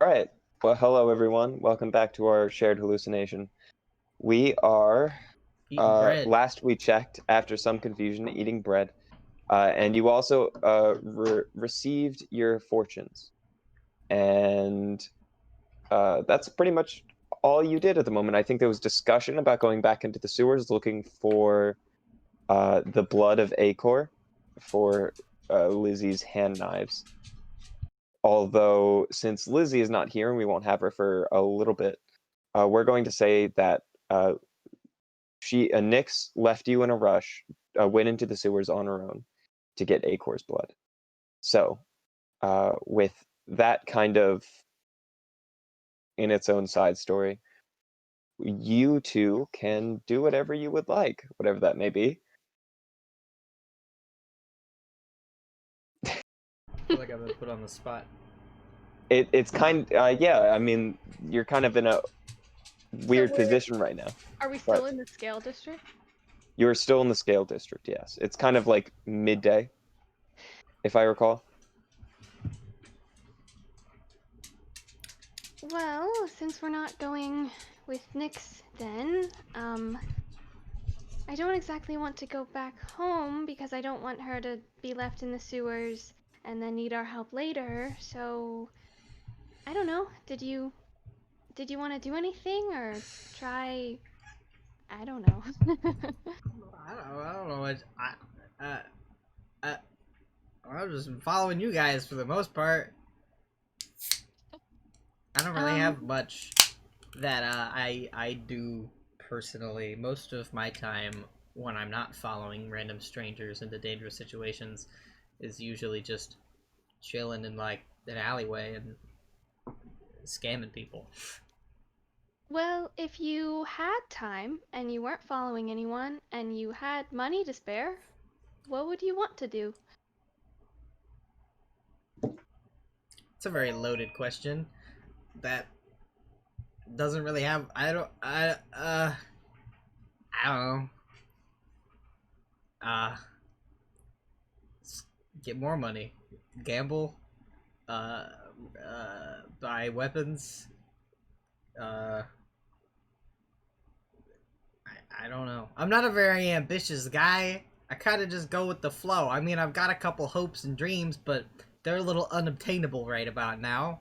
All right. Well, hello everyone. Welcome back to our shared hallucination. We are, Eating bread. last we checked, after some confusion, eating bread. And you also received your fortunes. And that's pretty much all you did at the moment. I think there was discussion about going back into the sewers looking for the blood of Acor for Lizzie's hand knives. Although, since Lizzie is not here and we won't have her for a little bit, we're going to say that Nyx left you in a rush, went into the sewers on her own to get Acor's blood. So, with that kind of in its own side story, you two can do whatever you would like, whatever that may be. I feel like I've been put on the spot. It's yeah. I mean, you're kind of in a weird position right now. Are we still in the Scale District? You're still in the Scale District, yes. It's kind of like midday, if I recall. Well, since we're not going with Nyx then, I don't exactly want to go back home because I don't want her to be left in the sewers and then need our help later, so I don't know. Did you want to do anything or try? I don't know. I don't know. I've just been following you guys for the most part. I don't really have much that I do personally. Most of my time when I'm not following random strangers into dangerous situations is usually just chilling in like an alleyway and scamming people. Well, if you had time and you weren't following anyone and you had money to spare, what would you want to do? It's a very loaded question that doesn't really have I don't know. Get more money, gamble, buy weapons. I don't know. I'm not a very ambitious guy. I kind of just go with the flow. I mean, I've got a couple hopes and dreams, but they're a little unobtainable right about now.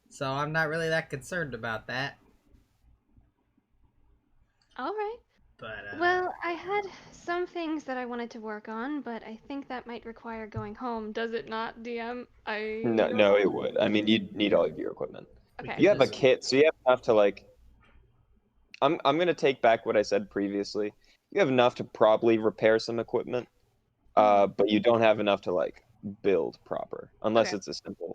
So I'm not really that concerned about that. All right. But Well, I had some things that I wanted to work on, but I think that might require going home. Does it not, DM? No, it would. I mean, you'd need all of your equipment. Okay. You have a kit, so you have enough to like. I'm gonna take back what I said previously. You have enough to probably repair some equipment, but you don't have enough to like build proper, unless Okay. it's a simple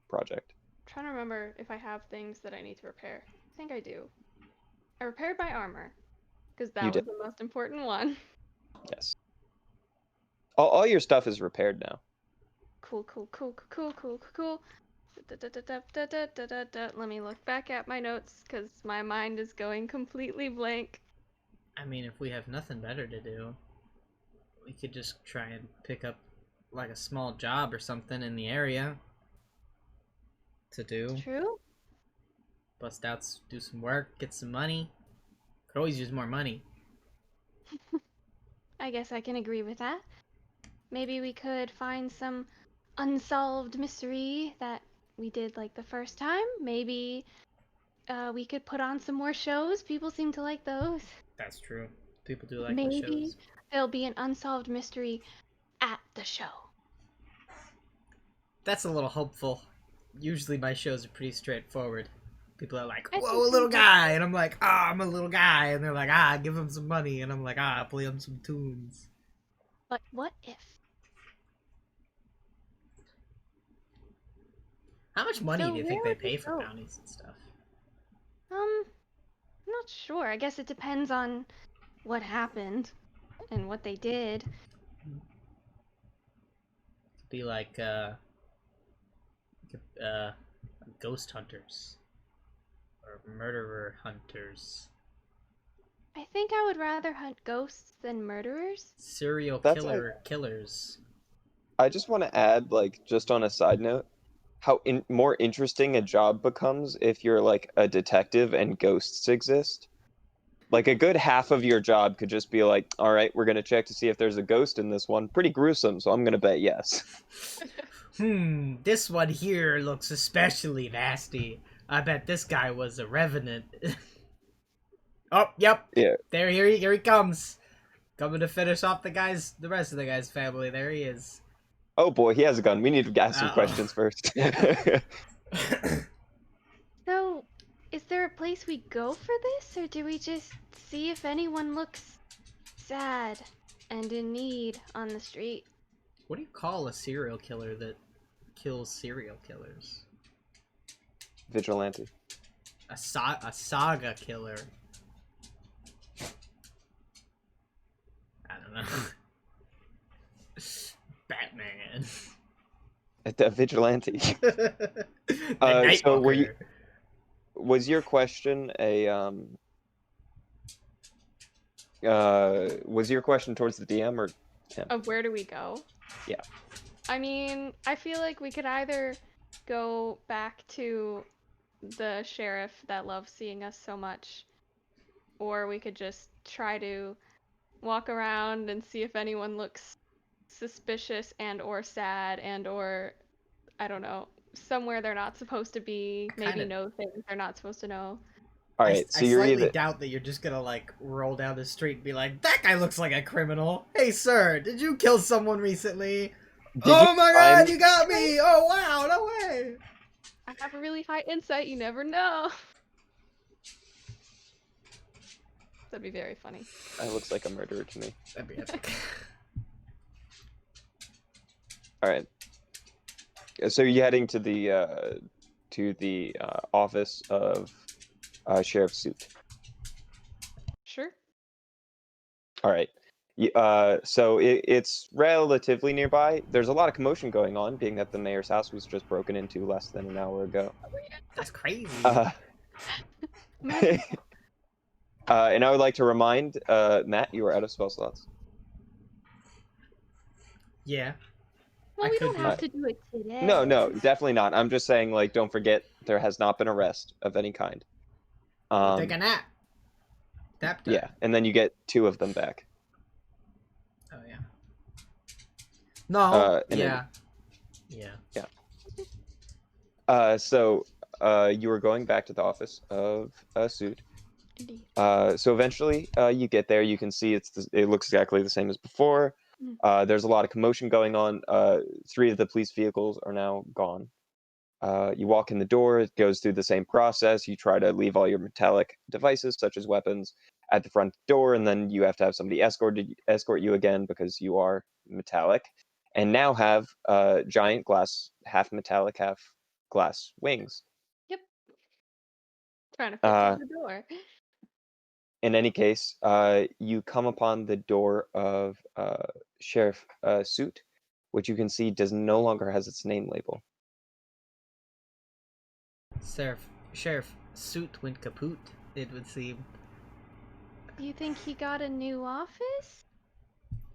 project. I'm trying to remember if I have things that I need to repair. I think I do. I repaired my armor, because You that was did. the most important one. Yes. All your stuff is repaired now. Cool. Let me look back at my notes, because my mind is going completely blank. I mean, if we have nothing better to do, we could just try and pick up like a small job or something in the area to do. True? Bust out, do some work, get some money. Could always use more money. I guess I can agree with that. Maybe we could find some unsolved mystery that we did like the first time. Maybe we could put on some more shows. People seem to like those. That's true. People do like the Maybe shows. there'll be an unsolved mystery at the show. That's a little hopeful. Usually my shows are pretty straightforward. People are like, I whoa, think a little we guy! And I'm like, I'm a little guy. And they're like, give him some money. And I'm like, play him some tunes. But what if? How much money So do you think where they would we pay for go? bounties and stuff? I'm not sure. I guess it depends on what happened and what they did. It'd be like, ghost hunters. Or murderer hunters. I think I would rather hunt ghosts than murderers. Serial That's killers. I just want to add, like, just on a side note, how more interesting a job becomes if you're like a detective and ghosts exist. Like a good half of your job could just be like, all right, we're gonna check to see if there's a ghost in this one. Pretty gruesome, so I'm gonna bet yes. This one here looks especially nasty. I bet this guy was a revenant. Oh, yep. Yeah. Here he comes. Coming to finish off the rest of the guy's family. There he is. Oh boy, he has a gun. We need to ask some Uh-oh. questions first. So, is there a place we go for this, or do we just see if anyone looks sad and in need on the street? What do you call a serial killer that kills serial killers? Vigilante. A saga killer. I don't know. Batman. A vigilante. The Night So were Walker. was your question a was your question towards the DM or him? Of where do we go? Yeah. I mean, I feel like we could either go back to the sheriff that loves seeing us so much, or we could just try to walk around and see if anyone looks suspicious and or sad and or, I don't know, somewhere they're not supposed to be, maybe Kinda- know things they're not supposed to know. All right, I so you're slightly either doubt that you're just gonna like roll down the street and be like, "That guy looks like a criminal. Hey, sir, did you kill someone recently? Did Oh you my find- God, you got me! Oh wow, no way!" I have a really high insight, you never know. That'd be very funny. That looks like a murderer to me. That'd be epic. All right. So you're heading to the office of Sheriff Suit. Sure. All right. So it's relatively nearby. There's a lot of commotion going on, being that the mayor's house was just broken into less than an hour ago. That's crazy. And I would like to remind Matt, you are out of spell slots. Yeah. Well, I we could don't do have that. to do it today. No, definitely not. I'm just saying, like, don't forget there has not been arrest of any kind. Take a nap. Tap time. Yeah, and then you get 2 of them back. Oh yeah. No. and Yeah. So you were going back to the office of Suit. Indeed. So eventually, you get there. You can see it looks exactly the same as before. There's a lot of commotion going on. 3 of the police vehicles are now gone. You walk in the door. It goes through the same process. You try to leave all your metallic devices, such as weapons, at the front door, and then you have to have somebody escort you again because you are metallic, and now have giant glass, half metallic, half glass wings. Yep. Trying to fit through the door. In any case, you come upon the door of Sheriff Suit, which you can see no longer has its name label. Sheriff Suit went kaput, it would seem. Do you think he got a new office?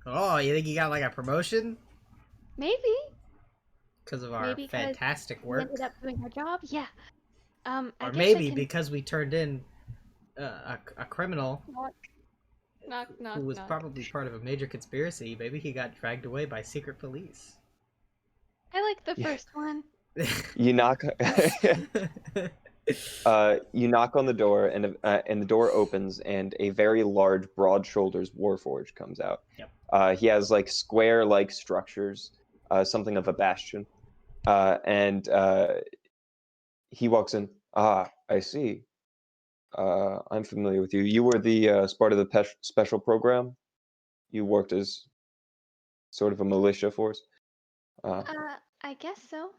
Oh, you think he got like a promotion? Maybe. Because of our Maybe 'cause fantastic We work? ended up doing our job. Yeah. I Or guess maybe I can... because we turned in a criminal Knock, knock, who was knock. probably part of a major conspiracy. Maybe he got dragged away by secret police. I like the Yeah. first one. You knock. You knock on the door, and the door opens, and a very large, broad shoulders Warforged comes out. Yep. He has like square-like structures, something of a bastion, and he walks in. Ah, I see. I'm familiar with you. You were the part of the special program. You worked as sort of a militia force. I guess so.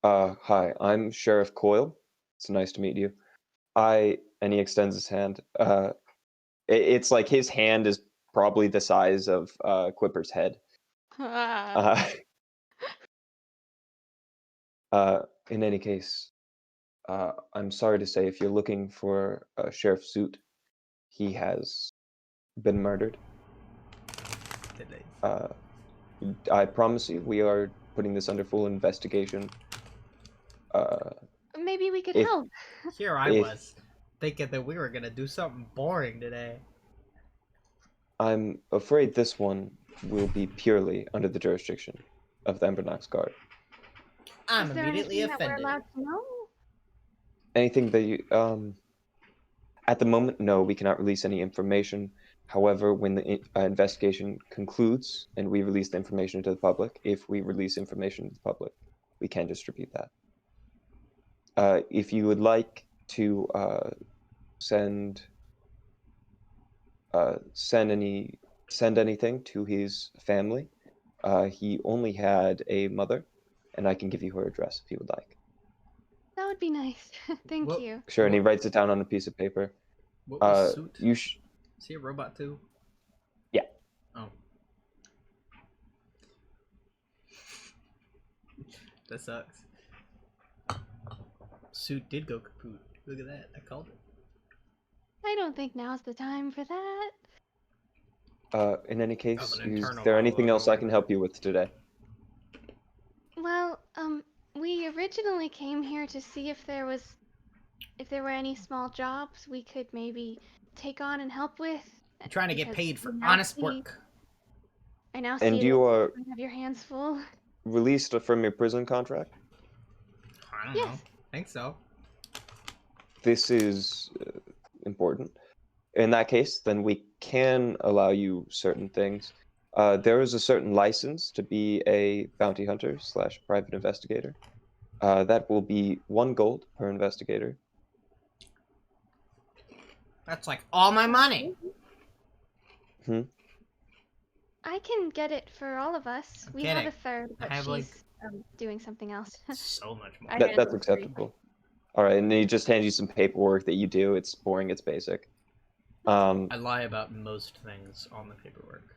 Hi, I'm Sheriff Coyle. It's nice to meet you. And he extends his hand. It's like his hand is probably the size of Quipper's head. In any case, I'm sorry to say, if you're looking for Sheriff Suit, he has been murdered. Did they? I promise you, we are putting this under full investigation. Uh, Maybe we could If- help. Here I If- was, thinking that we were gonna do something boring today. I'm afraid this one will be purely under the jurisdiction of the Embernox Guard. I'm Is there immediately anything that we're offended. allowed to know? Anything that you, at the moment, no, we cannot release any information. However, when the investigation concludes and we release the information to the public, if we release information to the public, we can distribute that. If you would like to send anything to his family, he only had a mother, and I can give you her address if you would like. That would be nice. Thank Well- you. Sure, and he What- writes it down on a piece of paper. What was Suit? You Is he a robot too? Yeah. Oh. That sucks. Suit did go kaput. Look at that. I called it. I don't think now's the time for that. In any case, Of an is internal there anything monologue, else I don't can worry help you with today? Well, we originally came here to see if there were any small jobs we could maybe take on and help with. I'm trying to get because paid for I now honest see- work. I now And see you that are you have your hands full. released from your prison contract? I don't know. Yes. I think so. This is important. In that case, then we can allow you certain things. There is a certain license to be a bounty hunter / private investigator. That will be 1 gold per investigator. That's like all my money. I can get it for all of us. I'm We have a kidding. third, I but have, she's like- doing something else. So much more. I That's handle 3. acceptable. All right, and then he just hands you some paperwork that you do. It's boring. It's basic. I lie about most things on the paperwork.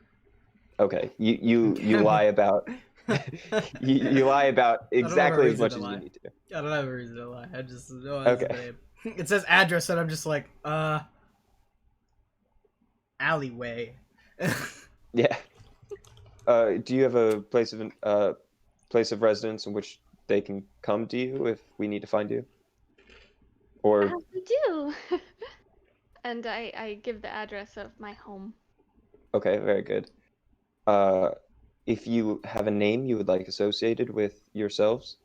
Okay, you lie about you lie about have a exactly as reason much to as lie. you need to. I don't have a reason to lie. I just know that's Okay. the name. It says address, and I'm just like, alleyway. Yeah. Do you have a place of residence in which they can come to you if we need to find you? Or We do. And I give the address of my home. okay, very good. If you have a name you would like associated with yourselves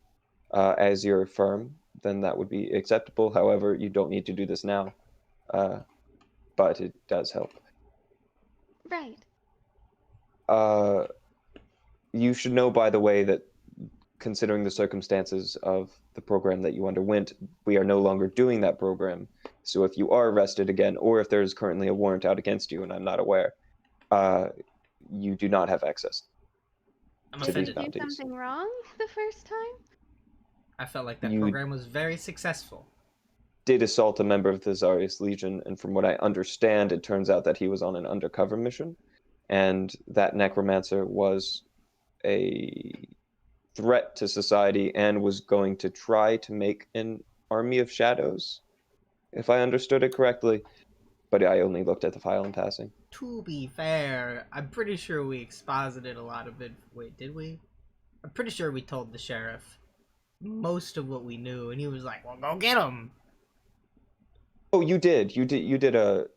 as your firm, then that would be acceptable. However, you don't need to do this now, but it does help. Right. You should know, by the way, that considering the circumstances of the program that you underwent, we are no longer doing that program. So if you are arrested again, or if there is currently a warrant out against you and I'm not aware, you do not have access. I'm To Did these you offended. do bounties. something wrong the first time? I felt like that You- program was very successful. Did assault a member of the Zarius Legion, and from what I understand, it turns out that he was on an undercover mission, and that necromancer was a threat to society and was going to try to make an army of shadows, if I understood it correctly, but I only looked at the file in passing. To be fair, I'm pretty sure we exposited a lot of it. Wait, did we? I'm pretty sure we told the sheriff most of what we knew, and he was like, "Well, go get him." Oh, you did. You did a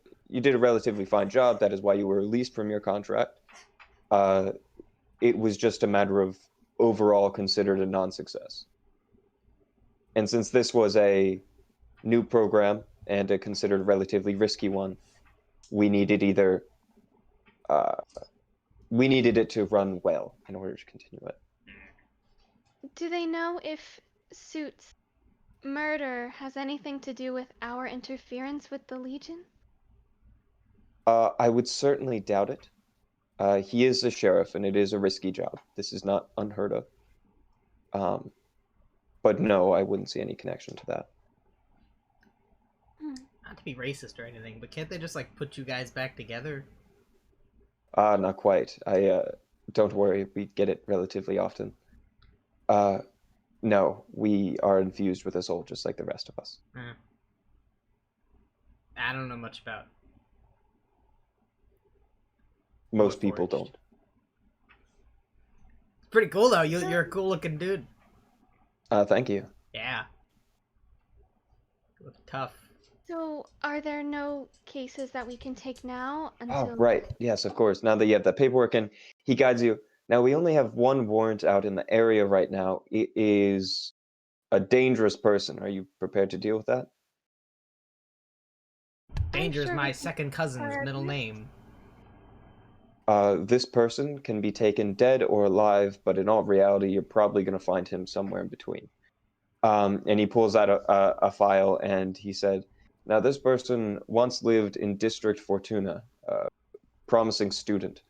relatively fine job. That is why you were released from your contract. It was just a matter of overall considered a non-success. And since this was a new program and a considered relatively risky one, we needed it to run well in order to continue it. Do they know if Suit's murder has anything to do with our interference with the Legion? I would certainly doubt it. He is a sheriff, and it is a risky job. This is not unheard of. But no, I wouldn't see any connection to that. Not to be racist or anything, but can't they just like put you guys back together? Not quite. Don't worry, we get it relatively often. No, we are infused with a soul just like the rest of us. I don't know much about. Most people Warforged. don't. It's pretty cool though. You're a cool looking dude. Thank you. Yeah. Look tough. So, are there no cases that we can take now Oh, until? right. Yes, of course. Now that you have the paperwork and he guides you. Now we only have one warrant out in the area right now. It is a dangerous person. Are you prepared to deal with that? I'm Danger's sure we my can second cousin's try our middle best. name. This person can be taken dead or alive, but in all reality, you're probably going to find him somewhere in between. And he pulls out a file and he said, now this person once lived in District Fortuna, promising student,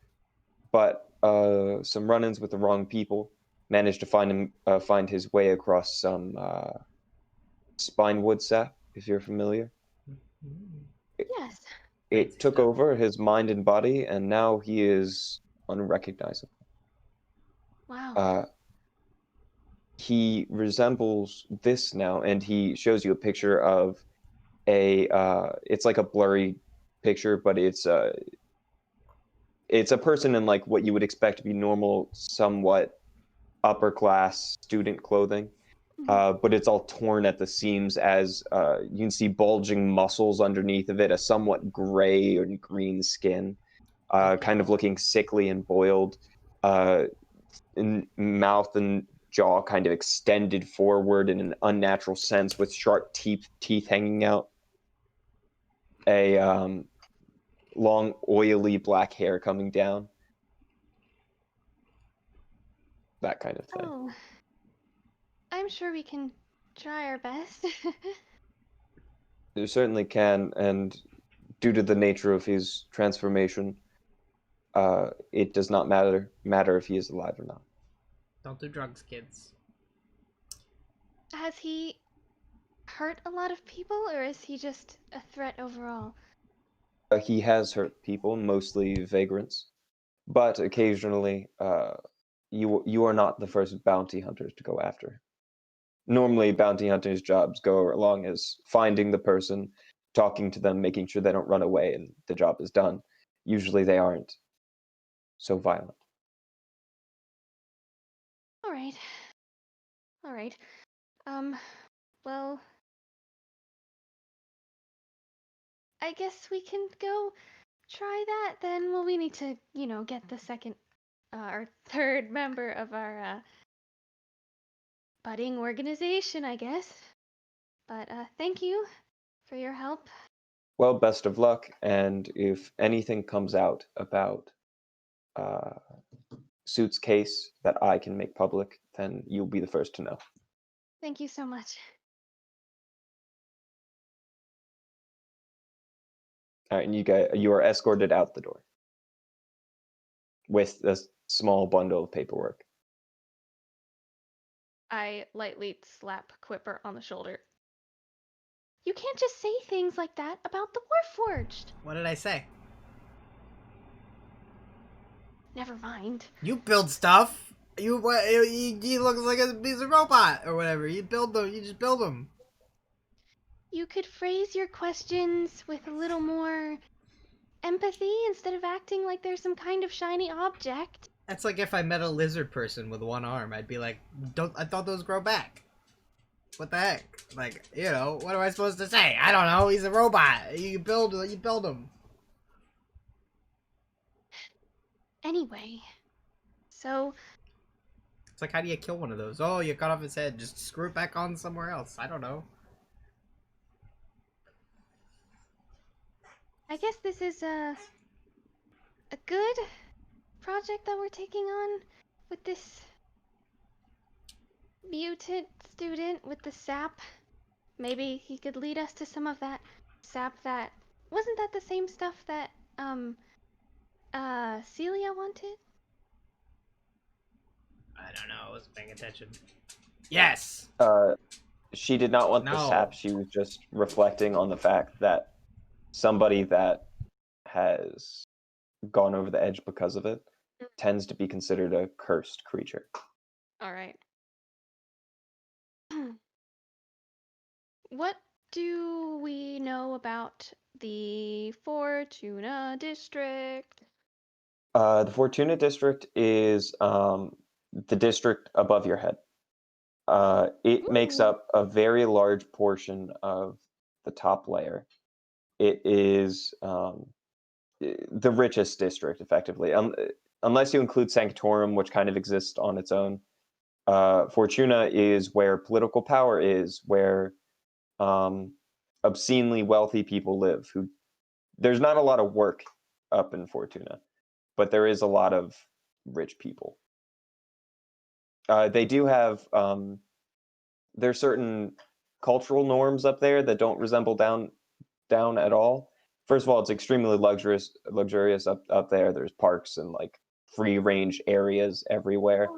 but some run-ins with the wrong people managed to find his way across some spinewood sap, if you're familiar. Yes. It Fancy took stuff. over his mind and body, and now he is unrecognizable. Wow. He resembles this now, and he shows you a picture of it's like a blurry picture, but it's a person in like what you would expect to be normal, somewhat upper class student clothing. Mhm. But it's all torn at the seams as you can see bulging muscles underneath of it, a somewhat gray or green skin, Okay. kind of looking sickly and boiled, uh, mouth and jaw kind of extended forward in an unnatural sense with sharp teeth hanging out, a long oily black hair coming down, that kind of thing. Oh, I'm sure we can try our best. You certainly can, and due to the nature of his transformation, it does not matter if he is alive or not. Don't do drugs, kids. Has he hurt a lot of people, or is he just a threat overall? He has hurt people, mostly vagrants, but occasionally, you are not the first bounty hunters to go after. Normally, bounty hunters' jobs go along as finding the person, talking to them, making sure they don't run away, and the job is done. Usually, they aren't so violent. All right. All right. Um, well, I guess we can go try that then. Well, we need to, get the second or third member of our budding organization, I guess. But thank you for your help. Well, best of luck, and if anything comes out about uh, Suit's case that I can make public, then you'll be the first to know. Thank you so much. All right, and you are escorted out the door with a small bundle of paperwork. I lightly slap Quipper on the shoulder. You can't just say things like that about the Warforged. What did I say? Never mind. You build stuff. He looks like he's a robot or whatever. You build them. You just build them. You could phrase your questions with a little more empathy instead of acting like there's some kind of shiny object. That's like if I met a lizard person with one arm, I'd be like, "Don't I thought those grow back? What the heck? Like, what am I supposed to say? I don't know. He's a robot. You build him." Anyway, so It's like, how do you kill one of those? Oh, you cut off his head. Just screw it back on somewhere else. I don't know. I guess this is a good project that we're taking on with this mutant student with the sap. Maybe he could lead us to some of that sap that wasn't that the same stuff that Celia wanted? I don't know. I wasn't paying attention. Yes. She did not want the No. sap. She was just reflecting on the fact that somebody that has gone over the edge because of it tends to be considered a cursed creature. All right. What do we know about the Fortuna district? The Fortuna district is the district above your head. It makes Ooh. up a very large portion of the top layer. It is the richest district, effectively, unless you include Sanctorum, which kind of exists on its own. Fortuna is where political power is, where obscenely wealthy people live. There's not a lot of work up in Fortuna, but there is a lot of rich people. They do have there's certain cultural norms up there that don't resemble down at all. First of all, it's extremely luxurious up there. There's parks and like free range areas everywhere,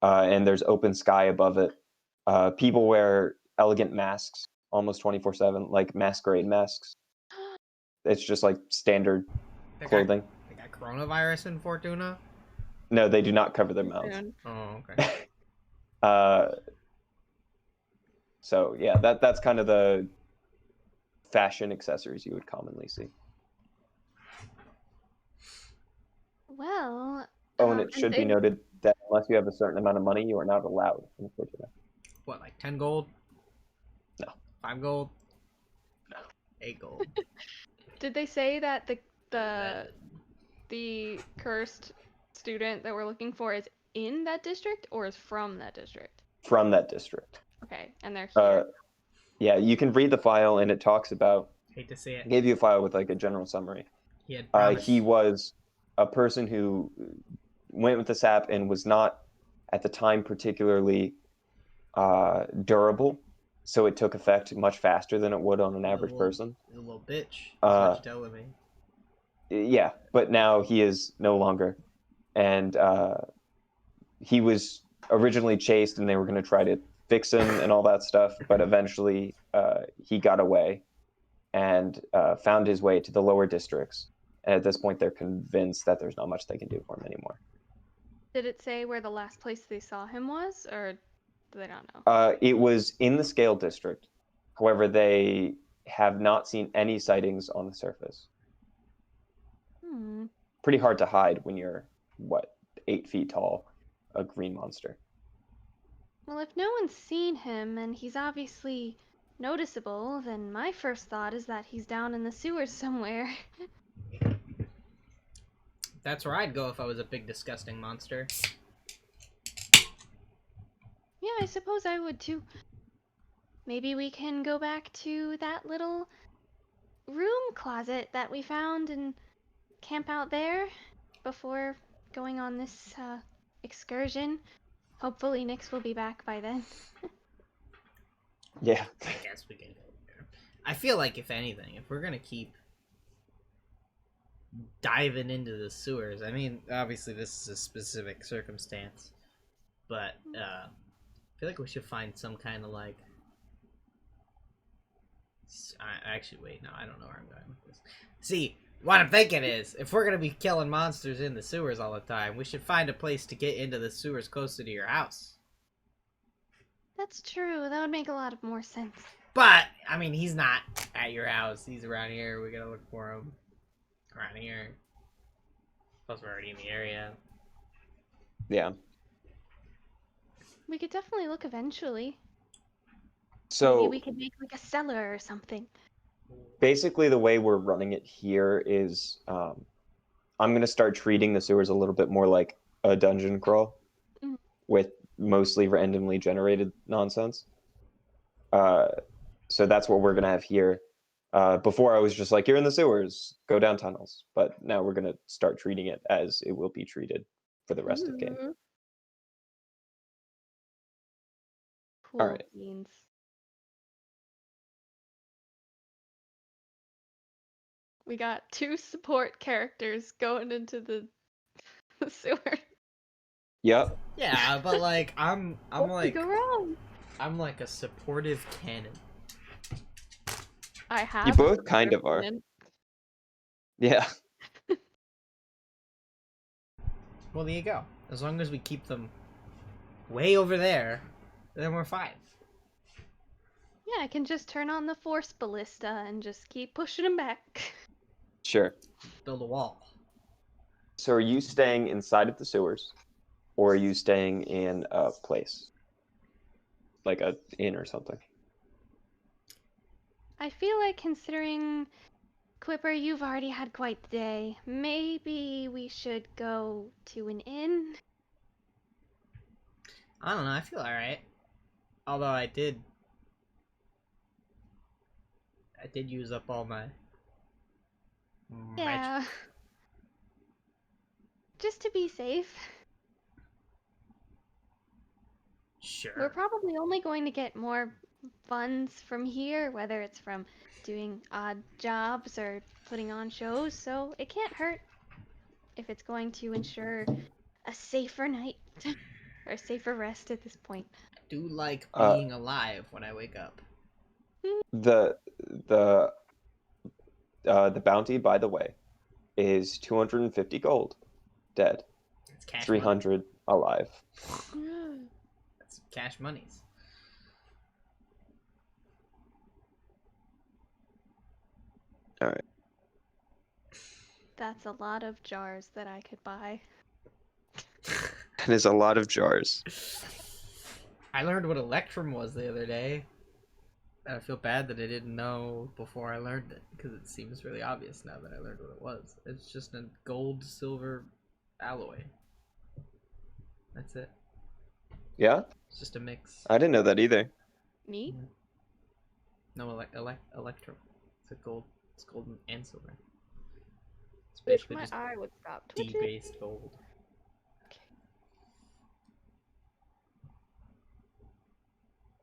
and there's open sky above it. People wear elegant masks almost 24/7, like masquerade masks. It's just like standard clothing. They got coronavirus in Fortuna? No, they do not cover their mouths. Oh, okay. So yeah, that's kind of the fashion accessories you would commonly see. Well. Oh, and it should be noted that unless you have a certain amount of money, you are not allowed in Fortuna. What, like 10 gold? No. 5 gold? No. 8 gold. Did they say that the cursed student that we're looking for is in that district or is from that district? From that district. Okay, and they're here. Yeah, you can read the file, and it talks about. Hate to see it. I gave you a file with like a general summary. He had promised. He was a person who went with the sap and was not at the time particularly durable, so it took effect much faster than it would on an average person. He's a little bitch. That's what you're telling me. Yeah, but now he is no longer, and he was originally chased, and they were going to try to fix him and all that stuff, but eventually he got away and found his way to the lower districts. And at this point, they're convinced that there's not much they can do for him anymore. Did it say where the last place they saw him was, or do they not know? It was in the Scale District. However, they have not seen any sightings on the surface. Pretty hard to hide when you're, 8 feet tall, a green monster. Well, if no one's seen him and he's obviously noticeable, then my first thought is that he's down in the sewers somewhere. That's where I'd go if I was a big, disgusting monster. Yeah, I suppose I would too. Maybe we can go back to that little room closet that we found and camp out there before going on this excursion. Hopefully Nyx will be back by then. Yeah. I guess we can go there. I feel like, if anything, if we're gonna keep diving into the sewers, I mean, obviously this is a specific circumstance, but I feel like we should find some kind of like. Actually, wait, no, I don't know where I'm going with this. See, what I'm thinking is, if we're gonna be killing monsters in the sewers all the time, we should find a place to get into the sewers closer to your house. That's true. That would make a lot of more sense. But I mean, he's not at your house. He's around here. We gotta look for him around here. Plus, we're already in the area. Yeah. We could definitely look eventually. So maybe we could make like a cellar or something. basically, the way we're running it here is I'm going to start treating the sewers a little bit more like a dungeon crawl with mostly randomly generated nonsense. So that's what we're going to have here. Before I was just like, you're in the sewers, go down tunnels. But now we're going to start treating it as it will be treated for the rest of the game. Cool. All right. Beans. We got 2 support characters going into the sewer. Yep. Yeah, but like I'm What like could go wrong? I'm like a supportive cannon. I have. You both kind of are. Yeah. Well, there you go. As long as we keep them way over there, then we're fine. Yeah, I can just turn on the force ballista and just keep pushing them back. Sure. Build a wall. So are you staying inside of the sewers, or are you staying in a place? like a inn or something. I feel like considering Quipper, you've already had quite the day. Maybe we should go to an inn? I don't know. I feel all right. Although I did use up all my magic. Yeah. Just to be safe. Sure. We're probably only going to get more funds from here, whether it's from doing odd jobs or putting on shows, so it can't hurt if it's going to ensure a safer night or safer rest at this point. I do like Uh, being alive when I wake up. The the the bounty, by the way, is 250 gold, dead. It's cash 300 alive. money. That's cash monies. All right. That's a lot of jars that I could buy. That is a lot of jars. I learned what Electrum was the other day. And I feel bad that I didn't know before I learned it, because it seems really obvious now that I learned what it was. It's just a gold-silver alloy. That's it. Yeah? It's just a mix. I didn't know that either. Neat. No, Electrum. It's gold and silver. It's Wish basically my just eye would stop twitching. debased gold. Okay.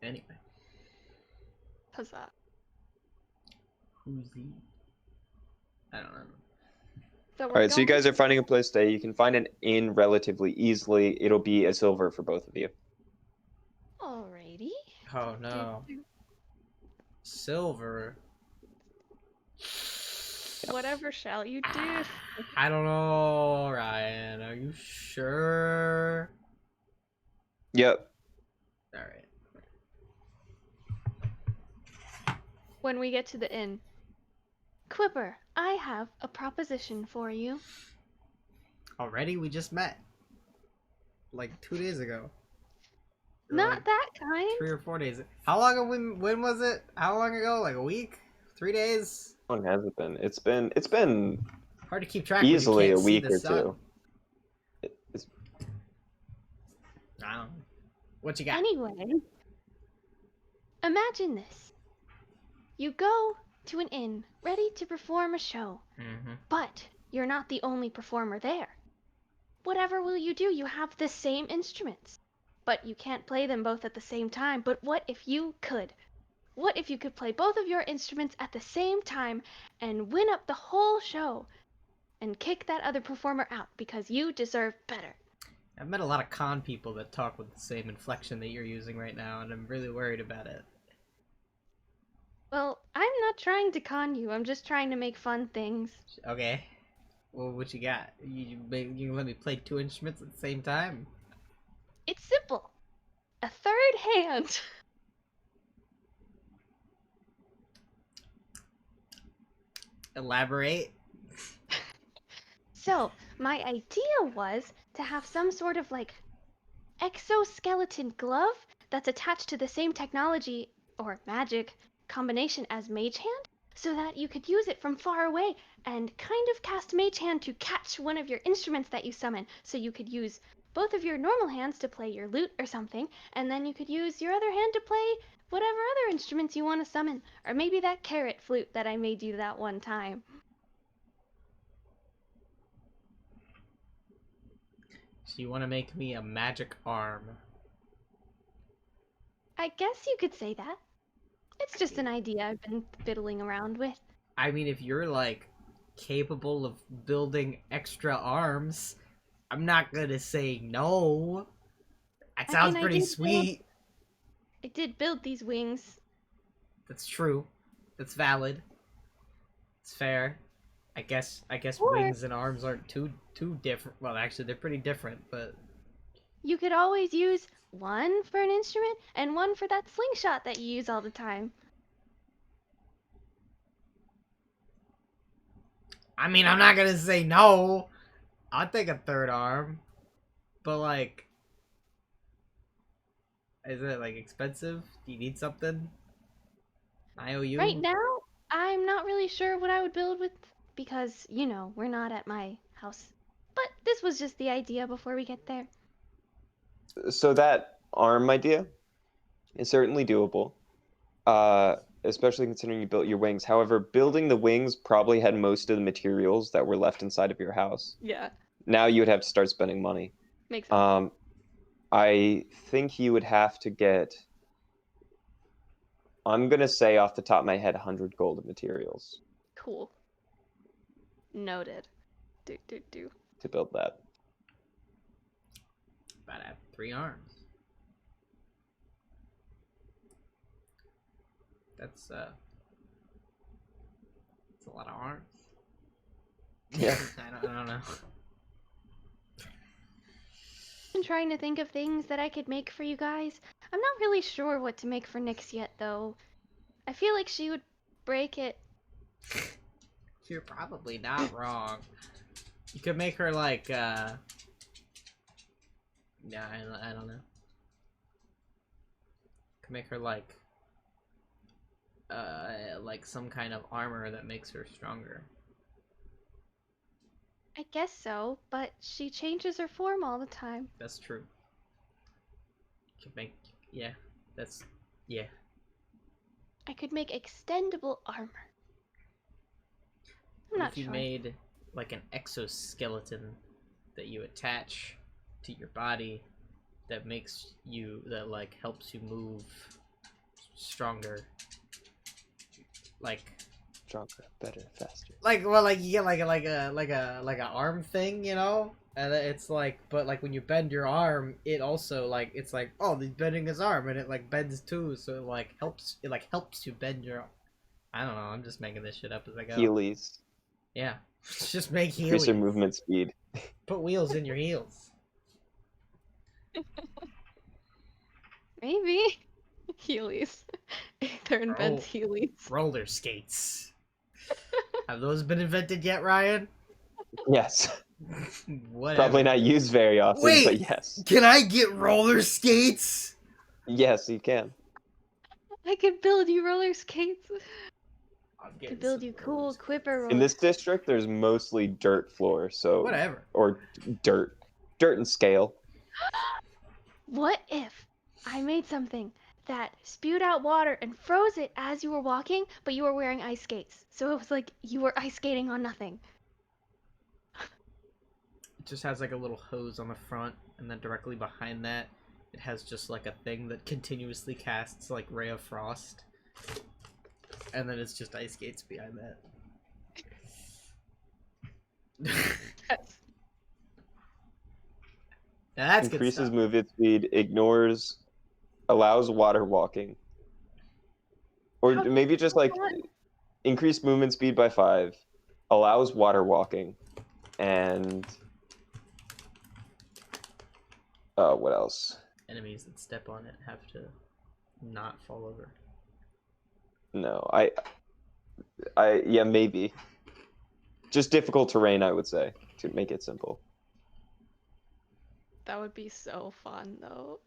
Anyway. Huzzah. Who's he? I don't know. So All right, so you guys are finding a place to stay. You can find an inn relatively easily. It'll be a silver for both of you. Alrighty. Oh no. Silver. Whatever shall you do? I don't know, Ryan. Are you sure? Yep. Alright. When we get to the inn. Quipper, I have a proposition for you. Already? We just met. Like 2 days ago. Or Not like that kind. 3 or 4 days. How long when was it? How long ago? Like a week? 3 days? How long has it been? It's been Hard to keep track when you easily can't a see week the or sun. two. It's, I don't know. What you got? Anyway, imagine this. You go to an inn, ready to perform a show, Mm-hmm. but you're not the only performer there. Whatever will you do? You have the same instruments, but you can't play them both at the same time. But what if you could? What if you could play both of your instruments at the same time and win up the whole show and kick that other performer out because you deserve better? I've met a lot of con people that talk with the same inflection that you're using right now, and I'm really worried about it. Well, I'm not trying to con you. I'm just trying to make fun things. Okay. Well, what you got? You let me play 2 instruments at the same time? It's simple. A third hand. Elaborate. So, my idea was to have some sort of like exoskeleton glove that's attached to the same technology or magic combination as Mage Hand, so that you could use it from far away and kind of cast Mage Hand to catch one of your instruments that you summon. So you could use both of your normal hands to play your lute or something, and then you could use your other hand to play whatever other instruments you want to summon. Or maybe that carrot flute that I made you that one time. So you want to make me a magic arm? I guess you could say that. It's just an idea I've been fiddling around with. I mean, if you're like capable of building extra arms, I'm not gonna say no. That sounds I pretty did sweet. I did build these wings. That's true. That's valid. It's fair. I guess Or- wings and arms aren't too different. Well, actually, they're pretty different, but You could always use one for an instrument and one for that slingshot that you use all the time. I mean, I'm not gonna say no. I'll take a third arm, but like, Is it like expensive? Do you need something? IOU? Right now, I'm not really sure what I would build with because, you know, we're not at my house. But this was just the idea before we get there. So that arm idea is certainly doable, especially considering you built your wings. However, building the wings probably had most of the materials that were left inside of your house. Yeah, Now you would have to start spending money. makes sense. I think you would have to get, I'm going to say off the top of my head, 100 gold of materials Cool. Noted. Do. to build that. About to have 3 arms. That's a lot of arms. Yeah. I don't know. I'm trying to think of things that I could make for you guys. I'm not really sure what to make for Nyx yet, though. I feel like she would break it. You're probably not wrong. You could make her like, yeah, I don't know. Could make her like some kind of armor that makes her stronger. I guess so, but she changes her form all the time. That's true. Could make, yeah, that's, yeah. I could make extendable armor. I'm What not if you sure. made like an exoskeleton that you attach to your body that makes you, that like helps you move stronger, like Stronger, better, faster. like, well, like you get like a arm thing, you know, and it's like, but like when you bend your arm, it also like, it's like, oh, he's bending his arm, and it like bends too, so it like helps you bend your, I don't know, I'm just making this shit up as I go. Heelys. Yeah, just make Increase your heelys. movement speed. Put wheels in your heels. Maybe. Heelys. Aether invents Heelys. Roller skates. Have those been invented yet, Ryan? Yes. Whatever. Probably not used very often, Wait! but yes. Can I get roller skates? Yes, you can. I could build you roller skates. I'm I getting could build some you roller cool skates. quipper roller. In this district, there's mostly dirt floor, so Whatever. or dirt and scale. What if I made something that spewed out water and froze it as you were walking, but you were wearing ice skates? So it was like you were ice skating on nothing. It just has like a little hose on the front, and then directly behind that, it has just like a thing that continuously casts like ray of frost. And then it's just ice skates behind that. Now that's good Increases stuff. movement speed, allows water walking. Or How- maybe just like what? increase movement speed by 5, allows water walking, and what else? Enemies that step on it have to not fall over. No, yeah, maybe. Just difficult terrain, I would say, to make it simple. That would be so fun, though.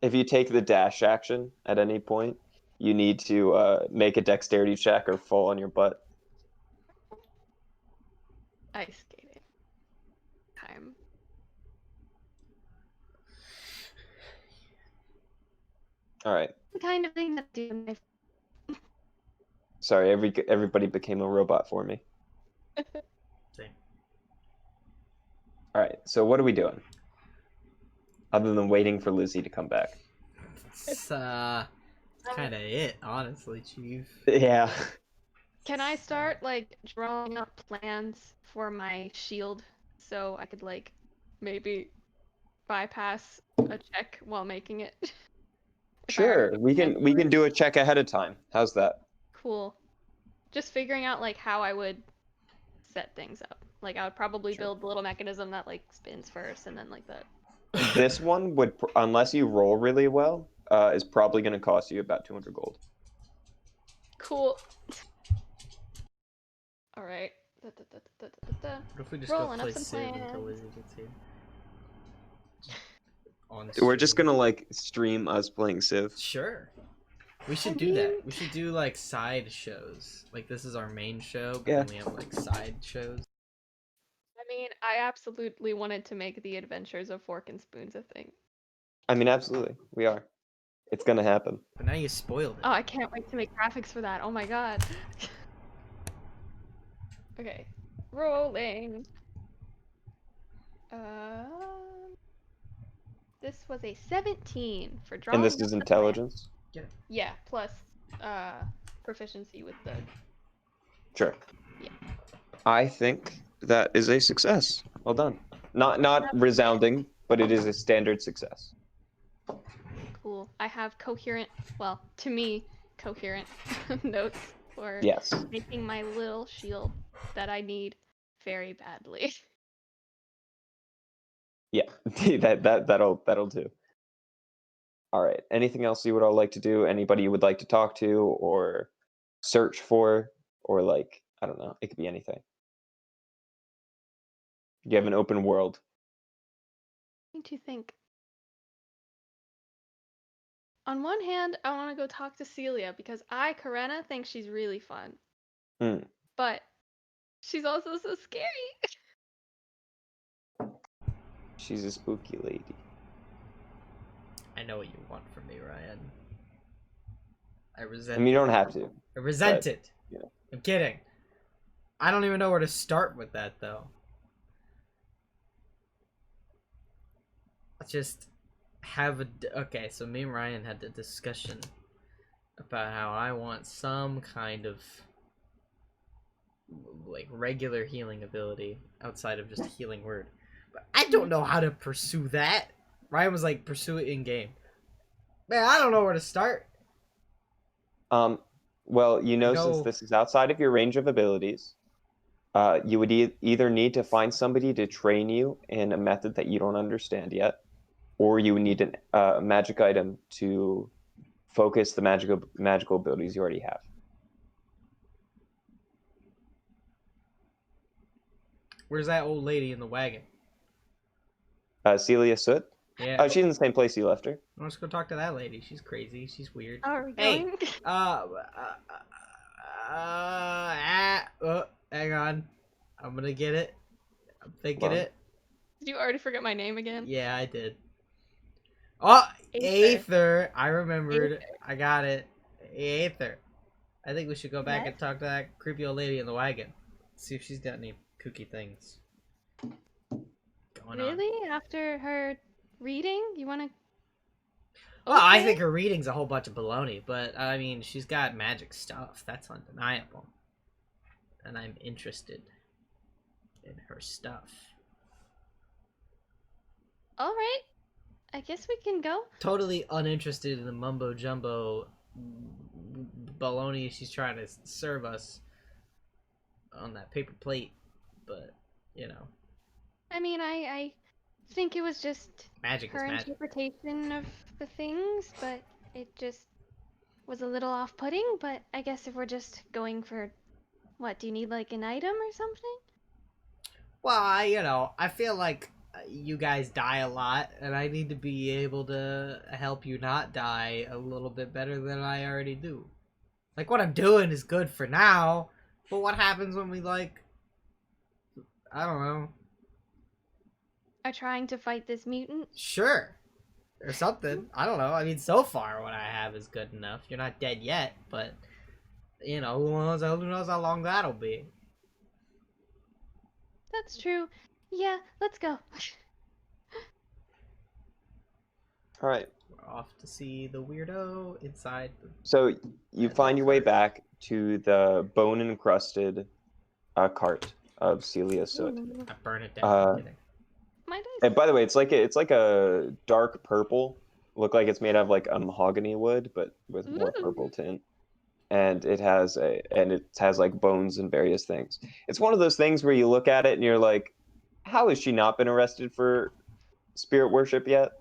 If you take the dash action at any point, you need to make a dexterity check or fall on your butt. Ice skating. Time. All right. The kind of thing that I do in my Sorry, everybody became a robot for me. Same. All right. So what are we doing? Other than waiting for Lizzie to come back. It's kind of it, honestly, Chief. Yeah. Can I start like drawing up plans for my shield so I could like maybe bypass a check while making it? If I Sure. already We planned can for it? do a check ahead of time. How's that? Cool. Just figuring out like how I would set things up. Like I would probably Sure. build the little mechanism that like spins first and then like that. This one would, unless you roll really well, is probably going to cost you about 200 gold. Cool. All right. Da, da, da, da, da, da. What if we just Rolling go up play some Civ until plans. Lizzie gets here? on We're just stream. gonna like stream us playing Civ. Sure. We should I do that. mean- We should do like side shows. Like this is our main show, but Yeah. then we have like side shows. I mean, I absolutely wanted to make the Adventures of Fork and Spoons a thing. I mean, absolutely, we are. It's gonna happen. But now you spoiled it. Oh, I can't wait to make graphics for that. Oh my god. Okay. Rolling. This was a 17 for drawing. And this up is the plan. intelligence. Yeah, plus proficiency with the. Sure. Yeah. I think that is a success. Well done. Not resounding, but it is a standard success. Cool. I have coherent, well, to me, coherent notes for Yes. making my little shield that I need very badly. Yeah. that'll do. All right. Anything else you would all like to do? Anybody you would like to talk to or search for, or like, I don't know. It could be anything. You have an open world. Need to think. On one hand, I want to go talk to Celia because Karena, think she's really fun. Hmm. But she's also so scary. She's a spooky lady. I know what you want from me, Ryan. I I resent. mean, you don't have to. I resent but, it. yeah. I'm kidding. I don't even know where to start with that though. Let's just have okay. So me and Ryan had the discussion about how I want some kind of like regular healing ability outside of just healing word, but I don't know how to pursue that. Ryan was like, pursue it in game. Man, I don't know where to start. Well, you know, go- since this is outside of your range of abilities, you would either need to find somebody to train you in a method that you don't understand yet, or you would need a magic item to focus the magical abilities you already have. Where's that old lady in the wagon? Celia Soot? Yeah, Oh, she's in the same place you left her. let's go talk to that lady. She's crazy. She's weird. Are we Hey, going? Hang on. I'm gonna get it. I'm thinking Well. it. Did you already forget my name again? Yeah, I did. Oh, Aether. Aether. I remembered. Aether. I got it. Aether. I think we should go back Yes? and talk to that creepy old lady in the wagon. See if she's got any kooky things going on. Really? After her reading? You want to. Well, I think her reading's a whole bunch of baloney, but I mean, she's got magic stuff. That's undeniable. And I'm interested in her stuff. Alright. I guess we can go. Totally uninterested in the mumbo jumbo baloney she's trying to serve us on that paper plate, but you know, I mean, I think it was just magic is her magic. interpretation of the things, but it just was a little off-putting. But I guess if we're just going for, what, do you need like an item or something? Well, I feel like you guys die a lot, and I need to be able to help you not die a little bit better than I already do. Like, what I'm doing is good for now, but what happens when we, like, I don't know. Are trying to fight this mutant? Sure. Or something. I don't know. I mean, so far what I have is good enough. You're not dead yet, but, who knows how long that'll be. That's true. Yeah, let's go. All right. We're off to see the weirdo inside the... So you That's find your way cart. back to the bone-encrusted cart of Celia Soot. Ooh, I burn it down. I'm kidding. my dice. And by the way, it's like a dark purple. Look like it's made out of like a mahogany wood, but with more Ooh. purple tint. And it has like bones and various things. It's one of those things where you look at it and you're like, how has she not been arrested for spirit worship yet?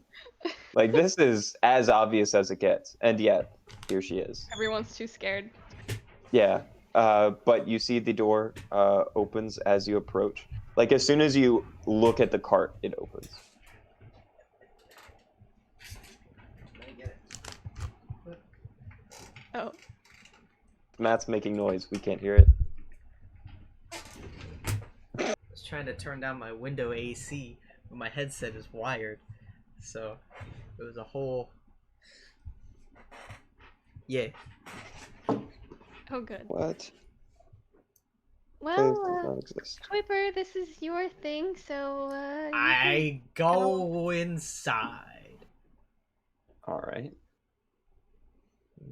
Like, this is as obvious as it gets, and yet here she is. Everyone's too scared. Yeah, but you see the door opens as you approach. Like, as soon as you look at the cart, it opens. Oh. Matt's making noise. We can't hear it. I was trying to turn down my window AC, but my headset is wired. So it was a whole. Yeah. Oh, good. What? Place does Well, not exist. Kuiper, this is your thing, so, you can I go inside. All right.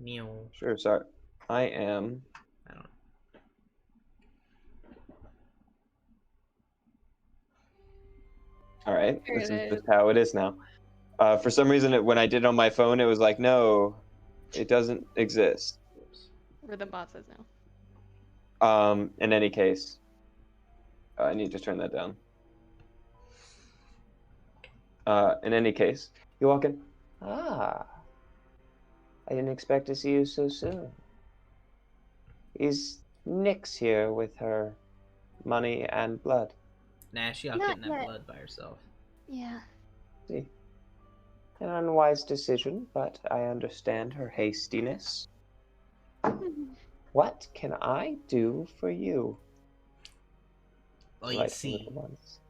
Meow. Sure. Sorry. I am. I don't know. All right. There This it is is. just how it is now. For some reason, when I did it on my phone, it was like, no, it doesn't exist. Where the boss is now. In any case, I need to turn that down. In any case, you walk in. Ah, I didn't expect to see you so soon. Is Nyx here with her money and blood? Nah, she out Not getting that yet. blood by herself. Yeah. See, an unwise decision, but I understand her hastiness. What can I do for you? Well, you Delightful see, little ones.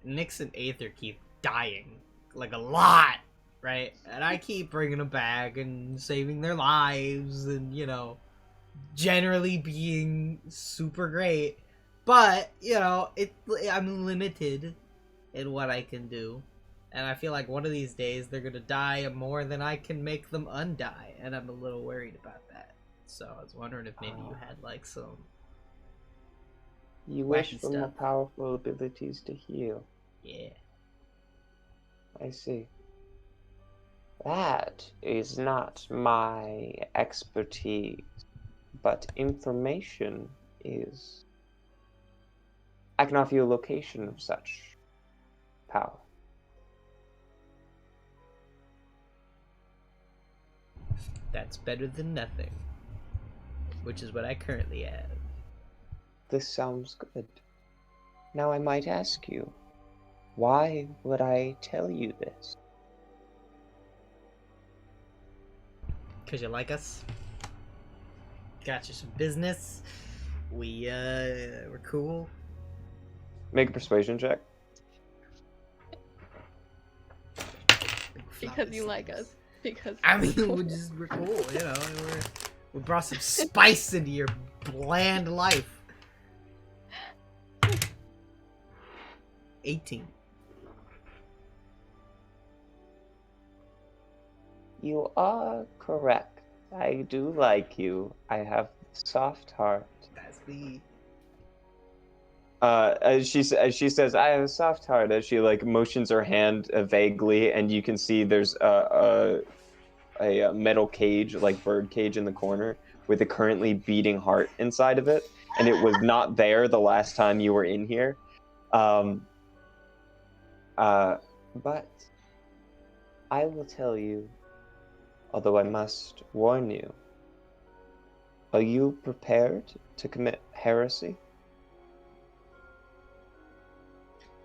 Nyx and Aether keep dying. Like a lot, right? And I keep bringing them back and saving their lives and, you know, generally being super great. But, you know, I'm limited in what I can do. And I feel like one of these days they're gonna die more than I can make them undie. And I'm a little worried about that. So I was wondering if maybe you had, like, some You wish wacky for more stuff. powerful abilities to heal. Yeah. I see. That is not my expertise, but information is. I can offer you a location of such power. That's better than nothing. Which is what I currently have. This sounds good. Now I might ask you, why would I tell you this? Cause you like us. Got you some business. We're cool. Make a persuasion check. Because you like us. Because I mean, we're cool, you know. We brought some spice into your bland life. 18. You are correct. I do like you. I have a soft heart. That's me. As she says, I have a soft heart. As she like motions her hand vaguely, and you can see there's a metal cage, like bird cage, in the corner with a currently beating heart inside of it, and it was not there the last time you were in here. But I will tell you, although I must warn you. Are you prepared to commit heresy?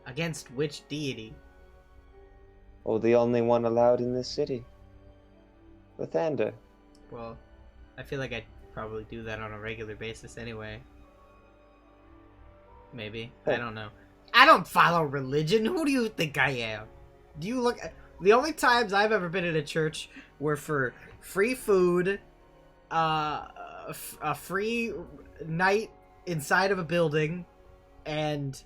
Against which deity? Or the only one allowed in this city? Lathander. Well, I feel like I'd probably do that on a regular basis anyway. Maybe. I don't know. I don't follow religion. Who do you think I am? Do you look... The only times I've ever been in a church were for free food, a free night inside of a building, and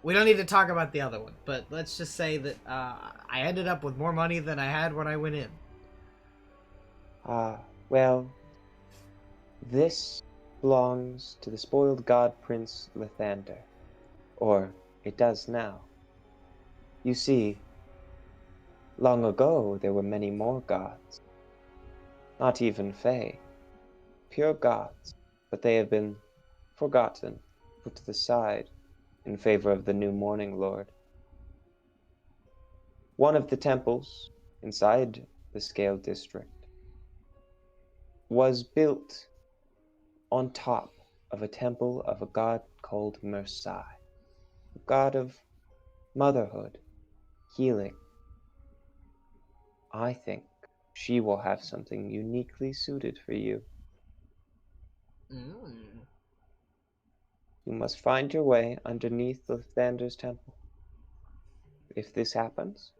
we don't need to talk about the other one, but let's just say that I ended up with more money than I had when I went in. Well, this belongs to the spoiled god Prince Lathander. Or it does now. You see, long ago there were many more gods. Not even Fae. Pure gods, but they have been forgotten, put to the side, in favor of the new Morning Lord. One of the temples inside the Scale District was built on top of a temple of a god called Mersai, a god of motherhood, healing. I think she will have something uniquely suited for you. You must find your way underneath the Thander's temple. If this happens,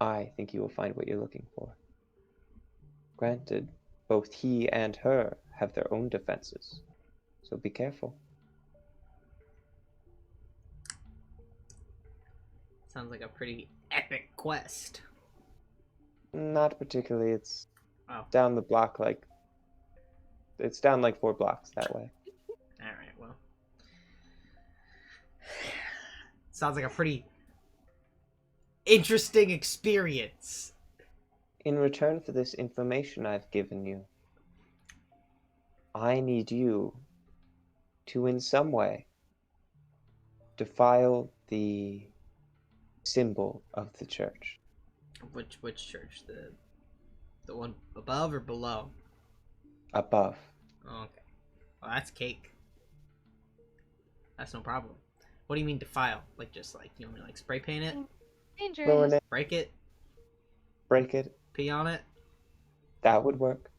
I think you will find what you're looking for. Granted, both he and her have their own defenses, so be careful. Sounds like a pretty epic quest. Not particularly. It's Oh. down the block, like... It's down like 4 blocks that way. Alright, well. Sounds like a pretty interesting experience. In return for this information I've given you, I need you to, in some way, defile the symbol of the church. Which church? The one above or below? Above. Oh, okay. Well, that's cake. That's no problem. What do you mean defile? Like just like you want me to like spray paint it? Dangerous. Ruin it, Break it? break it, Pee on it? that would work.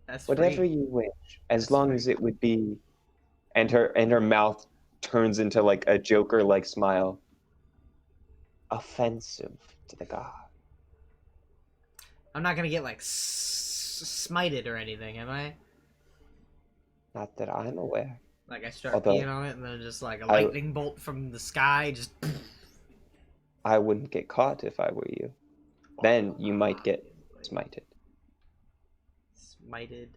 That's Whatever free. you wish, as That's long free. as it would be... And her mouth turns into like a Joker-like smile. Offensive to the god. I'm not gonna get like smited or anything, am I? Not that I'm aware. Like I start Although, peeing on it and then just like a lightning bolt from the sky just... I wouldn't get caught if I were you. Then you might get smited. Smited.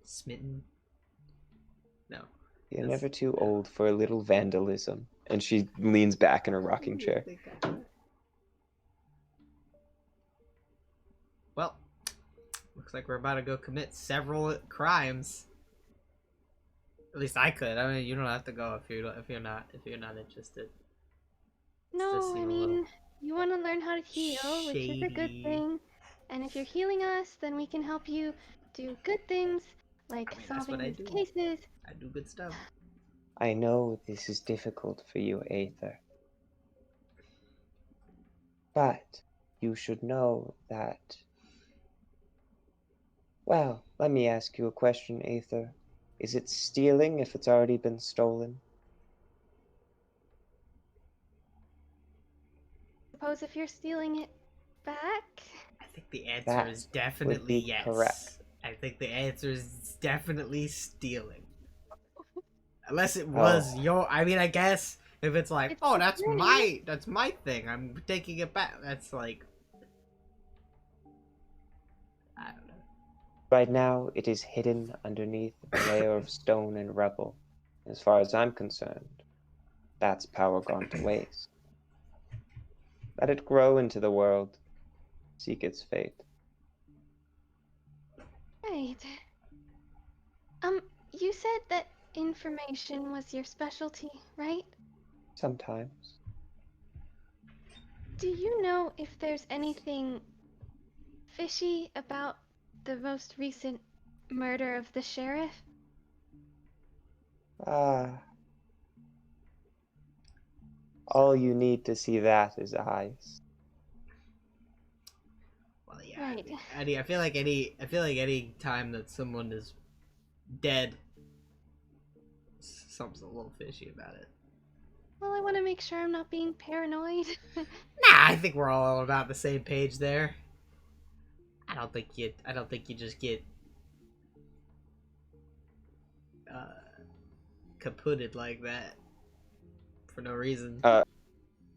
Smitten? No. You're That's- never too old for a little vandalism. And she leans back in her rocking chair. Well, looks like we're about to go commit several crimes. At least I could. I mean, you don't have to go if you're not interested. No, Does I seem a mean, little you want to learn how to heal, which is a good shady. thing. And if you're healing us, then we can help you do good things, like I mean, that's what solving I these do. cases. I do good stuff. I know this is difficult for you, Aether. But you should know that... Well, let me ask you a question, Aether. Is it stealing if it's already been stolen? Suppose if you're stealing it back? I think the answer That is would definitely be yes. correct. I think the answer is definitely stealing. Unless it was your... I mean, I guess if it's like, It's oh, that's money. my thing. I'm taking it back. That's like... I don't know. Right now, it is hidden underneath a layer of stone and rubble. As far as I'm concerned, that's power gone to waste. Let it grow into the world, seek its fate. Right. You said that information was your specialty, right? Sometimes. Do you know if there's anything fishy about the most recent murder of the sheriff? All you need to see that is eyes. Well, yeah. Right. I feel like any time that someone is dead, something's a little fishy about it. Well, I want to make sure I'm not being paranoid. Nah, I think we're all about the same page there. I don't think you just get kaputted like that for no reason.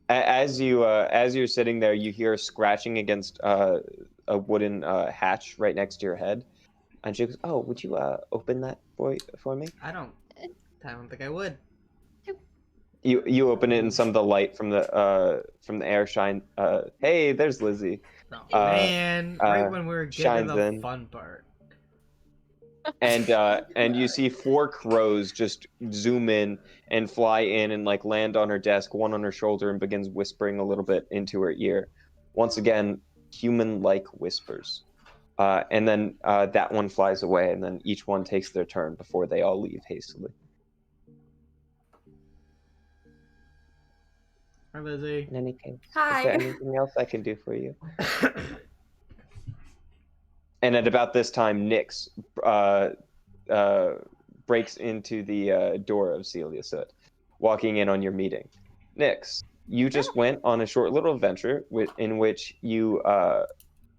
As you're sitting there, you hear scratching against a wooden hatch right next to your head, and she goes, "Oh, would you open that for me?" I don't think I would. You open it, and some of the light from the air shine. Hey, there's Lizzie. Oh, man, right when we were getting shines to the in. fun part. And you see 4 crows just zoom in and fly in and like land on her desk, one on her shoulder, and begins whispering a little bit into her ear. Once again, human-like whispers. And then that one flies away, and then each one takes their turn before they all leave hastily. Hi, Lizzie. In any case, Hi. is there anything else I can do for you? And at about this time, Nyx breaks into the door of Celia Soot, walking in on your meeting. Nyx, you just went on a short little adventure in which you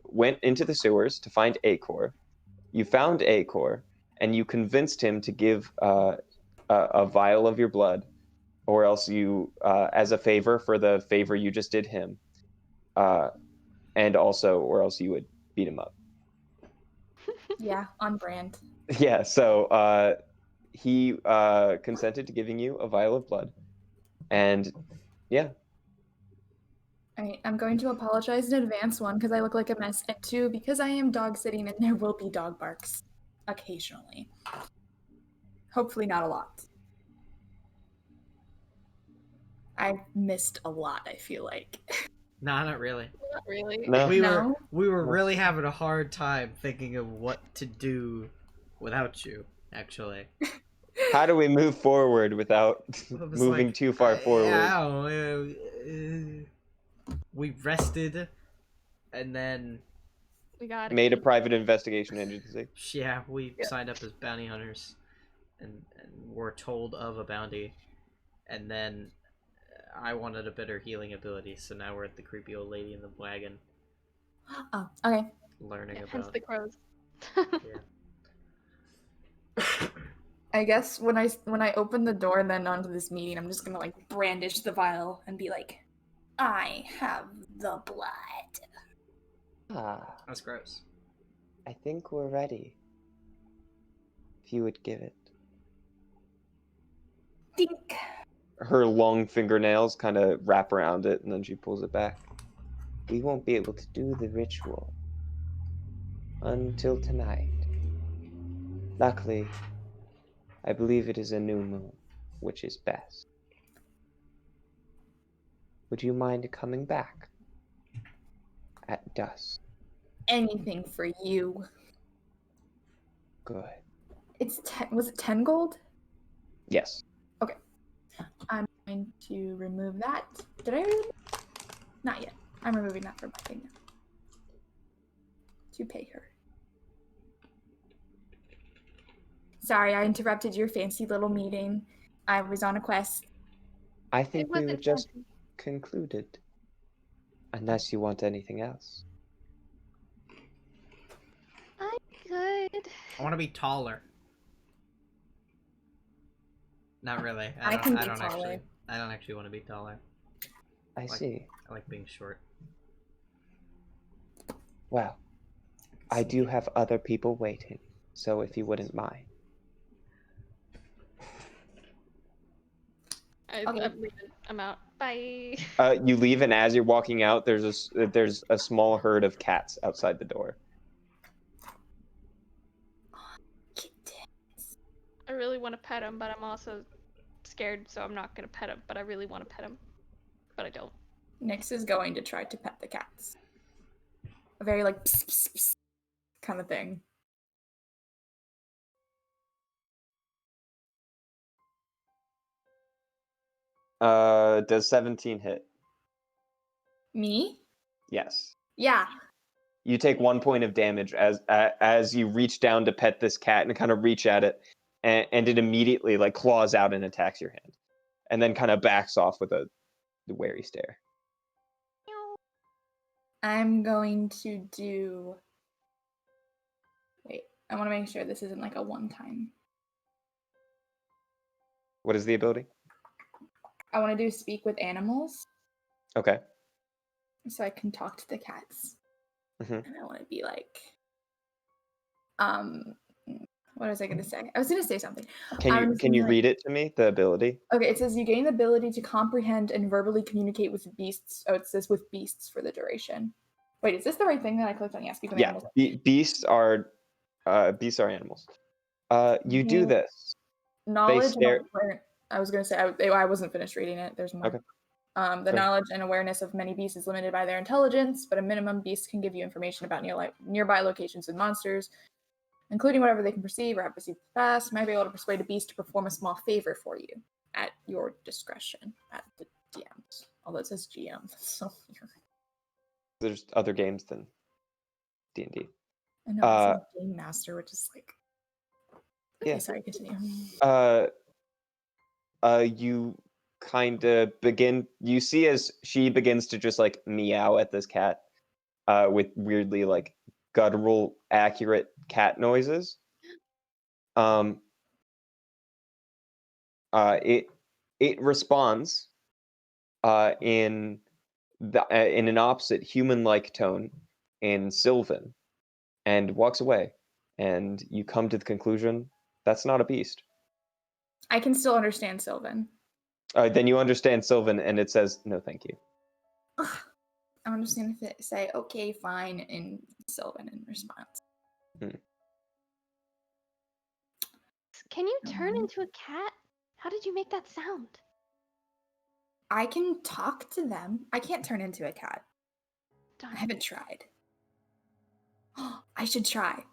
went into the sewers to find Acor. You found Acor, and you convinced him to give a vial of your blood, or else you, as a favor for the favor you just did him, and also, or else you would beat him up. Yeah, on brand. Yeah, so he consented to giving you a vial of blood, and yeah, Alright, I'm going to apologize in advance, one, because I look like a mess, and two, because I am dog sitting and there will be dog barks. Occasionally. Hopefully not a lot. I've missed a lot, I feel like. Nah, not really. Not really. no, We were No. really having a hard time thinking of what to do without you, actually. How do we move forward without It was moving like, too far forward? Yeah, I don't know, we rested, and then We got Made a private investigation agency. yeah, we signed up as bounty hunters, and were told of a bounty, and then I wanted a better healing ability, so now we're at the creepy old lady in the wagon, Oh, okay. learning hence about. the crows. I guess when I open the door then onto this meeting, I'm just gonna like brandish the vial and be like, I have the blood. Ah, That's gross. I think we're ready. If you would give it. Dink. Her long fingernails kind of wrap around it, and then she pulls it back. We won't be able to do the ritual until tonight. Luckily, I believe it is a new moon, which is best. Would you mind coming back at dusk? Anything for you. Good. Was it 10 gold? Yes. I'm going to remove that. Did I remove it? Not yet. I'm removing that from my thing now. To pay her. Sorry, I interrupted your fancy little meeting. I was on a quest. I think we were wasn't just fancy. concluded. Unless you want anything else. I'm good. I want to be taller. Not really. I can be taller. I don't actually want to be taller. I see. I like being short. Well, I do have other people waiting, so if you wouldn't mind. I'm leaving. I'm out. Bye. You leave, and as you're walking out, there's a small herd of cats outside the door. I really want to pet him, but I'm also scared, so I'm not gonna pet him. But I really want to pet him, but I don't. Nyx is going to try to pet the cats. A very like pss, pss, pss kind of thing. Does 17 hit? Me? Yes. Yeah. You take 1 point of damage as you reach down to pet this cat and kind of reach at it, and it immediately like claws out and attacks your hand, and then kind of backs off with a wary stare. I'm going to do. Wait, I want to make sure this isn't like a one-time. What is the ability? I want to do speak with animals, Okay. so I can talk to the cats. Mhm. And I want to be like, what was I going to say? I was going to say something. Can you read it to me? The ability. Okay, it says you gain the ability to comprehend and verbally communicate with beasts. Oh, it says with beasts for the duration. Wait, is this the right thing that I clicked on? Yeah, speak with Yeah. animals. Beasts are animals. You do Gain this. knowledge. stare- I was going to say I wasn't finished reading it. There's more. Okay. The Sure. knowledge and awareness of many beasts is limited by their intelligence, but a minimum beast can give you information about nearby locations and monsters, including whatever they can perceive or have perceived past. Might be able to persuade a beast to perform a small favor for you at your discretion at the DM's Although it says GM. That's so weird. There's other games than D&D. I know, it's like Game Master, which is like... Okay, Yeah. sorry, continue. You kind of begin. You see as she begins to just like meow at this cat, with weirdly like guttural, accurate cat noises. It responds in an opposite human-like tone in Sylvan, and walks away. And you come to the conclusion that's not a beast. I can still understand Sylvan. Then you understand Sylvan, and it says no, thank you. I'm just gonna say okay, fine, in Sylvan in response. Can you turn into a cat? How did you make that sound? I can talk to them. I can't turn into a cat. Darn. I haven't tried. I should try.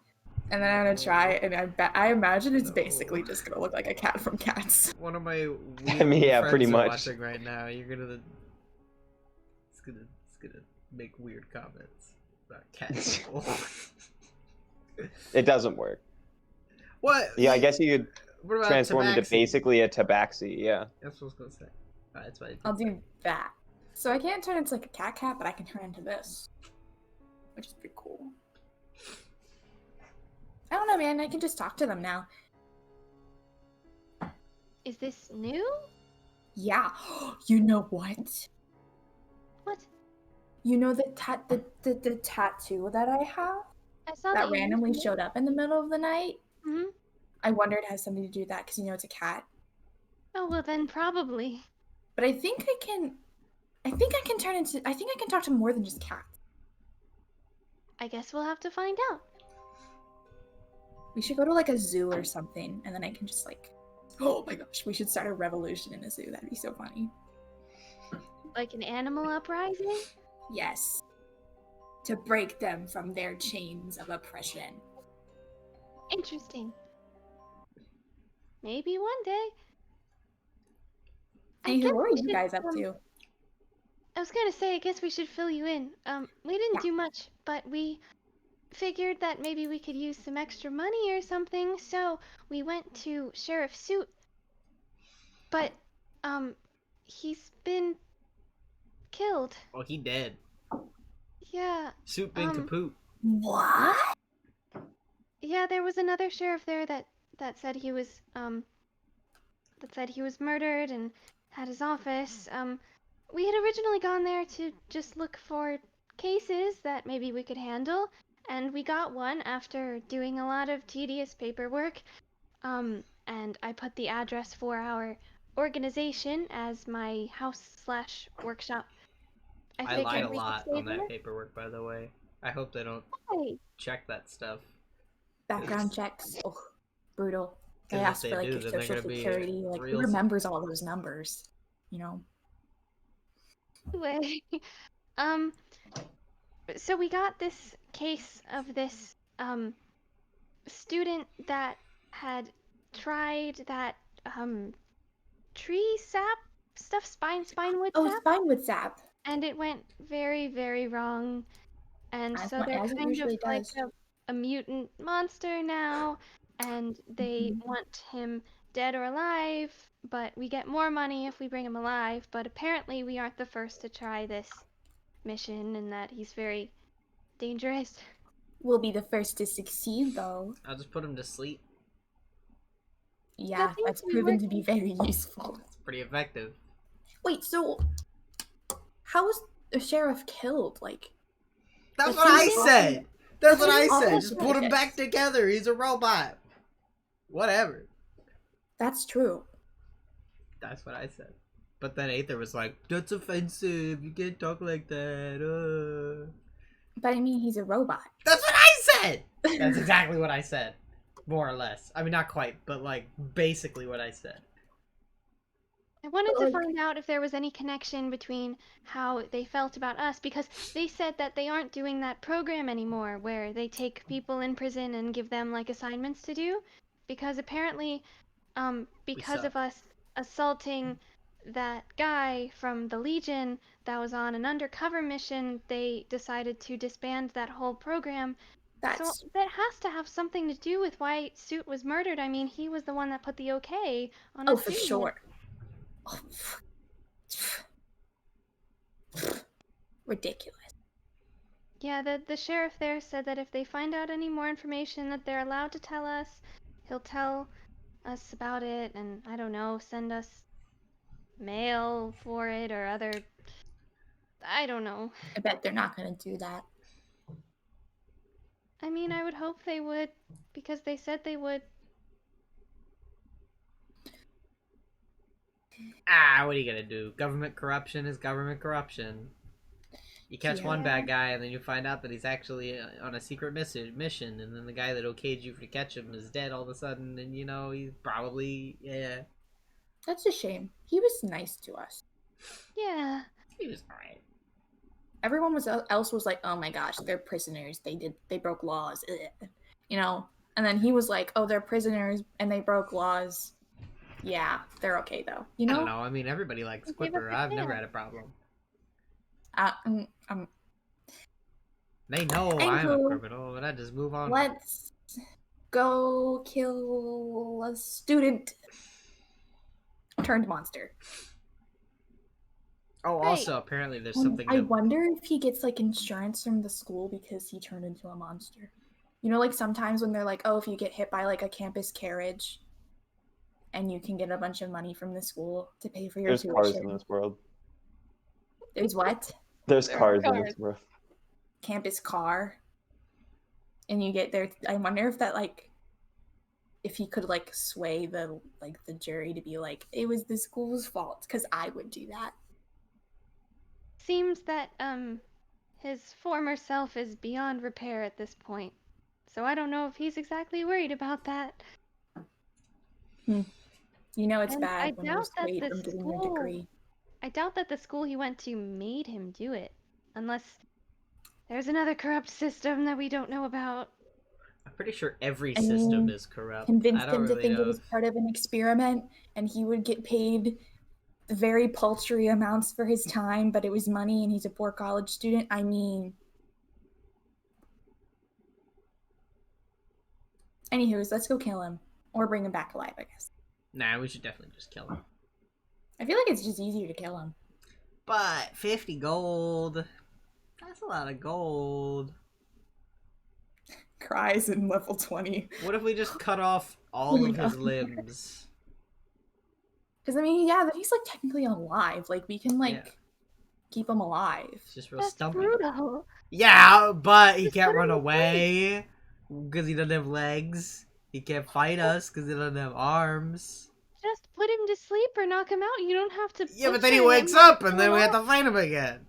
And then I'm gonna try, and I imagine it's basically just gonna look like a cat from Cats. One of my I mean, yeah, friends pretty are much. watching right now. It's gonna make weird comments about cat people. It doesn't work. What? Yeah, I guess you could What about transform into tabaxi? basically a tabaxi. Yeah. That's what I was gonna say. That's what I did. I'll do that. So I can't turn into like a cat, but I can turn into this, which is pretty cool. I don't know, man. I can just talk to them now. Is this new? Yeah. You know what? What? You know the tattoo that I have I saw that you randomly used it. showed up in the middle of the night? Mhm. I wonder it has something to do with that because you know it's a cat. Oh well, then probably. But I think I can. I think I can turn into. I think I can talk to more than just cats. I guess we'll have to find out. We should go to like a zoo or something, and then I can just like. Oh my gosh, we should start a revolution in a zoo. That'd be so funny. Like an animal uprising? Yes. To break them from their chains of oppression. Interesting. Maybe one day. I Hey, guess what are we you should, guys up to? I was gonna say, I guess we should fill you in. We didn't Yeah. do much, but we figured that maybe we could use some extra money or something, so we went to Sheriff Suit. But, he's been killed. Oh, he dead. Yeah, Soup been kaput. What? yeah, there was another sheriff there that said he was, murdered and had his office. We had originally gone there to just look for cases that maybe we could handle, and we got one after doing a lot of tedious paperwork. And I put the address for our organization as my house/workshop. I figured lied a we could lot stay on that there. paperwork, by the way. I hope they don't Hey, check that stuff. Background checks. Oh, brutal. They 'Cause if ask they for like do, your then they're social gonna be security. Like, real- who remembers all those numbers? You know? anyway, so we got this case of this student that had tried that tree sap stuff, spinewood Oh, sap, Spinewood Sap. and it went very, very wrong. And so they're As it kind of usually like does. a mutant monster now, and they want him dead or alive, but we get more money if we bring him alive. But apparently we aren't the first to try this mission, and that he's very dangerous. We'll be the first to succeed, though. I'll just put him to sleep. Yeah, seems that's to be proven to working. be very useful. It's pretty effective. Wait, so how was the sheriff killed? Like, That's That what I seems said! That's what I seems said! awful Just to put him me. back together! He's a robot! Whatever. that's true. That's what I said. But then Aether was like, that's offensive, you can't talk like that. But I mean, he's a robot. That's what I said! That's exactly what I said. More or less. I mean, not quite, but like, basically what I said. I wanted But, to like- find out if there was any connection between how they felt about us, because they said that they aren't doing that program anymore where they take people in prison and give them like assignments to do, because apparently because suck. of us assaulting that guy from the Legion that was on an undercover mission, they decided to disband that whole program. So That's that has to have something to do with why Suit was murdered. I mean, he was the one that put the okay on us for doing sure. it. Oh, ridiculous. Yeah, the sheriff there said that if they find out any more information that they're allowed to tell us, he'll tell us about it and, I don't know, send us mail for it or other... I don't know. I bet they're not going to do that. I mean, I would hope they would, because they said they would. What are you gonna do? Government corruption is government corruption. You catch one Yeah. bad guy, and then you find out that he's actually on a secret mission, and then the guy that okayed you to catch him is dead all of a sudden, and he's probably, yeah. That's a shame. He was nice to us. Yeah. He was alright. Everyone else was like, "Oh my gosh, they're prisoners. They broke laws." Ugh. And then he was like, "Oh, they're prisoners and they broke laws. Yeah, they're okay though." I don't know. I mean, everybody likes Give us Quipper. a I've never chance. had a problem. They They know I'm a Anywho, criminal, but I just move on. Let's go kill a student turned monster. Oh, Right. also, apparently there's something I that... wonder if he gets like insurance from the school because he turned into a monster. Like sometimes when they're like, "Oh, if you get hit by like a campus carriage, and you can get a bunch of money from the school to pay for your There's cars in tuition." this world. There's what? There's There are cars in cars. this world. Campus car. And you get there. I wonder if that like, if he could like sway the jury to be like, it was the school's fault, because I would do that. Seems that his former self is beyond repair at this point. So I don't know if he's exactly worried about that. It's And bad I when you're doubt that swayed the from getting your school- degree. I doubt that the school he went to made him do it. Unless there's another corrupt system that we don't know about. I'm pretty sure every I system mean, is corrupt. Convinced I don't him to really think know. it was part of an experiment, and he would get paid very paltry amounts for his time, but it was money, and he's a poor college student. I mean, anywho's, let's go kill him or bring him back alive, I guess. Nah, we should definitely just kill him. I feel like it's just easier to kill him. But 50 gold. That's a lot of gold. Cries in level 20. What if we just cut off all of his limbs? Because, I mean, yeah, but he's, like, technically alive. Like, we can, like, Yeah. keep him alive. It's just real That's stumpy. brutal. Yeah, but he Just can't put run him away because he doesn't have legs. He can't fight us because he doesn't have arms. Just put him to sleep or knock him out. You don't have to. Yeah, but then he butcher wakes him. up and then we have to fight him again.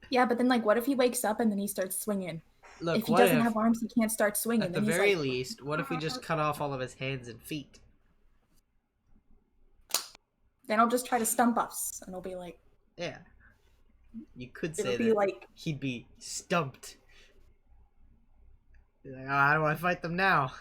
Yeah, but then, like, what if he wakes up and then he starts swinging? Look, If he what doesn't if, have arms, he can't start swinging. at the Then he's very like, least, what if we just cut off all of his hands and feet? then he'll just try to stump us, and he'll be like, Yeah. You could it'll say be that like, he'd be stumped. He's like, oh, how do I fight them now?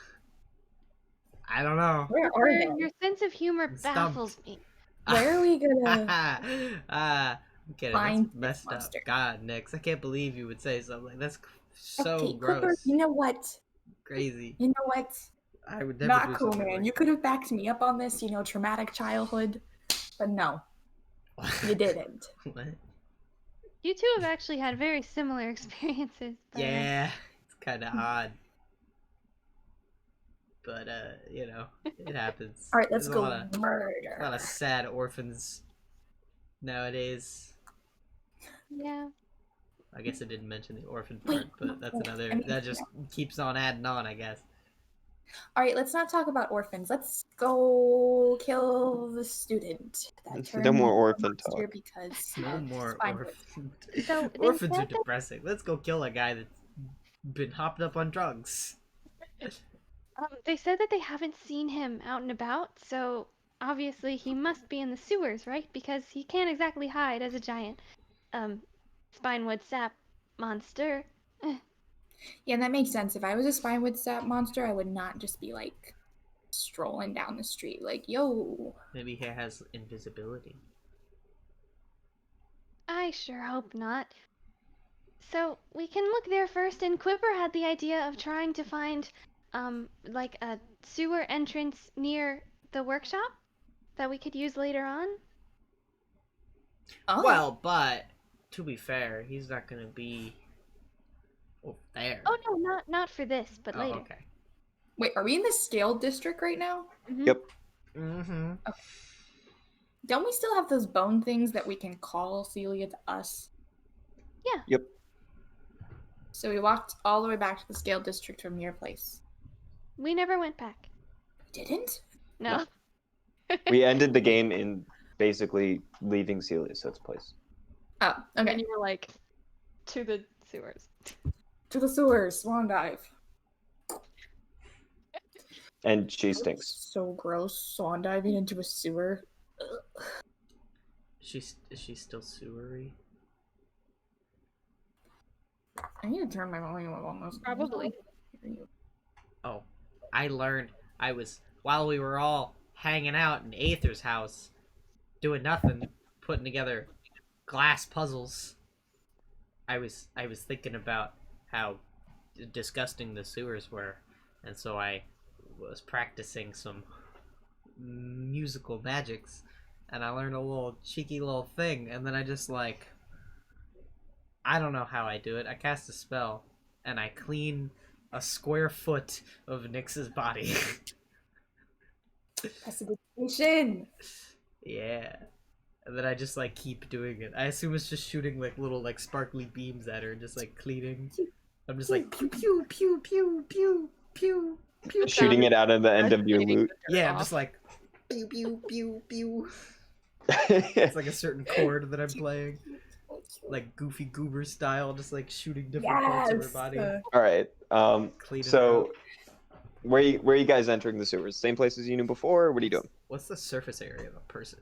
I don't know. where are they? Your sense of humor I'm stumped. baffles me. Where are we gonna I'm kidding. find That's this messed up. monster? God, Nix, I can't believe you would say something like that's so Okay, gross. Cooper, you know what? Crazy. You know what? I would never Not do cool, something man. like You could have backed me up on this, traumatic childhood. But no, you didn't. What? You two have actually had very similar experiences. but, Yeah, it's kind of odd. But, it happens. All right, let's There's go a lot of murder. sad orphans nowadays. Yeah. I guess I didn't mention the orphan Wait, part, but that's wait, another. I mean, That just keeps on adding on, I guess. All right, let's not talk about orphans. Let's go kill the student. That No turned more into a orphan monster talk. Because No of more spine orphans. So, they Orphans are said that- depressing. Let's go kill a guy that's been hopped up on drugs. They said that they haven't seen him out and about, so obviously he must be in the sewers, right? Because he can't exactly hide as a giant, spinewood sap monster. Yeah, that makes sense. If I was a spinewood sap monster, I would not just be like strolling down the street like, yo. Maybe he has invisibility. I sure hope not. So we can look there first, and Quipper had the idea of trying to find, like a sewer entrance near the workshop that we could use later on. Oh. Well, but to be fair, he's not gonna be over there. Oh no, not for this, but Oh, later. okay. Wait, are we in the scale district right now? Mhm. Yep. Mm-hmm. Don't we still have those bone things that we can call Celia to us? Yeah. Yep. So we walked all the way back to the scale district from your place. We never went back. Didn't? No. We ended the game in basically leaving Celia's place. Oh, And okay. then you were like, to the sewers. To the sewers, swan dive. And she stinks. So gross, swan diving into a sewer. Ugh. Is she still sewery? I need to turn my volume up on this. Probably. Oh, I learned. While we were all hanging out in Aether's house, doing nothing, putting together glass puzzles. I was thinking about how disgusting the sewers were, and so I was practicing some musical magics, and I learned a little cheeky little thing, and then I just I don't know how I do it. I cast a spell, and I clean a square foot of Nyx's body. Precipitation! Yeah. And then I just keep doing it. I assume it's just shooting little sparkly beams at her and just cleaning. I'm just pew pew pew pew pew pew pew. Shooting it out of the end of your loot. Yeah, I'm just pew pew pew pew. It's a certain chord that I'm playing. Goofy Goober style, just shooting different parts of her body. All right. Clean it So, out. where are you guys entering the sewers? Same places you knew before, or what are you doing? What's the surface area of a person?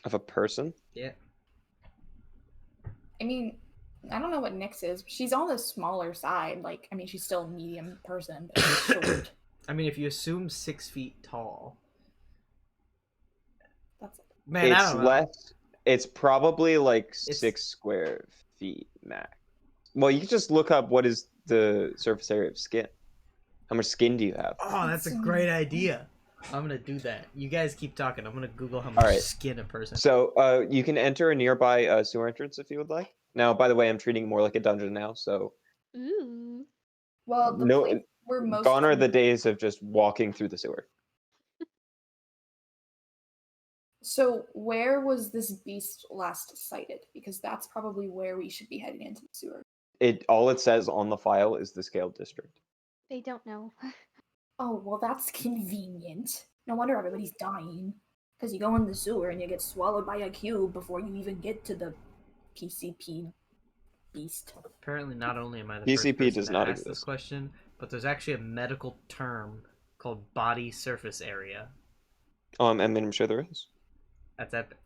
Of a person? Yeah. I mean, I don't know what Nyx is. She's on the smaller side. She's still a medium person, but she's short. I mean, if you assume 6 feet tall. That's Man, I It's don't know. less. It's probably 6 square feet max. Well, you can just look up what is the surface area of skin. How much skin do you have? Oh, that's a great idea. I'm gonna do that. You guys keep talking. I'm gonna Google how much Alright. skin a person. So, you can enter a nearby sewer entrance if you would like. Now, by the way, I'm treating it more like a dungeon now, so Ooh. well, the No, place we're most gone are the days of just walking through the sewer. So where was this beast last sighted? Because that's probably where we should be heading into the sewer. All it says on the file is the scaled district. They don't know. Oh, well, that's convenient. No wonder everybody's dying. Because you go in the sewer and you get swallowed by a cube before you even get to the PCP beast. Apparently, not only am I the PCP first person does to not ask this exist. question, but there's actually a medical term called body surface area. I mean, I'm sure there is. That's epic.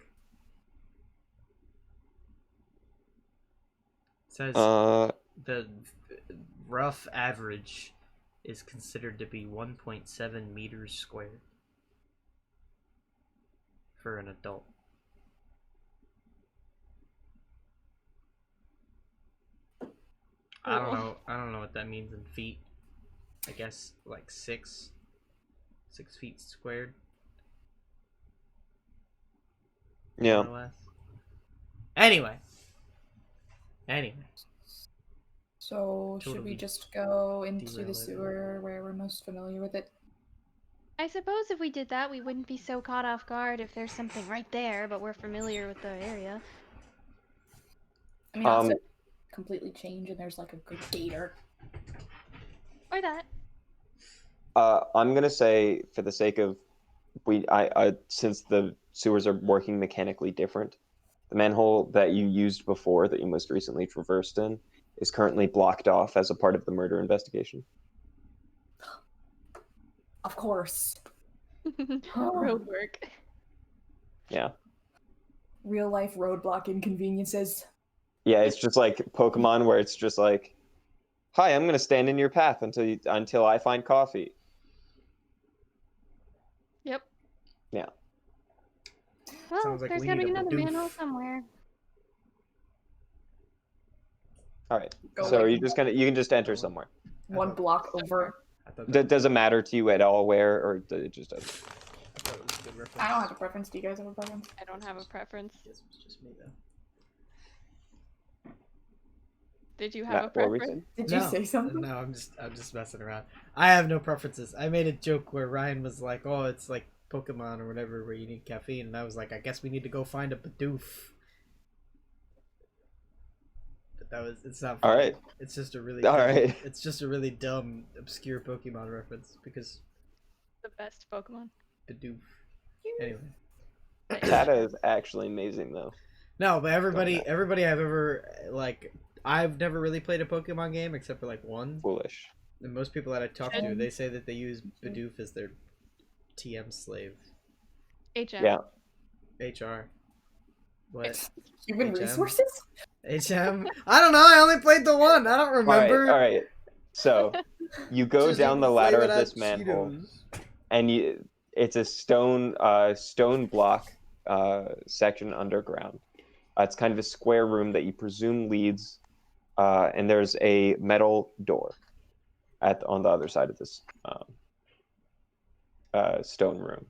It says the rough average is considered to be 1.7 meters squared for an adult. I don't know what that means in feet. I guess 6 feet squared. Yeah. More or less. Anyway. So should Totally we just go into derail the it. sewer where we're most familiar with it? I suppose if we did that, we wouldn't be so caught off guard if there's something right there, but we're familiar with the area. I mean, also completely change and there's a good gator. Or that. I'm gonna say, for the sake of since the sewers are working mechanically different, the manhole that you used before, that you most recently traversed in, is currently blocked off as a part of the murder investigation. Of course. Road work. Yeah. Real life roadblock inconveniences. Yeah, it's just like Pokemon, where it's just like, "Hi, I'm gonna stand in your path until I find coffee." Yep. Yeah. Well, Sounds like there's we gotta need be a another Bidoof. manhole somewhere. All right. Go So like you can just enter somewhere. one block over. I thought that, Does it matter to you at all where, or it just doesn't? I thought it was a good reference. I don't have a preference. Do you guys have a preference? I don't have a preference. Guess it was just me though. Did you have Matt, a what were you preference? saying? Did you say something? No, I'm just messing around. I have no preferences. I made a joke where Ryan was like, "Oh, it's like Pokemon or whatever, where you need caffeine," and I was like, "I guess we need to go find a Bidoof." But it's not funny. All right. It's just a really All dumb, right. It's just a really dumb, obscure Pokemon reference because The best Pokemon. Bidoof. Anyway. Tata is actually amazing though. No, but everybody Don't I've ever I've never really played a Pokemon game except for like one. Foolish. And most people that I talk to, they say that they use Bidoof as their TM slave. HM. Yeah. HR. What? Human HM? resources? HM? I don't know. I only played the one. I don't remember. All right. So you go Just down the even ladder of flavor this that manhole, Cheetos. and it's a stone block section underground. It's kind of a square room that you presume leads, and there's a metal door on the other side of this stone room.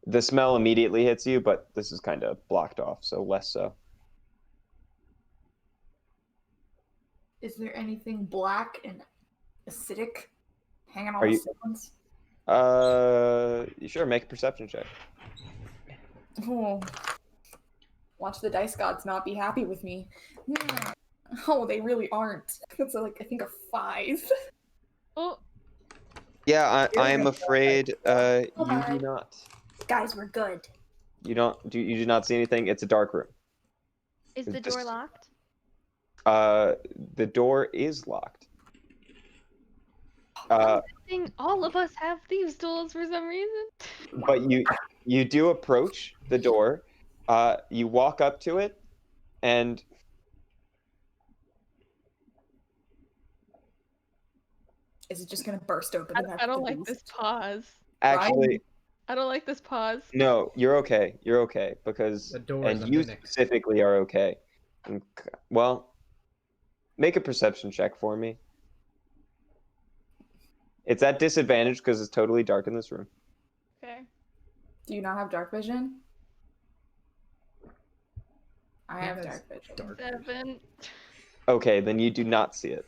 The smell immediately hits you, but this is kind of blocked off, so less so. Is there anything black and acidic hanging on Are the you- ceilings? Sure, make a perception check. Oh. Watch the dice gods not be happy with me. Oh, they really aren't. That's like, I think a 5. Oh, Yeah, I am You're afraid you Bye. do not. Guys, we're good. You do not see anything. It's a dark room. is the door locked? The door is locked. I'm guessing all of us have thieves' tools for some reason. But you do approach the door. You walk up to it, and Is it just gonna burst open? and that's I don't the like beast? this pause. actually, I don't like this pause. no, you're okay. You're okay because The door is and a you mimic. specifically are okay. Well, make a perception check for me. It's at disadvantage because it's totally dark in this room. Okay. Do you not have dark vision? I He have has dark vision. dark 7. Okay, then you do not see it.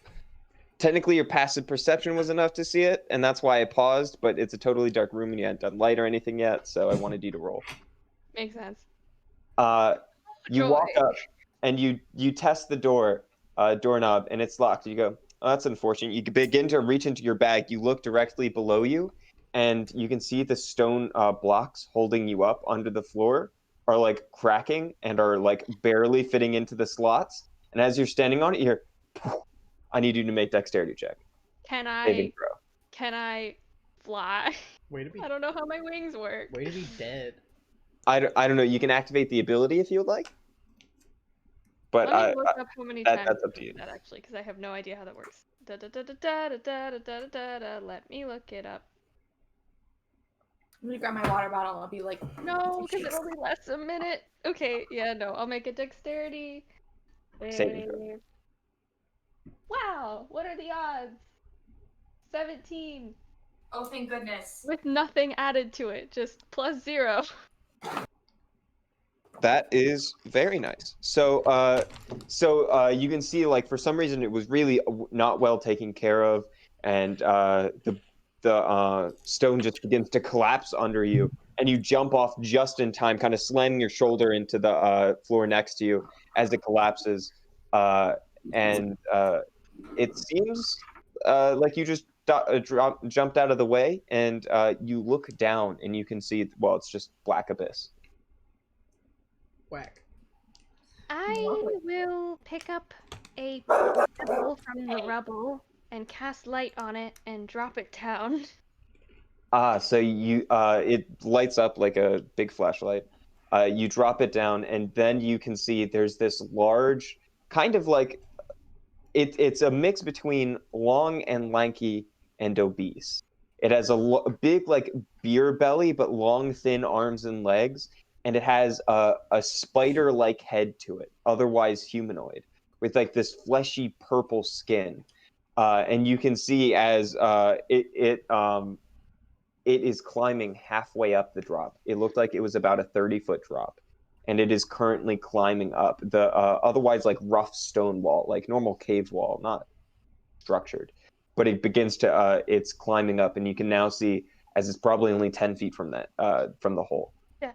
Technically, your passive perception was enough to see it, and that's why I paused, but it's a totally dark room and you hadn't done light or anything yet, so I wanted you to roll. Makes sense. You Go walk away. up and you test the doorknob, and it's locked. You go, oh, that's unfortunate. You begin to reach into your bag. You look directly below you, and you can see the stone blocks holding you up under the floor are like cracking and are like barely fitting into the slots. And as you're standing on it, you hear, I need you to make dexterity check. Can Saving I throw. can I fly? Way to be I don't know how my wings work. way to be dead. I don't know. You can activate the ability if you would like. But Let me look up how many that- times that's I up to do you. that actually, because I have no idea how that works. Da da da da da da da da da da da. Let me look it up. Let me grab my water bottle. I'll be like, No, because it only lasts a minute. Okay, yeah, no, I'll make a dexterity. Saving throw. save. Wow, what are the odds? 17 oh, thank goodness. with nothing added to it, just +0. That is very nice. So, you can see, like, for some reason, it was really not well taken care of, and the stone just begins to collapse under you, and you jump off just in time, kind of slamming your shoulder into the floor next to you as it collapses, and it seems like you just jumped out of the way, and you look down, and you can see, well, it's just black abyss. Whack. I will pick up a pebble from the rubble and cast light on it and drop it down. So it lights up like a big flashlight. You drop it down, and then you can see there's this large, kind of like it's a mix between long and lanky and obese. It has a big like beer belly, but long, thin arms and legs, and it has a spider-like head to it, otherwise humanoid. with like this fleshy purple skin, and you can see as it is climbing halfway up the drop. It looked like it was about a 30-foot drop, and it is currently climbing up the otherwise like rough stone wall, like normal cave wall, not structured. But it begins to it's climbing up, and you can now see as it's probably only 10 feet from that from the hole. Yeah.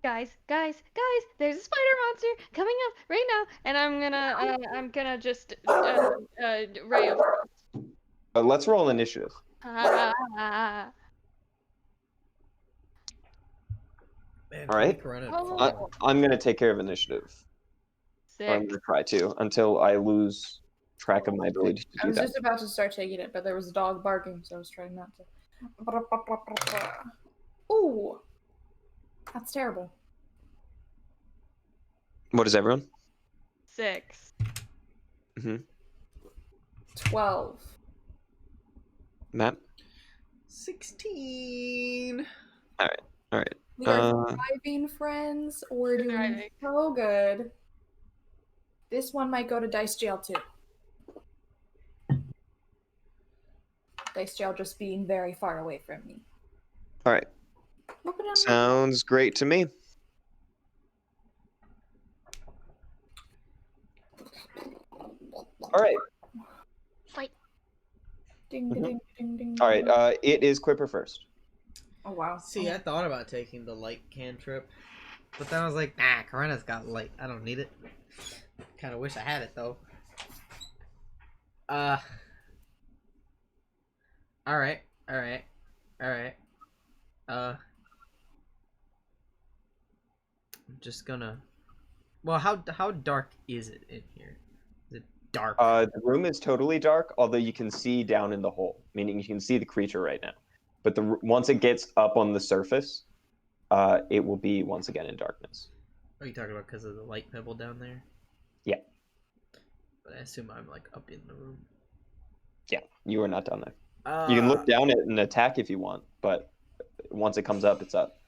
Guys, there's a spider monster coming up right now, and I'm gonna just ray of frost. Let's roll initiative. Ah. Man, All right. I'm gonna take care of initiative. I'm Sick. gonna try to until I lose track of my ability to I do was that. just about to start taking it, but there was a dog barking, so I was trying not to. Ooh, that's terrible. What is everyone? 6. 12. Matt? 16. All right. We are surviving, friends, or doing Surviving. so good. This one might go to dice jail too. Dice jail just being very far away from me. All right. Sounds great to me. All right. Fight. Ding, ding, ding, ding, All right. It is Quipper first. Oh wow. See, I thought about taking the light cantrip, but then I was like, nah, Corinna's got light. I don't need it. Kind of wish I had it though. All right. I'm just gonna. Well, how dark is it in here? Is it dark? The room is totally dark, although you can see down in the hole, meaning you can see the creature right now. But once it gets up on the surface, it will be once again in darkness. Are you talking about because of the light pebble down there? Yeah. But I assume I'm like up in the room. Yeah, you are not down there. You can look down it and attack if you want, but once it comes up, it's up.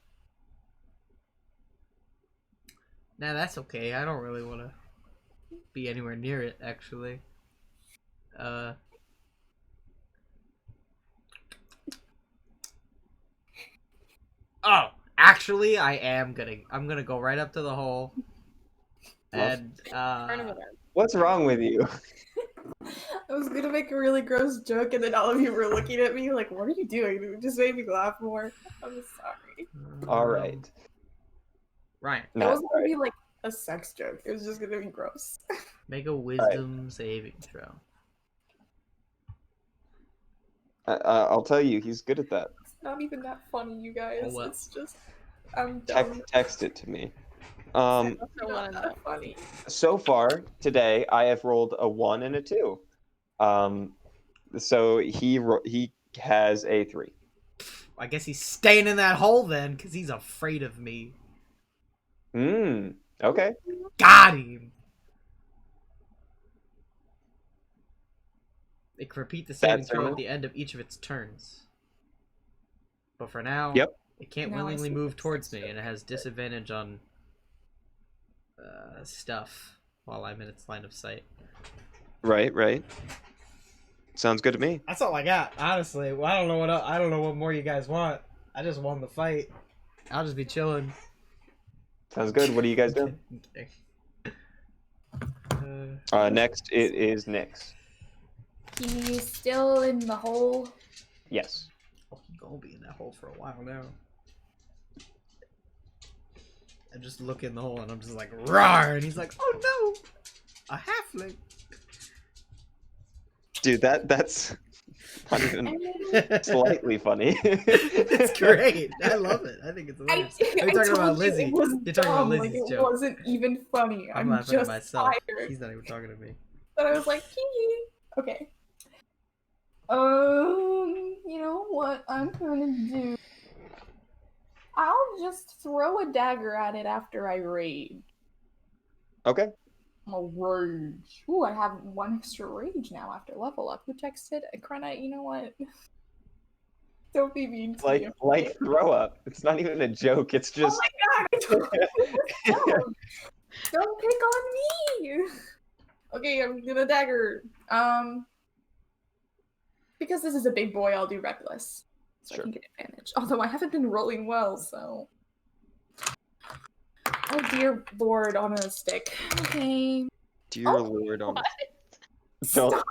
Nah, that's okay. I don't really want to be anywhere near it, actually. Oh, actually, I'm gonna go right up to the hole. And What's wrong with you? I was gonna make a really gross joke, and then all of you were looking at me like, "What are you doing?" It just made me laugh more. I'm sorry. All right. Ryan, It wasn't gonna be like a sex joke. It was just gonna be gross. make a wisdom saving throw. I'll tell you, he's good at that. It's not even that funny, you guys. Oh, well. It's just I'm dumb. Text it to me. I It's also want not to know. that funny. So far today, I have rolled a 1 and a 2. So he has a 3. I guess he's staying in that hole then, because he's afraid of me. Okay. Got him! It can repeat the saving That's throw enough. at the end of each of its turns. But for now, Yep. it can't Now I willingly see move this towards me, is and it has disadvantage on stuff while I'm in its line of sight. Right. Sounds good to me. That's all I got, honestly. Well, I don't know what more you guys want. I just won the fight. I'll just be chilling. Sounds good. What are you guys doing? Next, it is Nyx. He's still in the hole. Yes. Oh, he's gonna be in that hole for a while now. I just look in the hole and I'm just like, roar! And he's like, oh no! A halfling! Dude, that's not even slightly funny. It's great. I love it. I think it's hilarious. Are you talking about Lizzie? You're talking about Lizzie's It joke. wasn't even funny. I'm I'm laughing at just myself. tired. He's not even talking to me. But I was like, hee. Okay. You know what I'm gonna do? I'll just throw a dagger at it after I rage. Okay. A rage. Ooh, I have 1 extra rage now after level up. Who texted? Krenna, you know what? Don't be mean to me. Like throw up. It's not even a joke. It's just. Oh my god! Don't pick on me! Okay, I'm gonna dagger. Because this is a big boy, I'll do reckless. So Sure. I can get advantage. Although I haven't been rolling well, so. Oh dear lord, on a stick. Okay. Dear Oh, Lord, on What? don't Stop.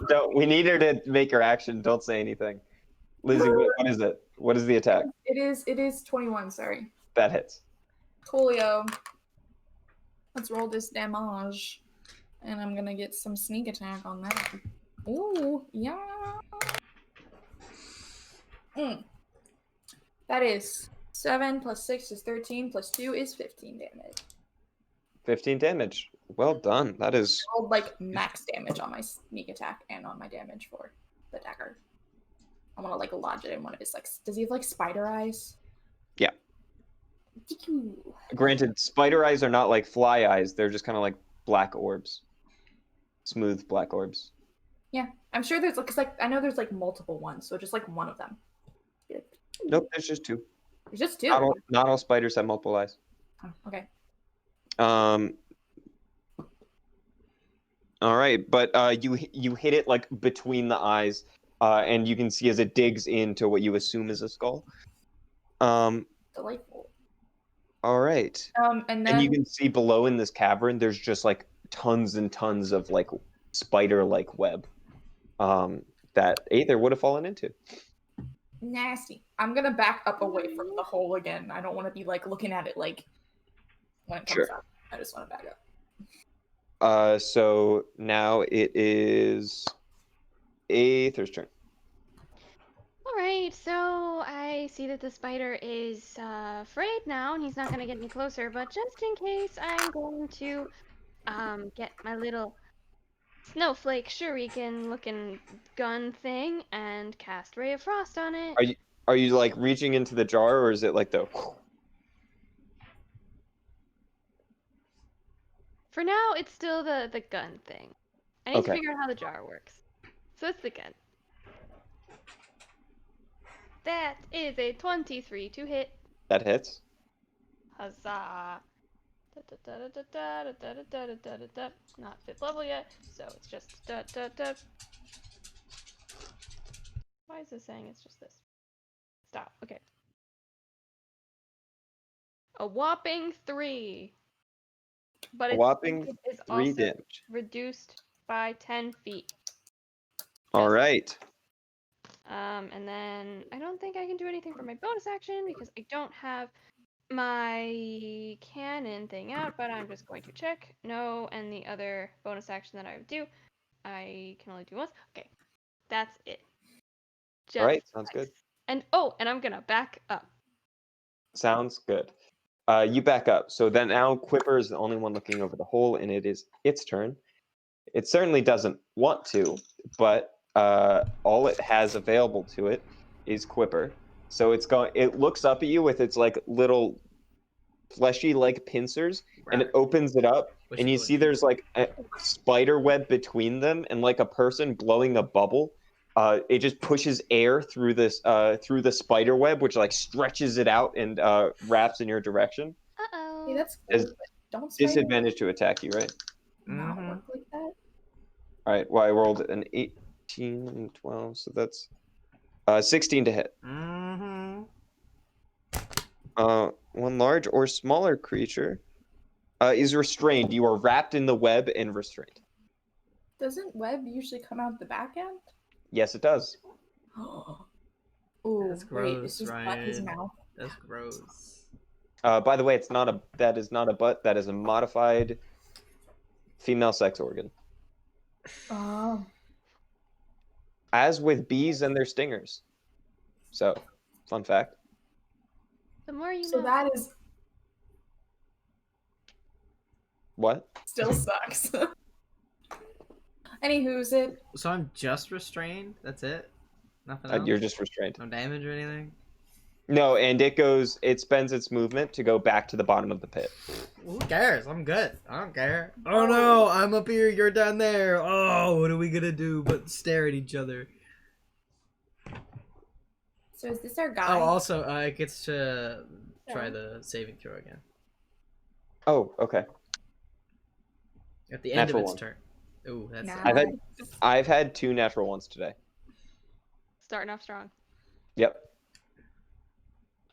don't. We need her to make her action. Don't say anything. Lizzie, what is it? What is the attack? It is 21, sorry. That hits. Coolio. Let's roll this damage. And I'm gonna get some sneak attack on that. Ooh, yeah. That is 7 plus 6 is 13 plus 2 is 15 damage. 15 damage. Well done. That is I rolled like max damage on my sneak attack and on my damage for the dagger. I want to like lodge it in one of his like. Does he have like spider eyes? Yeah. Granted, spider eyes are not like fly eyes. They're just kind of like black orbs. Smooth black orbs. Yeah, I'm sure there's because like I know there's like multiple ones, so just like one of them. Be like, Nope, there's just two. there's just two. Not all spiders have multiple eyes. Oh, okay. All right, but you hit it like between the eyes, and you can see as it digs into what you assume is a skull. Delightful. All right. And then And you can see below in this cavern, there's just like tons and tons of like spider-like web, that Aether would have fallen into. nasty. I'm gonna back up away from the hole again. I don't want to be like looking at it like when it comes Sure. out. I just want to back up. So now it is Aether's turn. Alright, so I see that the spider is afraid now and he's not gonna get any closer, but just in case, I'm going to get my little snowflake shuriken looking gun thing and cast Ray of Frost on it. Are you like reaching into the jar, or is it like the? For now, it's still the gun thing. I need to Okay. figure out how the jar works. So it's the gun. That is a 23 to hit. That hits. Huzzah! Not 5th level yet, so it's just Why is this saying it's just this? Stop. Okay. A whopping 3. But A its whopping speed is 3 also damage. reduced by 10 feet. All right. And then I don't think I can do anything for my bonus action because I don't have my cannon thing out, but I'm just going to check. No, and the other bonus action that I would do, I can only do once. Okay, that's it. Just All right. Sounds good. And oh, and I'm gonna back up. Sounds good. You back up. So then now Quipper is the only one looking over the hole, and it is its turn. It certainly doesn't want to, but all it has available to it is Quipper. So it looks up at you with its like little fleshy like pincers, and it opens it up, and you see there's like a spider web between them, and like a person blowing a bubble. It just pushes air through through the spider web, which like stretches it out and wraps in your direction. Uh-oh. Hey, that's As cool, but don't spiders Disadvantage to attack you, right? not work like that? All right. Well, I rolled an 18 and 12, so that's 16 to hit. One large or smaller creature is restrained. You are wrapped in the web and restrained. Doesn't web usually come out the back end? Yes, it does. Ooh, That's wait, gross, is his butt his Ryan. mouth? That's gross. By the way, that is not a butt. That is a modified female sex organ. Oh. As with bees and their stingers. So, fun fact. The more you So know. that is What? still sucks. Anywho's it. So I'm just restrained? That's it? Nothing else? You're just restrained. No damage or anything? No, and it spends its movement to go back to the bottom of the pit. Who cares? I'm good. I don't care. Oh no, I'm up here, you're down there. Oh, what are we gonna do but stare at each other? So is this our guy? Oh, also, it gets to try the saving throw again. Oh, okay. At the end Natural of its one. turn. Ooh, that's Nah. I've had 2 natural ones today. Starting off strong. Yep.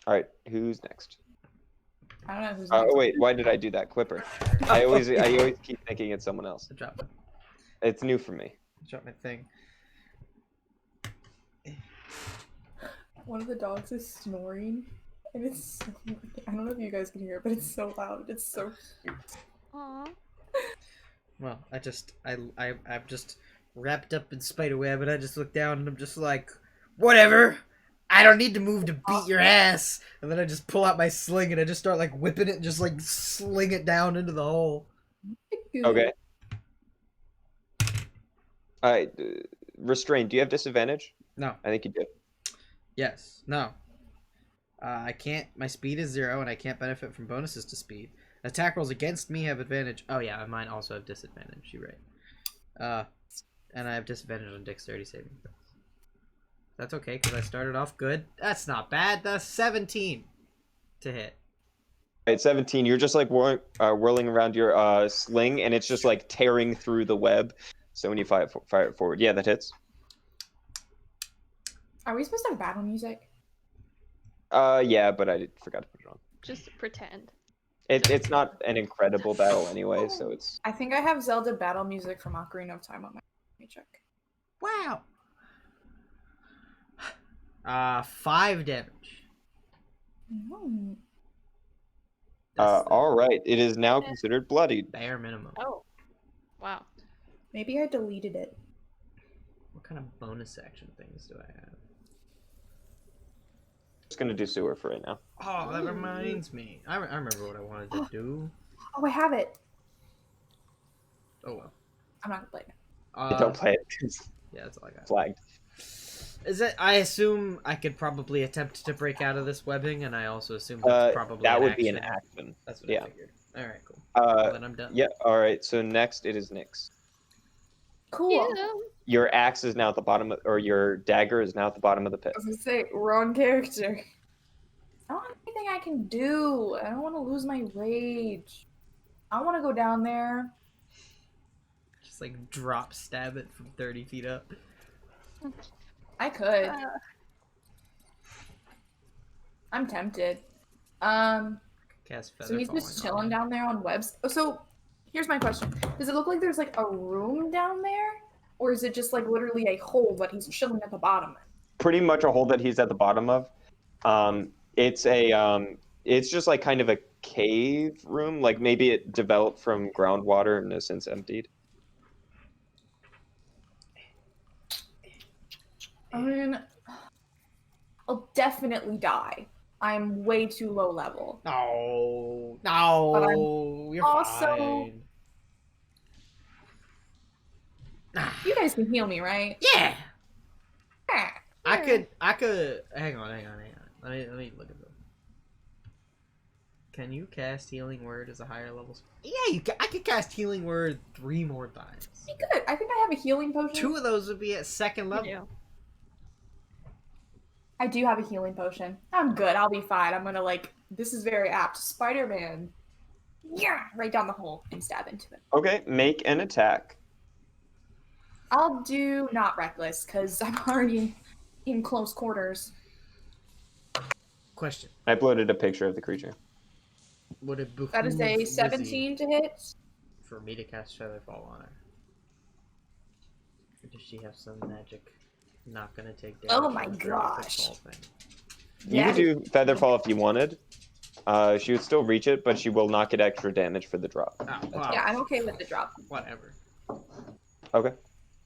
All right, who's next? I don't know who's Oh next. wait, why did I do that? Clipper. I always keep thinking it's someone else. I dropped It's new for me. my thing. One of the dogs is snoring, and it's so, I don't know if you guys can hear it, but it's so loud. It's so cute. Aw. Well, I'm just wrapped up in spider web, and I just look down and I'm just like, whatever. I don't need to move to beat your ass. And then I just pull out my sling and I just start like whipping it and just like sling it down into the hole. Okay. All right, restrained. Do you have disadvantage? No. I think you do. Yes. No. I can't. My speed is 0, and I can't benefit from bonuses to speed. Attack rolls against me have advantage. Oh yeah, mine also have disadvantage. You're right. And I have disadvantage on dexterity saving throws. That's okay because I started off good. That's not bad. That's 17 to hit. At 17, you're just like whirling around your sling, and it's just like tearing through the web. So when you fire it forward, yeah, that hits. Are we supposed to have battle music? Yeah, but I forgot to put it on. Just pretend. It's not an incredible battle anyway, so it's. I think I have Zelda battle music from Ocarina of Time on my. Let me check. Wow. 5 damage. Mm. That's the All right, it is now considered bloodied. bare minimum. Oh. Wow. Maybe I deleted it. What kind of bonus action things do I have? Just gonna do sewer for right now. Oh, that reminds me. I remember what I wanted to do. Oh, I have it. Oh well. I'm not gonna play it. Don't play it. It's Yeah, that's all I got. flagged. Is it? I assume I could probably attempt to break out of this webbing, and I also assume that's probably That an would be an action. action. That's what Yeah. I figured. All right, cool. Well, then I'm done. Yeah. All right. So next it is Nyx. Cool. Yeah. Your axe is now at the bottom, or your dagger is now at the bottom of the pit. I was gonna say, wrong character. I don't have anything I can do. I don't want to lose my rage. I want to go down there. Just like drop stab it from 30 feet up. I could. Uh, I'm tempted. Cast feather So he's falling just on chilling him. down there on webs. Oh, so here's my question: does it look like there's like a room down there, or is it just like literally a hole that he's chilling at the bottom? Pretty much a hole that he's at the bottom of. It's just like kind of a cave room. Like maybe it developed from groundwater and has since emptied. I mean, I'll definitely die. I'm way too low level. No, But no, you're also- fine. You guys can heal me, right? Yeah, Ah, I could. Hang on. Let me look at this. Can you cast Healing Word as a higher level? Yeah, I could cast Healing Word 3 more times. pretty good. I think I have a healing potion. 2 of those would be at 2nd you level. do. I do have a healing potion. I'm good. I'll be fine. I'm gonna like. This is very apt. Spider-Man. Yeah, right down the hole and stab into it. Okay, make an attack. I'll do not reckless because I'm already in close quarters. Question: I uploaded a picture of the creature. would it behoove That is a Lizzie 17 to hit. for me to cast Featherfall on her? Or does she have some magic not gonna take damage? Oh my from the gosh. Featherfall thing? You could do Featherfall if you wanted. She would still reach it, but she will not get extra damage for the drop. Oh, wow. Yeah, I'm okay with the drop. Whatever. Okay.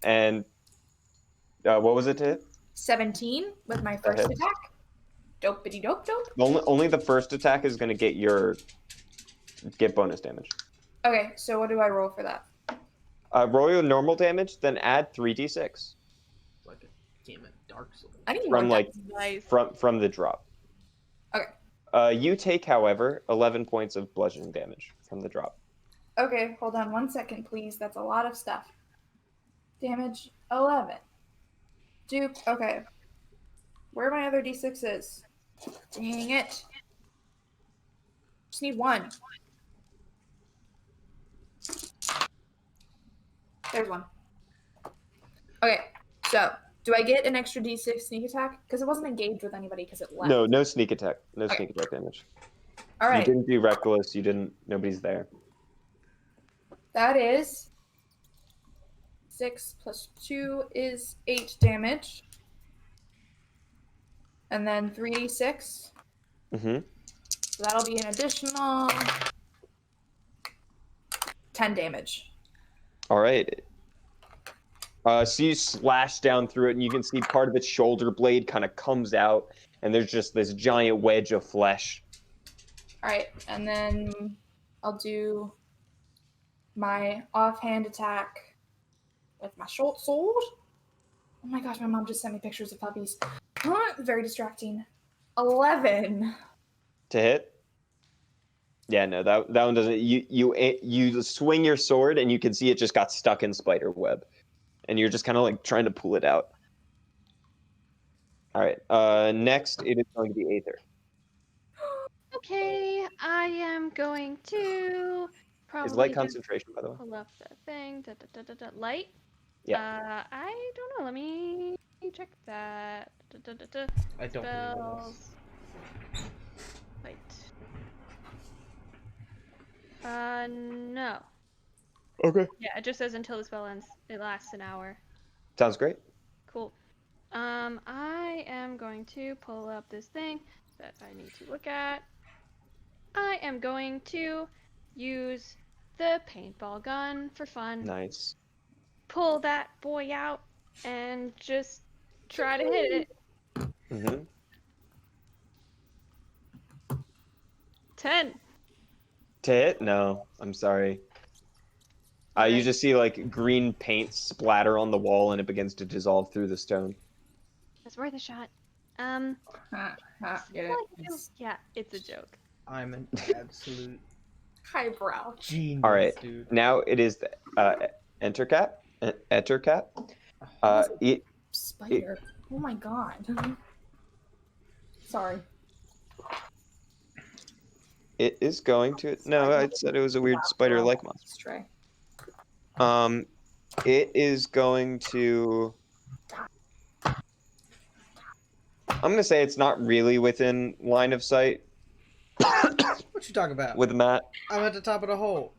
And what was it to hit? 17 with my first hits. attack. Dopey dope. Only the first attack is going to get bonus damage. Okay, so what do I roll for that? Roll your normal damage, then add 3d6 Like a game of Dark Souls. I need from more like Nice. from the drop. Okay. You take, however, 11 points of bludgeoning damage from the drop. Okay, hold on 1 second, please. That's a lot of stuff. Damage 11. Dupe. Okay. Where are my other d6s? Dang it. Just need 1. There's one. Okay, so do I get an extra D6 sneak attack? Because it wasn't engaged with anybody because it left. No sneak attack. No Okay. sneak attack damage. All You right. didn't do reckless. You didn't. Nobody's there. That is 6 plus 2 is 8 damage. And then 3d6. Mm-hmm. So that'll be an additional 10 damage. All right. So you slash down through it, and you can see part of its shoulder blade kind of comes out, and there's just this giant wedge of flesh. All right, and then I'll do my offhand attack with my short sword. Oh my gosh, my mom just sent me pictures of puppies. Very distracting. 11. To hit? Yeah, no, that one doesn't. You swing your sword, and you can see it just got stuck in spider web, and you're just kind of like trying to pull it out. All right. Next, it is going to be Aether. Okay, I am going to probably Is light just concentration, by the way? pull up the thing. Light? Yeah. I don't know. Let me check that. I don't believe in this. Spells. Light. No. Okay. Yeah, it just says until the spell ends. It lasts an hour. Sounds great. Cool. I am going to pull up this thing that I need to look at. I am going to use the paintball gun for fun. Nice. Pull that boy out and just try to hit it. Mm-hmm. 10. To hit? No, I'm sorry. You just see like green paint splatter on the wall, and it begins to dissolve through the stone. It's worth a shot. Get it? Yeah, it's a joke. I'm an absolute Highbrow. genius, All right. dude. Now it is the Entercat. Entercat. Spider. Oh my god. Sorry. It is going to. No, I said it was a weird spider-like monster. Stray. It is going to. I'm gonna say it's not really within line of sight What you talking about? with Matt. I'm at the top of the hole.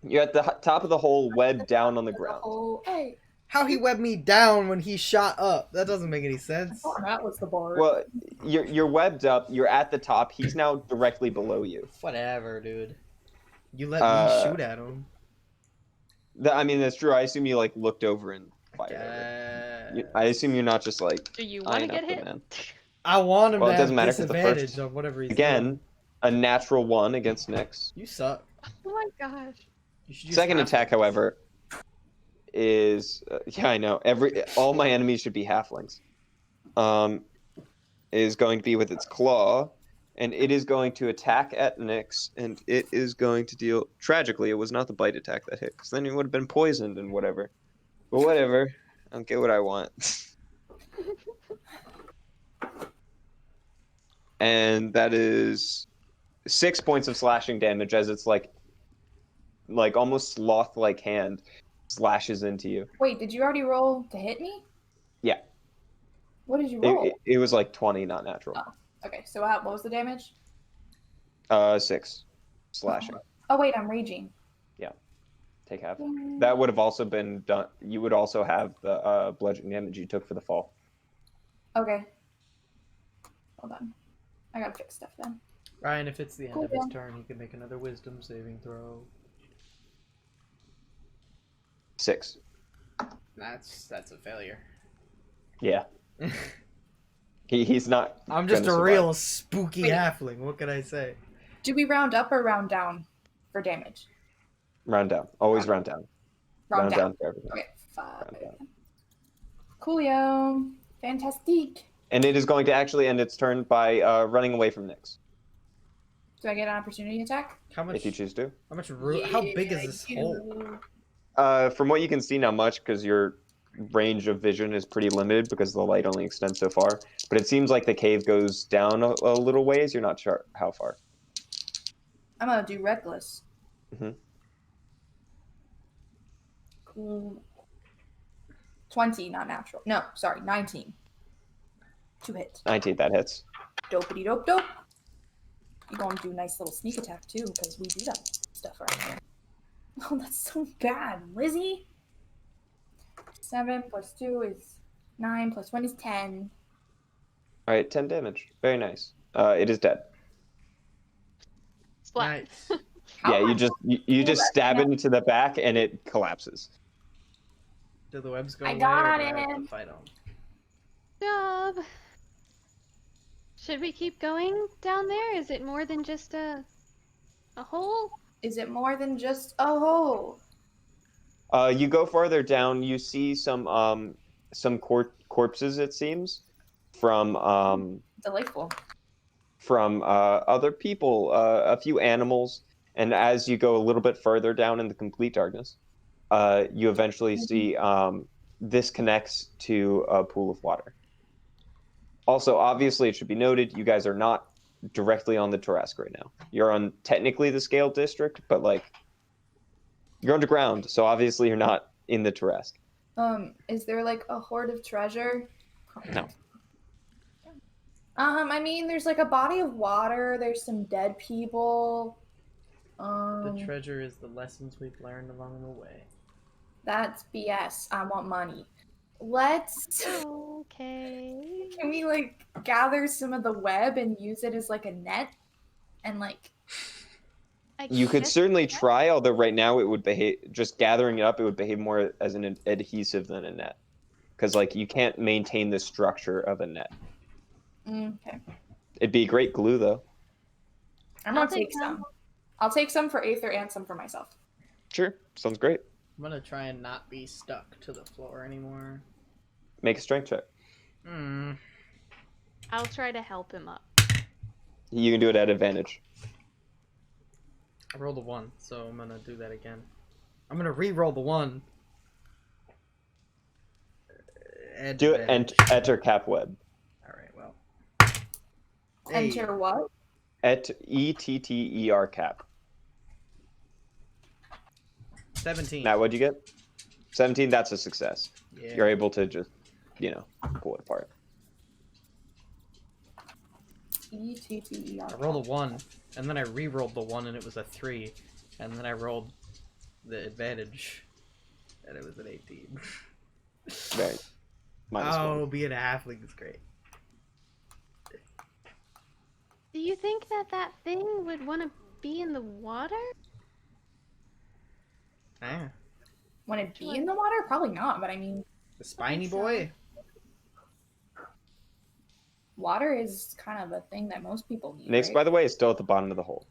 You're at the top of the hole, webbed down on the ground. Oh, hey. How he webbed me down when he shot up? That doesn't make any I sense. thought that was the bar. Well, you're webbed up. You're at the top. He's now directly below you. Whatever, dude. You let me shoot at him. I mean, that's true. I assume you like looked over and fired. At it. I assume you're not just like. Do you want to get hit? Man. I want him Well, to it doesn't have matter if it's the disadvantage first. of whatever he's Again, doing. a natural 1 against Nyx. You suck. Oh my gosh. You should use Second half attack, of this. however, is yeah, I know. All my enemies should be halflings. Is going to be with its claw, and it is going to attack at Nyx, and it is going to deal. Tragically, it was not the bite attack that hit, because then it would have been poisoned and whatever. But whatever, I'll get what I want. And that is 6 points of slashing damage as it's like almost sloth-like hand slashes into you. Wait, did you already roll to hit me? Yeah. What did you roll? It was like 20, not natural. Oh, okay. So what was the damage? 6 slashing. Oh wait, I'm raging. Take half. That would have also been done. You would also have the bludgeoning damage you took for the fall. Okay. Hold on. I gotta fix stuff then. Ryan, if it's the end Cool of his down. turn, he can make another wisdom saving throw. 6. That's a failure. Yeah. He's not. I'm just a gonna real survive. spooky Wait. halfling. What can I say? Do we round up or round down for damage? Round down. Always round down. Round down. for everything. Okay, 5. Round down. Coolio. Fantastique. And it is going to actually end its turn by running away from Nyx, Do I get an opportunity attack? How much? if you choose to. How much? How big is this hole? From what you can see, not much, because your range of vision is pretty limited because the light only extends so far. But it seems like the cave goes down a little ways. You're not sure how far. I'm gonna do reckless. Mhm. 20, not natural. No, sorry, 19. 2 hit. 19, that hits. Dopey dope dope. You're going to do a nice little sneak attack too, because we do that stuff right here. Oh, that's so bad, Lizzie. 7 plus 2 is 9 plus 1 is 10. All right, 10 damage. Very nice. It is dead. Splat. Nice. Yeah, you just stab it into the back and it collapses. Do the webs go I away, got or do I have to him. fight them? Job. Should we keep going down there? Is it more than just a hole? Is it more than just a hole? You go farther down, you see some corpses, it seems, from Delightful. other people, a few animals, and as you go a little bit further down in the complete darkness, you eventually see this connects to a pool of water. Also, obviously, it should be noted, you guys are not directly on the Tarrasque right now. You're on technically the Scale District, but like you're underground, so obviously you're not in the Tarrasque. Is there like a hoard of treasure? No. I mean, there's like a body of water. There's some dead people. The treasure is the lessons we've learned along the way. That's BS. I want money. Let's. Okay. Can we like gather some of the web and use it as like a net, and like. You could guess- certainly try, although right now it would behave, just gathering it up, it would behave more as an adhesive than a net. Because like you can't maintain the structure of a net. Okay. It'd be great glue though. I'm I'll gonna take take some. I'll take some for Aether and some for myself. Sure, sounds great. I'm gonna try and not be stuck to the floor anymore. Make a strength check. I'll try to help him up. You can do it at advantage. I rolled a 1, so I'm gonna do that again. I'm gonna re-roll the 1. Do it and enter cap web. Alright, well. Enter what? ETTER cap. 17. Now, what'd you get? 17. That's a success. Yeah. You're able to just, pull it apart. ETTER. I rolled a 1, and then I re-rolled the 1, and it was a 3, and then I rolled the advantage, and it was an 18. Very. -1. Being a halfling is great. Do you think that thing would want to be in the water? Ah, Want it be in the water? Probably not, but I mean, the spiny so. boy? water is kind of a thing that most people need. Nyx, right? by the way, is still at the bottom of the hole.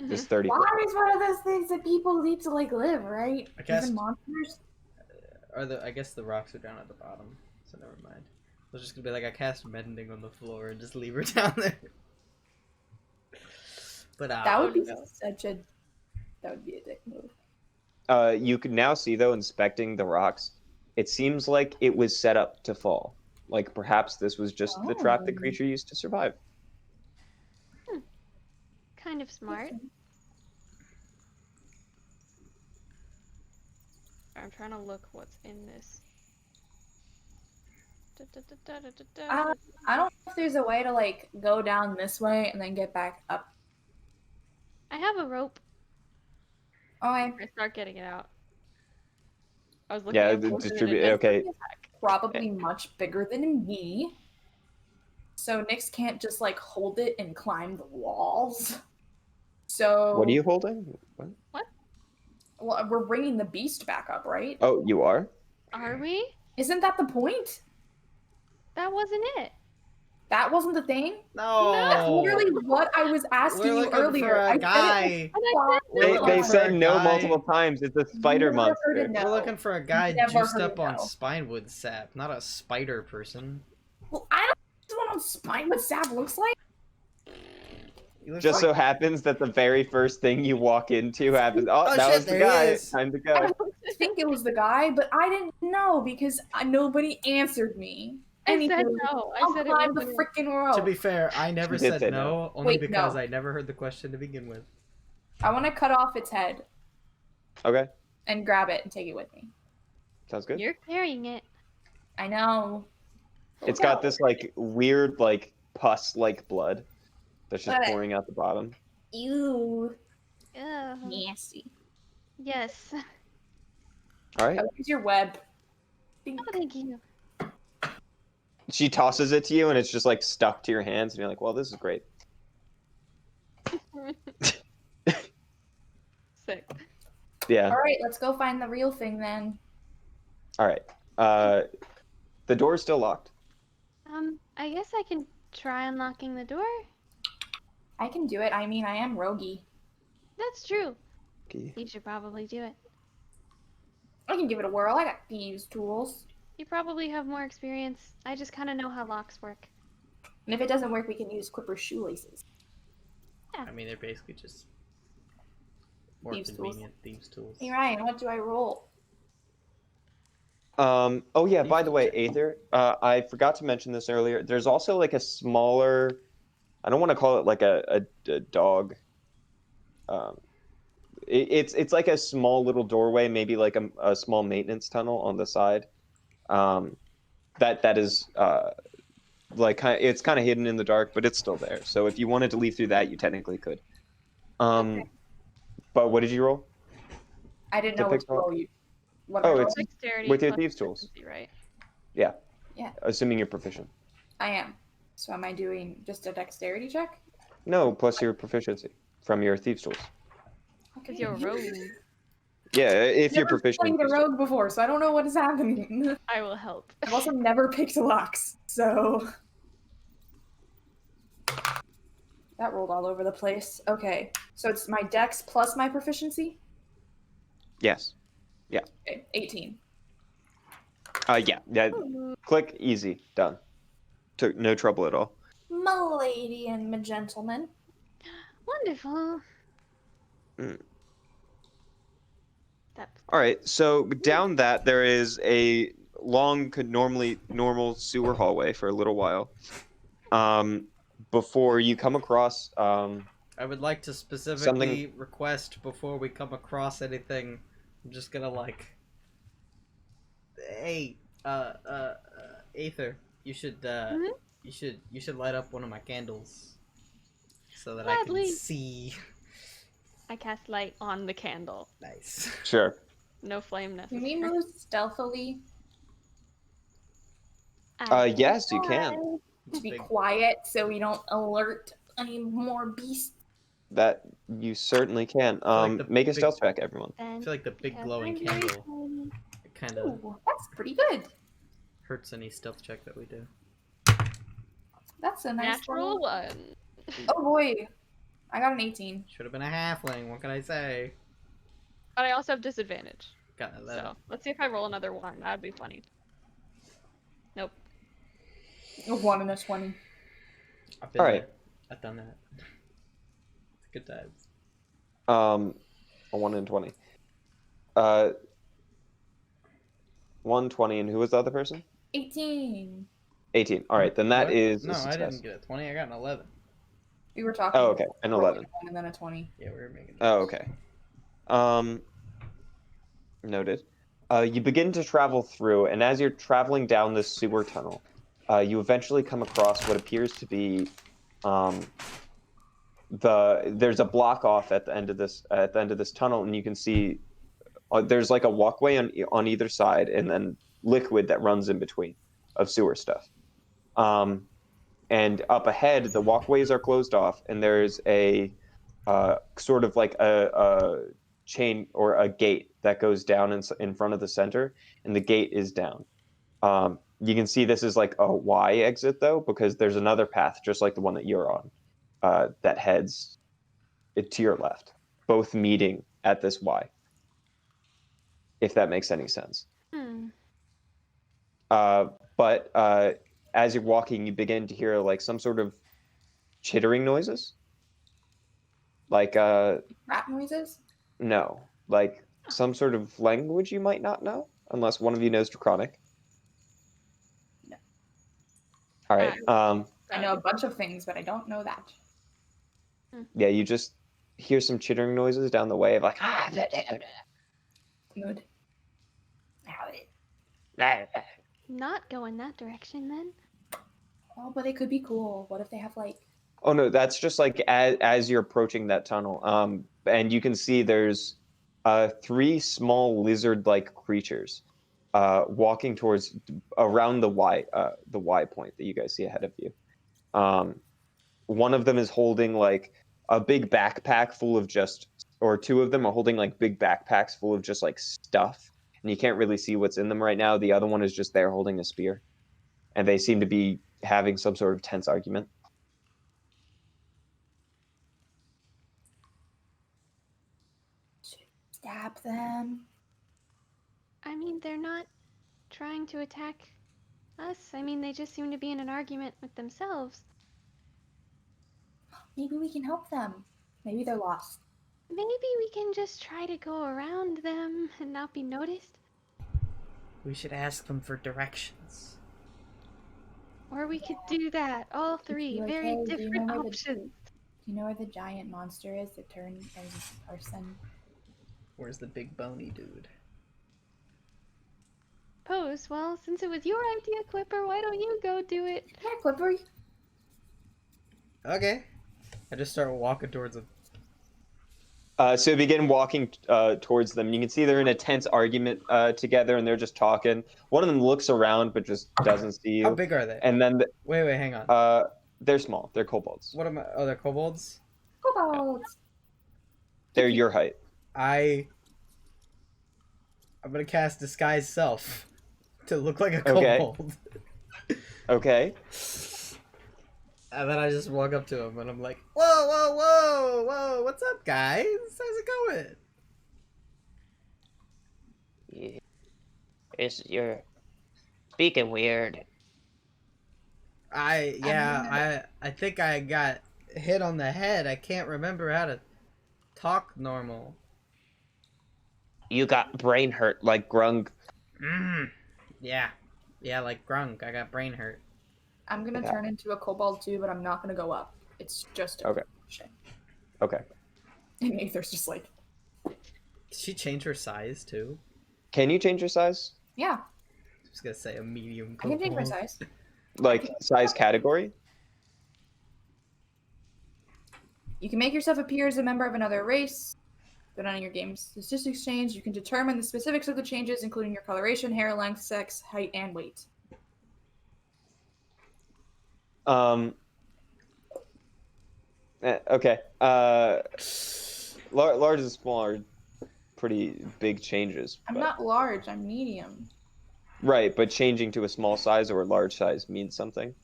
Just 30 foot. Water is one of those things that people need to like live, right? I guess- Even monsters. I guess the rocks are down at the bottom, so never mind. I was just gonna be like, I cast mending on the floor and just leave her down there. But That would be no. That would be a dick move. You can now see, though, inspecting the rocks, it seems like it was set up to fall. Like perhaps this was just the trap the Oh. creature used to survive. Kind of smart. I'm trying to look what's in this. I don't know if there's a way to like go down this way and then get back up. I have a rope. Oh, I start getting it out. I was looking Yeah, at the both of distribute. it. Okay, probably much bigger than me. So Nyx can't just like hold it and climb the walls. So what are you holding? What? Well, we're bringing the beast back up, right? Oh, you are? Are we? Isn't that the point? That wasn't it. That wasn't the thing. no, That's literally what I was asking we're you looking earlier. for I a said guy. it And was I We're They, looking they for said a no guy. multiple times. It's a spider Never heard monster. it, no. We're looking for a guy Never juiced heard up it, on no. spinewood sap, not a spider person. Well, I don't know what spine what Sab looks like. He looks Just like- so happens that the very first thing you walk into happens. Oh, Oh, that shit, was the there he guy. is. Time to I go. think it was the guy, but I didn't know because nobody answered me. I said Anywho, no. I I'll said it climb the wasn't. freaking rope. To be fair, I never She did said say no, only Wait, because no. I never heard the question to begin with. I want to cut off its head Okay. and grab it and take it with me. Sounds good. You're carrying it. I know. It's got this like weird like pus-like blood that's just Ugh. pouring out the bottom. Ew. Ugh. Nasty. Yes. All right. Oh, here's your web. Oh, thank you. She tosses it to you, and it's just like stuck to your hands, and you're like, "Well, this is great." Sick. Yeah. All right, let's go find the real thing then. All right. The door's still locked. I guess I can try unlocking the door. I can do it. I mean, I am roguey. That's true. Okay. You should probably do it. I can give it a whirl. I got thieves' tools. You probably have more experience. I just kind of know how locks work. And if it doesn't work, we can use Quipper's shoelaces. I mean, they're basically just more Thieves' tools. convenient thieves' tools. Hey Ryan, what do I roll? Oh yeah, by the way, Aether, I forgot to mention this earlier. There's also like a smaller, I don't want to call it like a dog. It's like a small little doorway, maybe like a small maintenance tunnel on the side. That is like it's kind of hidden in the dark, but it's still there. So if you wanted to leave through that, you technically could. Okay. But what did you roll? I didn't To know pick what to roll. What Oh, I roll? it's Dexterity with your plus thieves' tools. proficiency, right? Yeah. Yeah. Assuming you're proficient. I am. So am I doing just a dexterity check? No, plus your proficiency from your thieves' tools. Because you're a rogue. Yeah, if you're Never proficient. played a rogue before, so I don't know what is happening. I will help. I've also never picked locks, so that rolled all over the place. Okay, so it's my dex plus my proficiency. Yes. Okay, 18. Yeah. Click, easy, done. Took no trouble at all. M'lady and my gentleman. Wonderful. Mm. That's All right, so down that there is a long, normal sewer hallway for a little while, before you come across I would like to specifically request before we come across anything. I'm just gonna like, hey, Aether, you should you should light up one of my candles so that I Gladly. can see. I cast light on the candle. Nice. Sure. No flame Can necessary. we move stealthily Yes, you can. to be Big- quiet so we don't alert any more beasts? That you certainly can. like the Make a big- stealth check, everyone. I Then, feel like the big because glowing I'm very candle tiny. kind of Ooh, that's pretty good. hurts any stealth check that we do. That's a nice Natural little- one. Oh boy, I got an 18. Should have been a halfling. What can I say? But I also have disadvantage. Got an 11. So let's see if I roll another one. That'd be funny. Nope. A 1 and a 20. I've been All right. there. I've done that. It's good times. A 1 in 20. 120, and who was the other person? 18. 18. All right, then that What? is No, a I success. didn't get a 20. I got an 11. We were talking. Oh, okay, an 11. And then a 20. Yeah, we were making. Oh, okay. Noted. You begin to travel through, and as you're traveling down this sewer tunnel, you eventually come across what appears to be there's a block off at the end of this tunnel, and you can see there's like a walkway on either side, and then liquid that runs in between of sewer stuff. And up ahead, the walkways are closed off, and there's a sort of like a chain or a gate that goes down in front of the center, and the gate is down. You can see this is like a Y exit though, because there's another path just like the one that you're on that heads to your left, both meeting at this Y. If that makes any sense. Hmm. But as you're walking, you begin to hear like some sort of chittering noises. Like Rat noises? no, like some sort of language you might not know, unless one of you knows Draconic. No. All right. I know a bunch of things, but I don't know that. Yeah, you just hear some chittering noises down the way of like Good. not go in that direction then. Oh, but they could be cool. What if they have like? Oh no, that's just like as you're approaching that tunnel. And you can see there's 3 small lizard-like creatures walking towards around the Y point that you guys see ahead of you. One of them is holding like a big backpack full of just, or 2 of them are holding like big backpacks full of just like stuff, and you can't really see what's in them right now. The other one is just there holding a spear, and they seem to be having some sort of tense argument. Stab them. I mean, they're not trying to attack us. I mean, they just seem to be in an argument with themselves. Maybe we can help them. Maybe they're lost. Maybe we can just try to go around them and not be noticed. We should ask them for directions. Or we could do that. All 3. like, Very hey, do you different know where options. Do you know where the giant monster is that turned as a person? Where's the big bony dude? Pose, well, since it was your idea, Clipper, why don't you go do it? Yeah, Clipper. Okay. I just start walking towards him. So you begin walking towards them. You can see they're in a tense argument together, and they're just talking. One of them looks around, but just doesn't see you. How big are they? And then Wait, hang on. they're small. They're kobolds. What am I? Oh, they're kobolds? Kobolds. They're your height. I'm gonna cast Disguise Self to look like a Okay. kobold. Okay. And then I just walk up to him and I'm like, whoa, whoa, whoa, whoa, what's up, guys? How's it going? You're speaking weird. I think I got hit on the head. I can't remember how to talk normal. You got brain hurt like Grung. Yeah, like Grunk. I got brain hurt. I'm gonna turn into a kobold too, but I'm not gonna go up. It's just a Okay. shit. Okay. And Aether's just like, Did she change her size too? Can you change your size? yeah, I was gonna say a medium I can change my kobold. size. Like size category? You can make yourself appear as a member of another race. But on your game's statistics change, you can determine the specifics of the changes, including your coloration, hair length, sex, height, and weight. Okay. Large and small are pretty big changes. I'm but- not large, I'm medium. Right, but changing to a small size or a large size means something.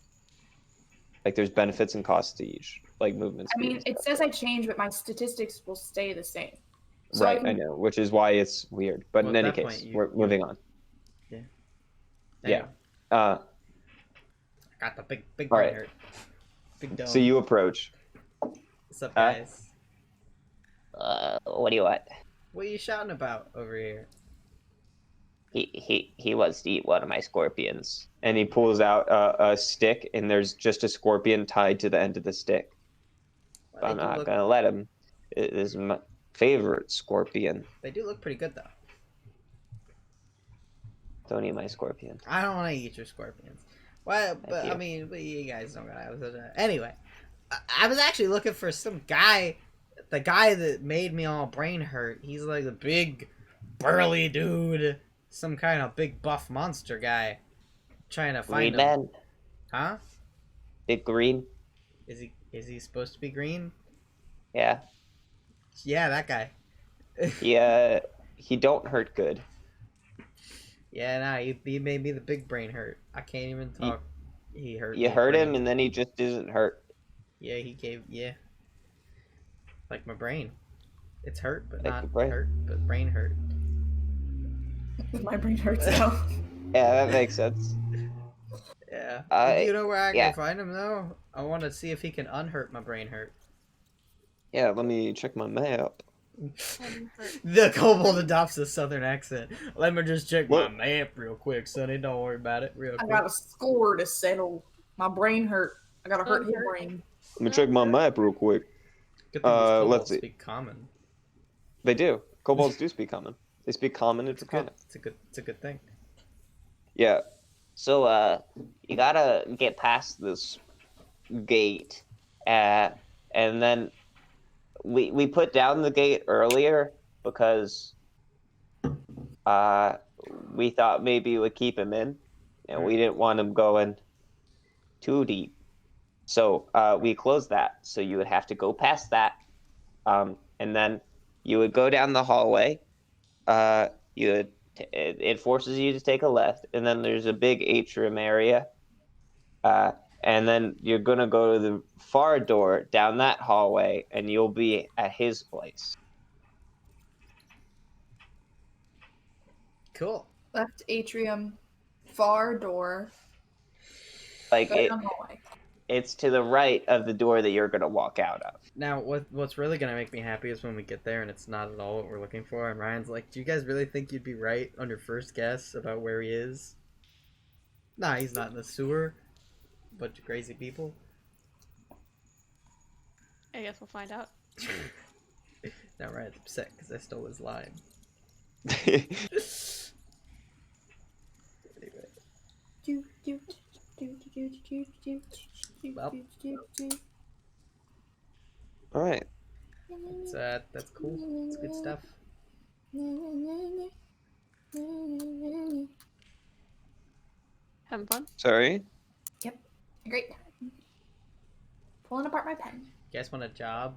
Like there's benefits and costs to each, like movement I speed. mean, and it stuff. says I change, but my statistics will stay the same. So Right, I can- know, which is why it's weird. But Well, in at any that case, point, we're moving on. Anyway, Uh, got the big All brain right. hurt. Big dome. so you approach. What's up, guys? What do you want? What are you shouting about over here? He wants to eat one of my scorpions. And he pulls out a stick, and there's just a scorpion tied to the end of the stick. Well, But I'm they do not look- gonna let him. It is my favorite scorpion. They do look pretty good, though. Don't eat my scorpion. I don't want to eat your scorpions. Well, but you. I mean, but you guys don't gotta. Anyway, I was actually looking for some guy. The guy that made me all brain hurt. He's like a big, burly dude. Some kind of big buff monster guy. Trying to find Green him. man. Huh? Big green. Is he supposed to be green? Yeah. Yeah, that guy. Yeah, he don't hurt good. Yeah, nah, he made me the big brain hurt. I can't even talk. He hurt me. You hurt him, brain. and then he just isn't hurt. Yeah, like my brain. It's hurt, but Like not your brain. hurt, but brain hurt. My brain hurts now. Yeah, that makes sense. Yeah. Uh, Do you know where I yeah. can find him though? I want to see if he can unhurt my brain hurt. Yeah, let me check my map. The kobold adopts a southern accent. Let me just check What? my map real quick, Sonny. Don't worry about it. Real I quick. got a score to settle. My brain hurt. I gotta hurt his Hurt. brain. Let me check my map real quick. Good thing these let's kobolds see. speak common. They do. Kobolds do speak common. They speak common and Draconic. It's a good thing. Yeah. So, you gotta get past this gate, and then we put down the gate earlier because uh we thought maybe it would keep him in, and we didn't want him going too deep. So we closed that. So you would have to go past that, and then you would go down the hallway. You would it forces you to take a left, and then there's a big atrium area. Uh, and then you're gonna go to the far door down that hallway, and you'll be at his place. Cool. Left atrium, far door, Like go it, down hallway. it's to the right of the door that you're gonna walk out of. Now, what's really gonna make me happy is when we get there and it's not at all what we're looking for, and Ryan's like, "Do you guys really think you'd be right on your first guess about where he is?" Nah, he's not in the sewer. Bunch of crazy people. I guess we'll find out. Now Ryan's upset because I stole his line. Anyway, Do, do, do, do, do, do, do, do, Well. do, do, do. All right. that's cool. It's good stuff. Having fun? Sorry. Yep. Great. Pulling apart my pen. You guys want a job?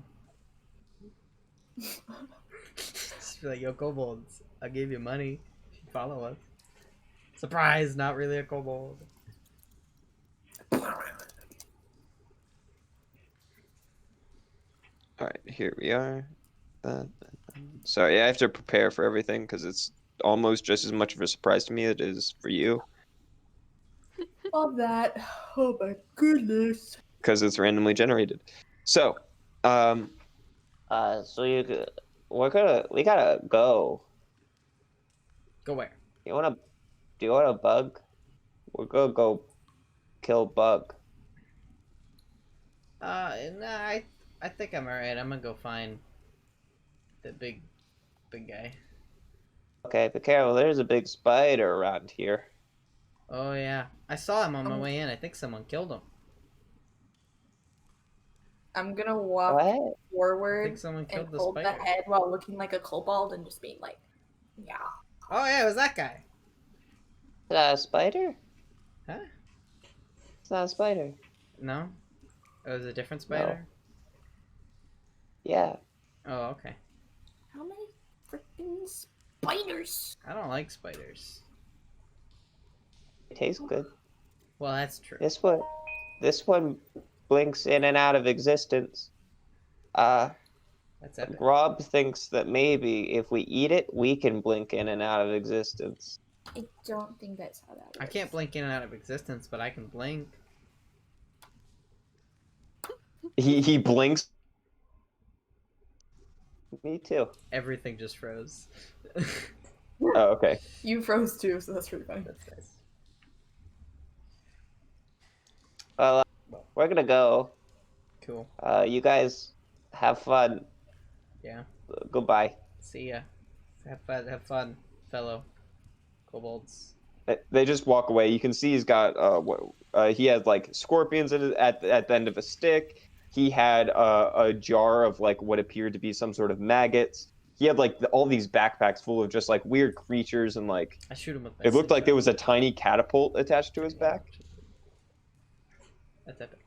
Just be like, yo, kobolds, I'll give you money if you follow us. Surprise, not really a kobold. All right. Here we are. Sorry, I have to prepare for everything because it's almost just as much of a surprise to me as it is for you Love that. Oh my goodness. because it's randomly generated. So, So we gotta go. Go where? You wanna do you want a bug? We're gonna go kill bug. Nah, I think I'm alright. I'm gonna go find the big guy. Okay, but careful, there's a big spider around here. Oh yeah, I saw him on my way in. I think someone killed him. I'm gonna walk What? I think forward someone and killed the hold the spider. head while looking like a kobold and just being like, yeah. Oh yeah, it was that guy. Is that a spider? Huh? It's not a spider. No, it was a different spider. Yeah. Oh okay. How many freaking spiders? I don't like spiders. It tastes good. Well, that's true. This one blinks in and out of existence. That's epic. Rob thinks that maybe if we eat it, we can blink in and out of existence. I don't think that's how that works. I can't blink in and out of existence, but I can blink. he blinks. Me too. Everything just froze. Oh, okay. You froze too, so that's really funny. That's nice. Well, we're gonna go. Cool. You guys have fun. Yeah. Goodbye. See ya. Have fun, fellow kobolds. They just walk away. You can see he's got he has like scorpions at the end of a stick. He had a jar of like what appeared to be some sort of maggots. He had like all these backpacks full of just like weird creatures and like I shoot him with my it looked like there slingshot. was a tiny catapult attached to his back. That's epic.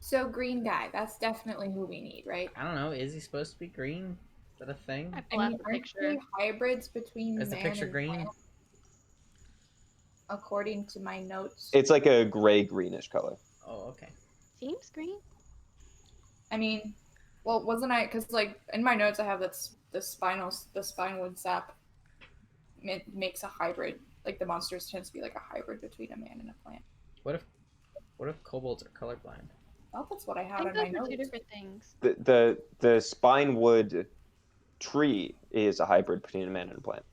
So green guy, that's definitely who we need, right? I don't know. Is he supposed to be green? Is that a thing? I I pull out mean, the aren't picture. they hybrids between Is the man picture and green? plant? According to my notes. It's like a gray greenish color. Oh, okay. Seems green. I mean, well, wasn't I? Because like in my notes, I have that's the spinewood sap makes a hybrid. Like the monsters tends to be like a hybrid between a man and a plant. What if kobolds are colorblind? Well, that's what I I have think in my those are notes. two different things. The spinewood tree is a hybrid between a man and a plant.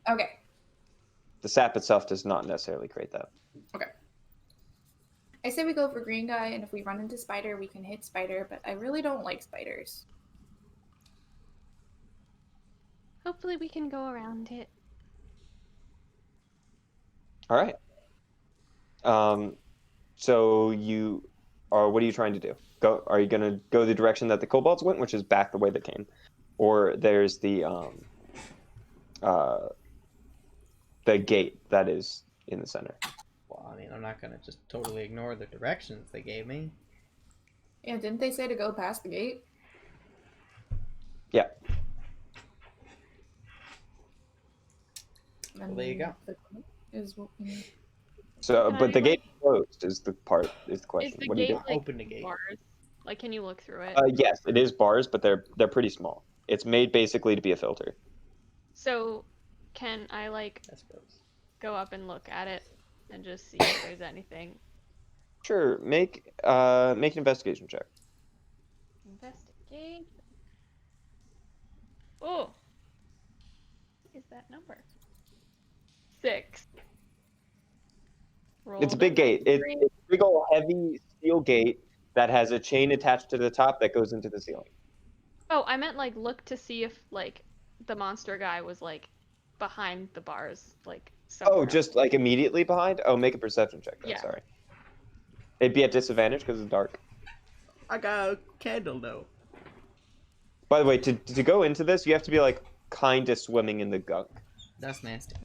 Okay. The sap itself does not necessarily create that. I say we go for green guy, and if we run into spider, we can hit spider. But I really don't like spiders. Hopefully we can go around it. All right. So you are. What are you trying to do? Go. Are you gonna go the direction that the kobolds went, which is back the way they came, or there's uh, the gate that is in the center? Well, I mean, I'm not gonna just totally ignore the directions they gave me. Yeah, didn't they say to go past the gate? Yeah. Well, there you go. Is what we need. So, Can but I, the gate like- closed is the Is question. the What do you gate do? like Open the gate. bars? Like, can you look through it? Yes, it is bars, but they're pretty small. It's made basically to be a filter. So, can I like I suppose. go up and look at it and just see if there's anything? Sure. Make an investigation check. Investigate. Oh, what is that number? 6. It's a Rolled big gate. It's three. a big old heavy steel gate that has a chain attached to the top that goes into the ceiling. Oh, I meant like look to see if like the monster guy was like behind the bars, like somewhere. Oh, just like immediately behind? Oh, make a perception check then, Yeah. sorry. It'd be at disadvantage because it's dark. I got a candle though. By the way, to go into this, you have to be like kind of swimming in the gunk. That's nasty.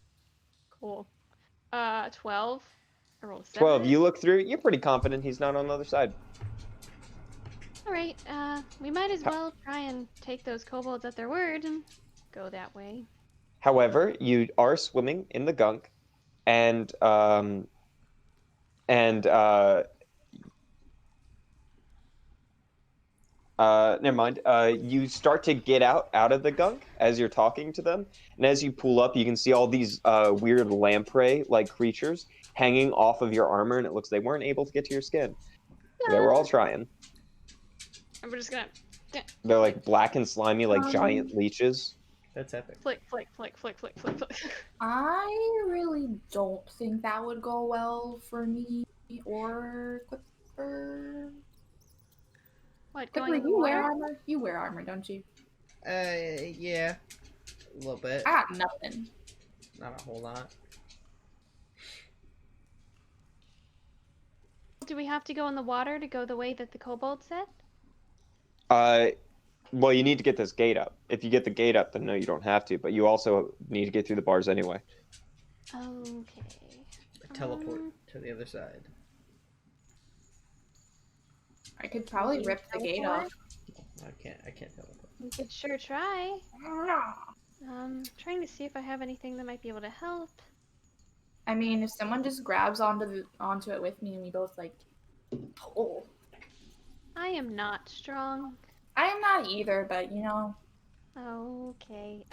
Cool. 12. I rolled a 7. 12, you look through, you're pretty confident he's not on the other side. All right. We might as well try and take those kobolds at their word and go that way. However, you are swimming in the gunk, and never mind. You start to get out of the gunk as you're talking to them, and as you pull up, you can see all these weird lamprey like creatures hanging off of your armor, and it looks they weren't able to get to your skin. They were all trying. And we're just gonna They're like black and slimy, like giant leeches. That's epic. flick, flick, flick, flick, flick, flick, flick. I really don't think that would go well for me or Quipper. What, going Quipper, in the you wear water? armor? You wear armor, don't you? Yeah. A little bit. I got nothing. Not a whole lot. Do we have to go in the water to go the way that the kobold said? Well, you need to get this gate up. If you get the gate up, then no, you don't have to. But you also need to get through the bars anyway. Okay. Teleport to the other side. I could probably Can you rip the gate teleport? off. I can't teleport. We could sure try. Trying to see if I have anything that might be able to help. I mean, if someone just grabs onto it with me and we both like pull. I am not strong. I am not either, but you know. Okay.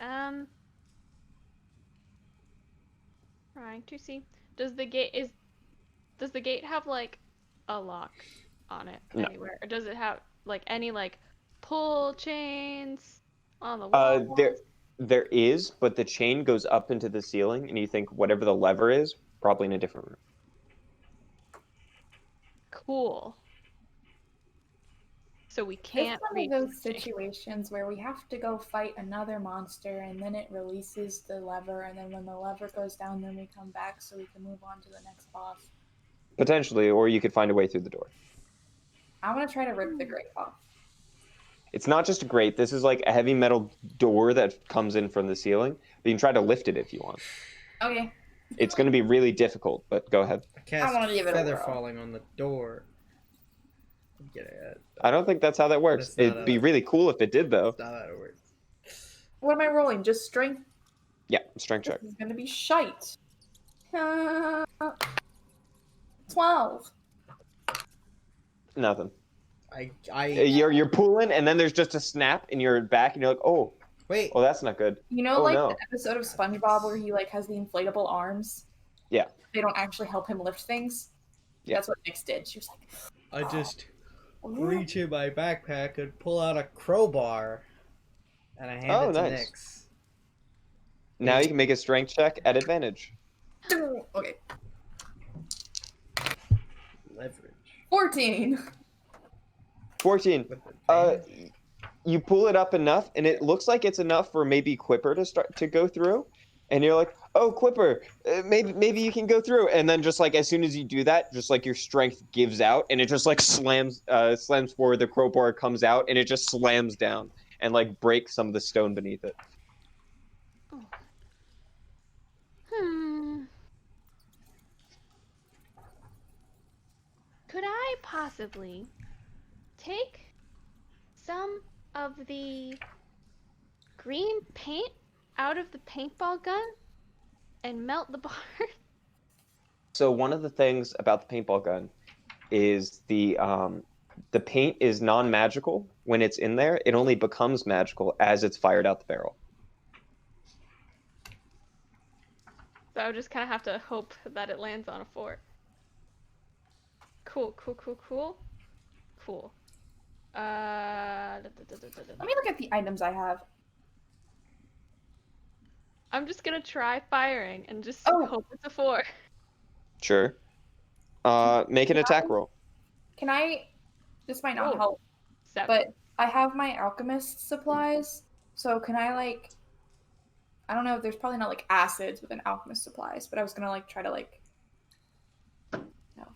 Trying to see. Does the gate have like a lock on it No. anywhere? Or does it have like any like pull chains on the wall? There is, but the chain goes up into the ceiling, and you think whatever the lever is, probably in a different room. Cool. So we It's can't one reach of those the chain. situations where we have to go fight another monster and then it releases the lever, and then when the lever goes down, then we come back so we can move on to the next boss. Potentially, or you could find a way through the door. I want to try to rip the grate off. It's not just a grate. This is like a heavy metal door that comes in from the ceiling. But you can try to lift it if you want. Okay. It's going to be really difficult, but go ahead. I cast wanna give it a feather whirl. falling on the door. Get it. I don't think that's how that works. That's not It'd be how- really cool if it did, though. That's not how it works. What am I rolling? Just strength? Yeah, strength check. This is gonna be shite. 12. Nothing. I You're pulling, and then there's just a snap in your back, and you're like, oh, wait. that's not good. You know, Oh, like no. the episode of SpongeBob where he like has the inflatable arms? Yeah. They don't actually help him lift things. Yeah. That's what Nyx did. She was like, I just "Ooh." reach in my backpack and pull out a crowbar, and I hand Oh, it to nice. Nyx. Now you can make a strength check at advantage. Okay. Leverage 14. 14. with Uh, advantage. you pull it up enough, and it looks like it's enough for maybe Quipper to start to go through. and you're like, "Oh, Quipper, maybe you can go through." And then just like as soon as you do that, just like your strength gives out, and it just like slams forward. The crowbar comes out, and it just slams down and like breaks some of the stone beneath it. Oh. Hmm. Could I possibly take some of the green paint out of the paintball gun and melt the bar? So one of the things about the paintball gun is the paint is non-magical when it's in there. It only becomes magical as it's fired out the barrel. So I would just kind of have to hope that it lands on a fort. Cool. Cool. Let me look at the items I have. I'm just gonna try firing and just Oh. hope it's a 4. Sure. Make an attack roll. Can I? This might not Oh. help, 7. but I have my alchemist supplies. So can I like? I don't know. There's probably not like acids within alchemist supplies, but I was gonna like try to like. No.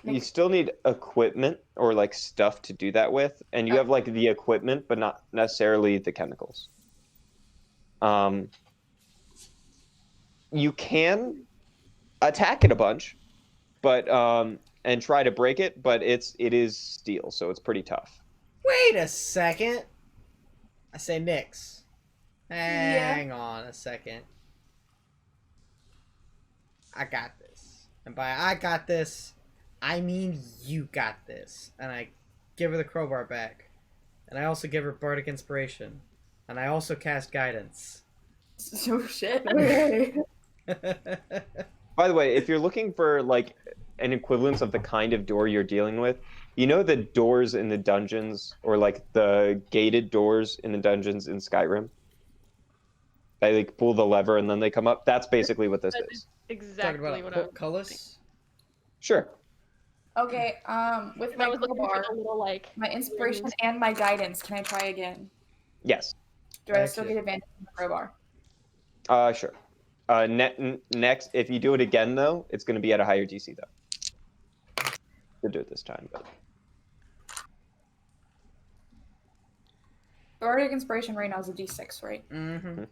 You still need equipment or like stuff to do that with, and you have like the equipment, but not necessarily the chemicals. You can attack it a bunch, but and try to break it, but it is steel, so it's pretty tough. Wait a second. I say Nix. Hang on a second. I got this. And by I got this, I mean you got this. And I give her the crowbar back. And I also give her Bardic Inspiration. And I also cast Guidance. Oh shit. Okay. By the way, if you're looking for like an equivalence of the kind of door you're dealing with, you know the doors in the dungeons, or like the gated doors in the dungeons in Skyrim? They like pull the lever and then they come up. That's basically what this is. Exactly what I was Cullis? Sure. Okay. With I my was looking for crowbar, the little like my inspiration rings. and my guidance, can I try again? Yes. Do I still Actually- get advantage from the crowbar? Sure. Next, if you do it again though, it's going to be at a higher DC though. You'll do it this time, but Bardic inspiration right now is a D6, right? Mm-hmm.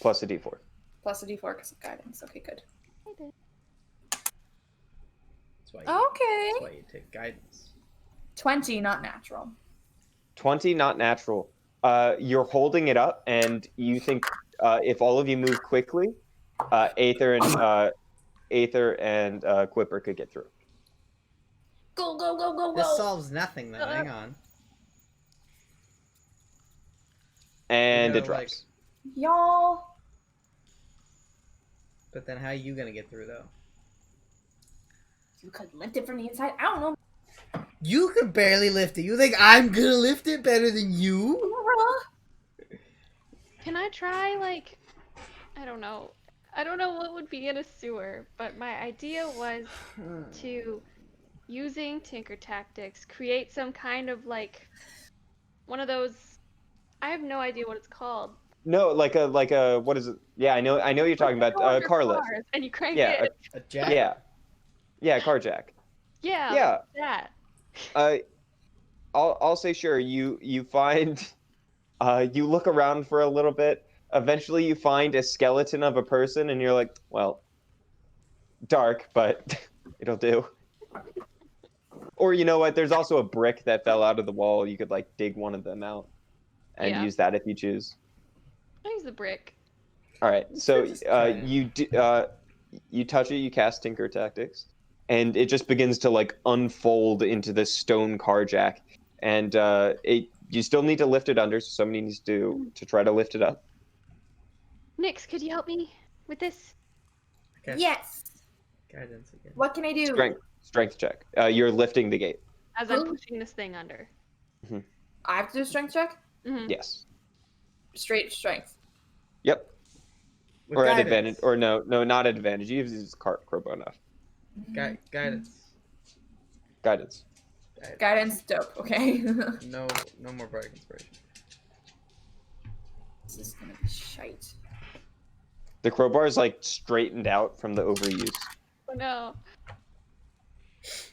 plus a D4. Plus a D4 because of guidance. Okay, good. That's why Okay. that's why you take Guidance. 20, not natural. 20, not natural. You're holding it up, and you think if all of you move quickly, Aether and Quipper could get through. Go, go, go, go, This go! solves nothing though. Hang on. And You it gotta, like- drops. Y'all. But then how are you gonna get through though? You could lift it from the inside. I don't know. You can barely lift it. You think I'm gonna lift it better than you? Can I try like I don't know. I don't know what would be in a sewer, but my idea was to using Tinker Tactics create some kind of like one of those I have no idea what it's called. No, like a what is it? Yeah, I know what you're talking about. Go under Car lift. cars and you crank Yeah, it. A jack? yeah, car jack. Yeah. Yeah. Like that. I'll say sure. You find, you look around for a little bit. Eventually, you find a skeleton of a person, and you're like, well, dark, but it'll do. Or you know what? There's also a brick that fell out of the wall. You could like dig one of them out and Yeah. use that if you choose. I use the brick. All right. So Just try it. you touch it. You cast Tinker Tactics, and it just begins to like unfold into this stone car jack. And you still need to lift it under. So somebody needs to try to lift it up. Nix, could you help me with this? Okay. Yes. Guidance again. What can I do? Strength check. You're lifting the gate. As I'm pushing this thing under. I have to do a strength check? Mm-hmm. Yes. Straight strength. Yep. With Or at guidance. advantage. Or no, not at advantage. You use crowbar enough. Guidance. Guidance. Guidance, dope. Okay. No more Bardic Inspiration. This is gonna be shite. The crowbar is like straightened out from the overuse. Oh no.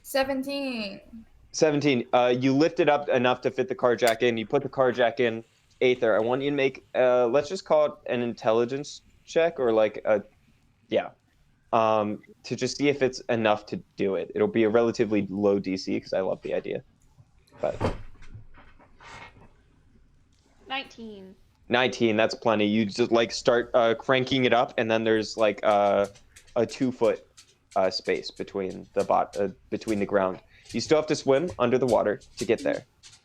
17. 17. You lift it up enough to fit the car jack in. You put the car jack in. Aether, I want you to make, let's just call it an intelligence check, or like a, yeah, to just see if it's enough to do it. It'll be a relatively low DC because I love the idea. But 19. 19, that's plenty. You just like start cranking it up, and then there's like a 2-foot space between between the ground. You still have to swim under the water to get there.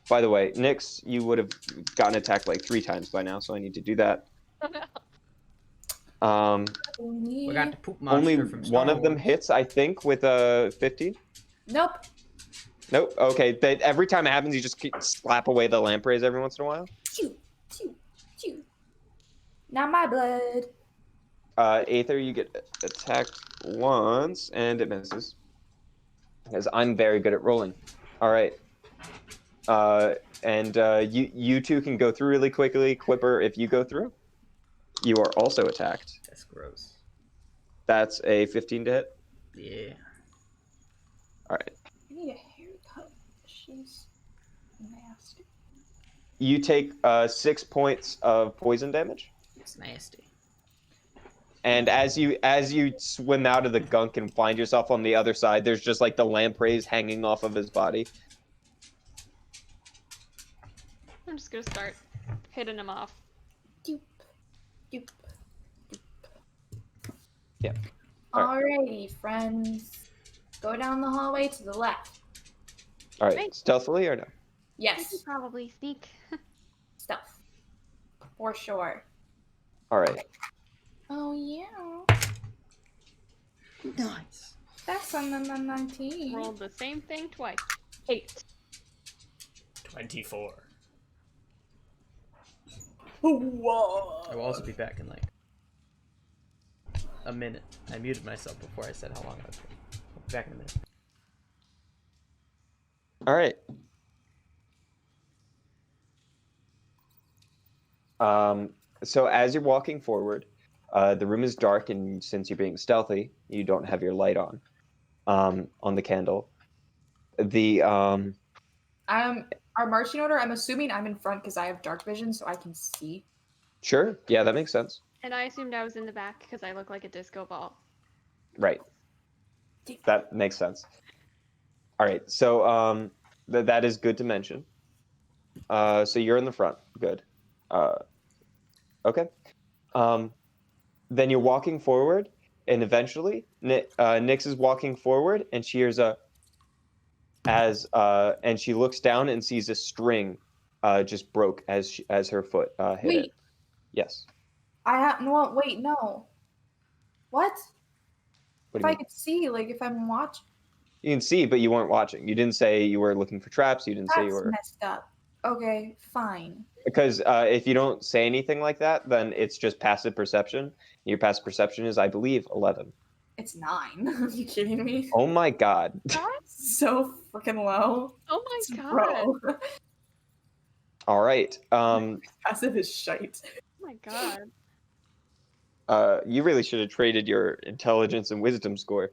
By the way, Nyx, you would have gotten attacked like 3 times by now, so I need to do that. Oh no. We got the poop Only monster from Star one of them Wars. hits, I think, with a 15. Nope. Nope. Okay. Every time it happens, you just slap away the lampreys every once in a while. Chew, chew, chew. Not my blood. Aether, you get attacked once, and it misses. Because I'm very good at rolling. All right. You two can go through really quickly. Quipper, if you go through, you are also attacked. That's gross. That's a 15 to hit. Yeah. All right. I need a haircut. She's nasty. You take 6 points of poison damage. It's nasty. And as you swim out of the gunk and find yourself on the other side, there's just like the lampreys hanging off of his body. I'm just gonna start hitting him off. Doop, doop, doop. Yeah. Alrighty, friends. Go down the hallway to the left. All right. Right. Stealthily or no? I could Yes, probably sneak. stealth. For sure. All right. Oh, yeah. Nice. That's on the 19. Rolled the same thing twice. 8. 24. Whoa. I will also be back in like a minute. I muted myself before I said how long I was going. I'll be back in a minute. All right. So as you're walking forward, the room is dark, and since you're being stealthy, you don't have your light on the candle. Our marching order, I'm assuming I'm in front because I have dark vision, so I can see. Sure, yeah, that makes sense. And I assumed I was in the back because I look like a disco ball. Right. That makes sense. All right, so that is good to mention. So you're in the front. Good. Okay. Then you're walking forward, and eventually, Nyx is walking forward, and she hears and she looks down and sees a string just broke as her foot hit Wait. it. Yes. No, wait, no. What? What If do you I mean? could see, like, if I'm watching. You can see, but you weren't watching. You didn't say you were looking for traps. You didn't say you That's were. messed up. Okay, fine. Because if you don't say anything like that, then it's just passive perception. Your passive perception is, I believe, 11. It's 9. Are you kidding me? Oh my god. So freaking low. Oh my god. Bro. All right. Passive is shite. Oh my god. You really should have traded your intelligence and wisdom score.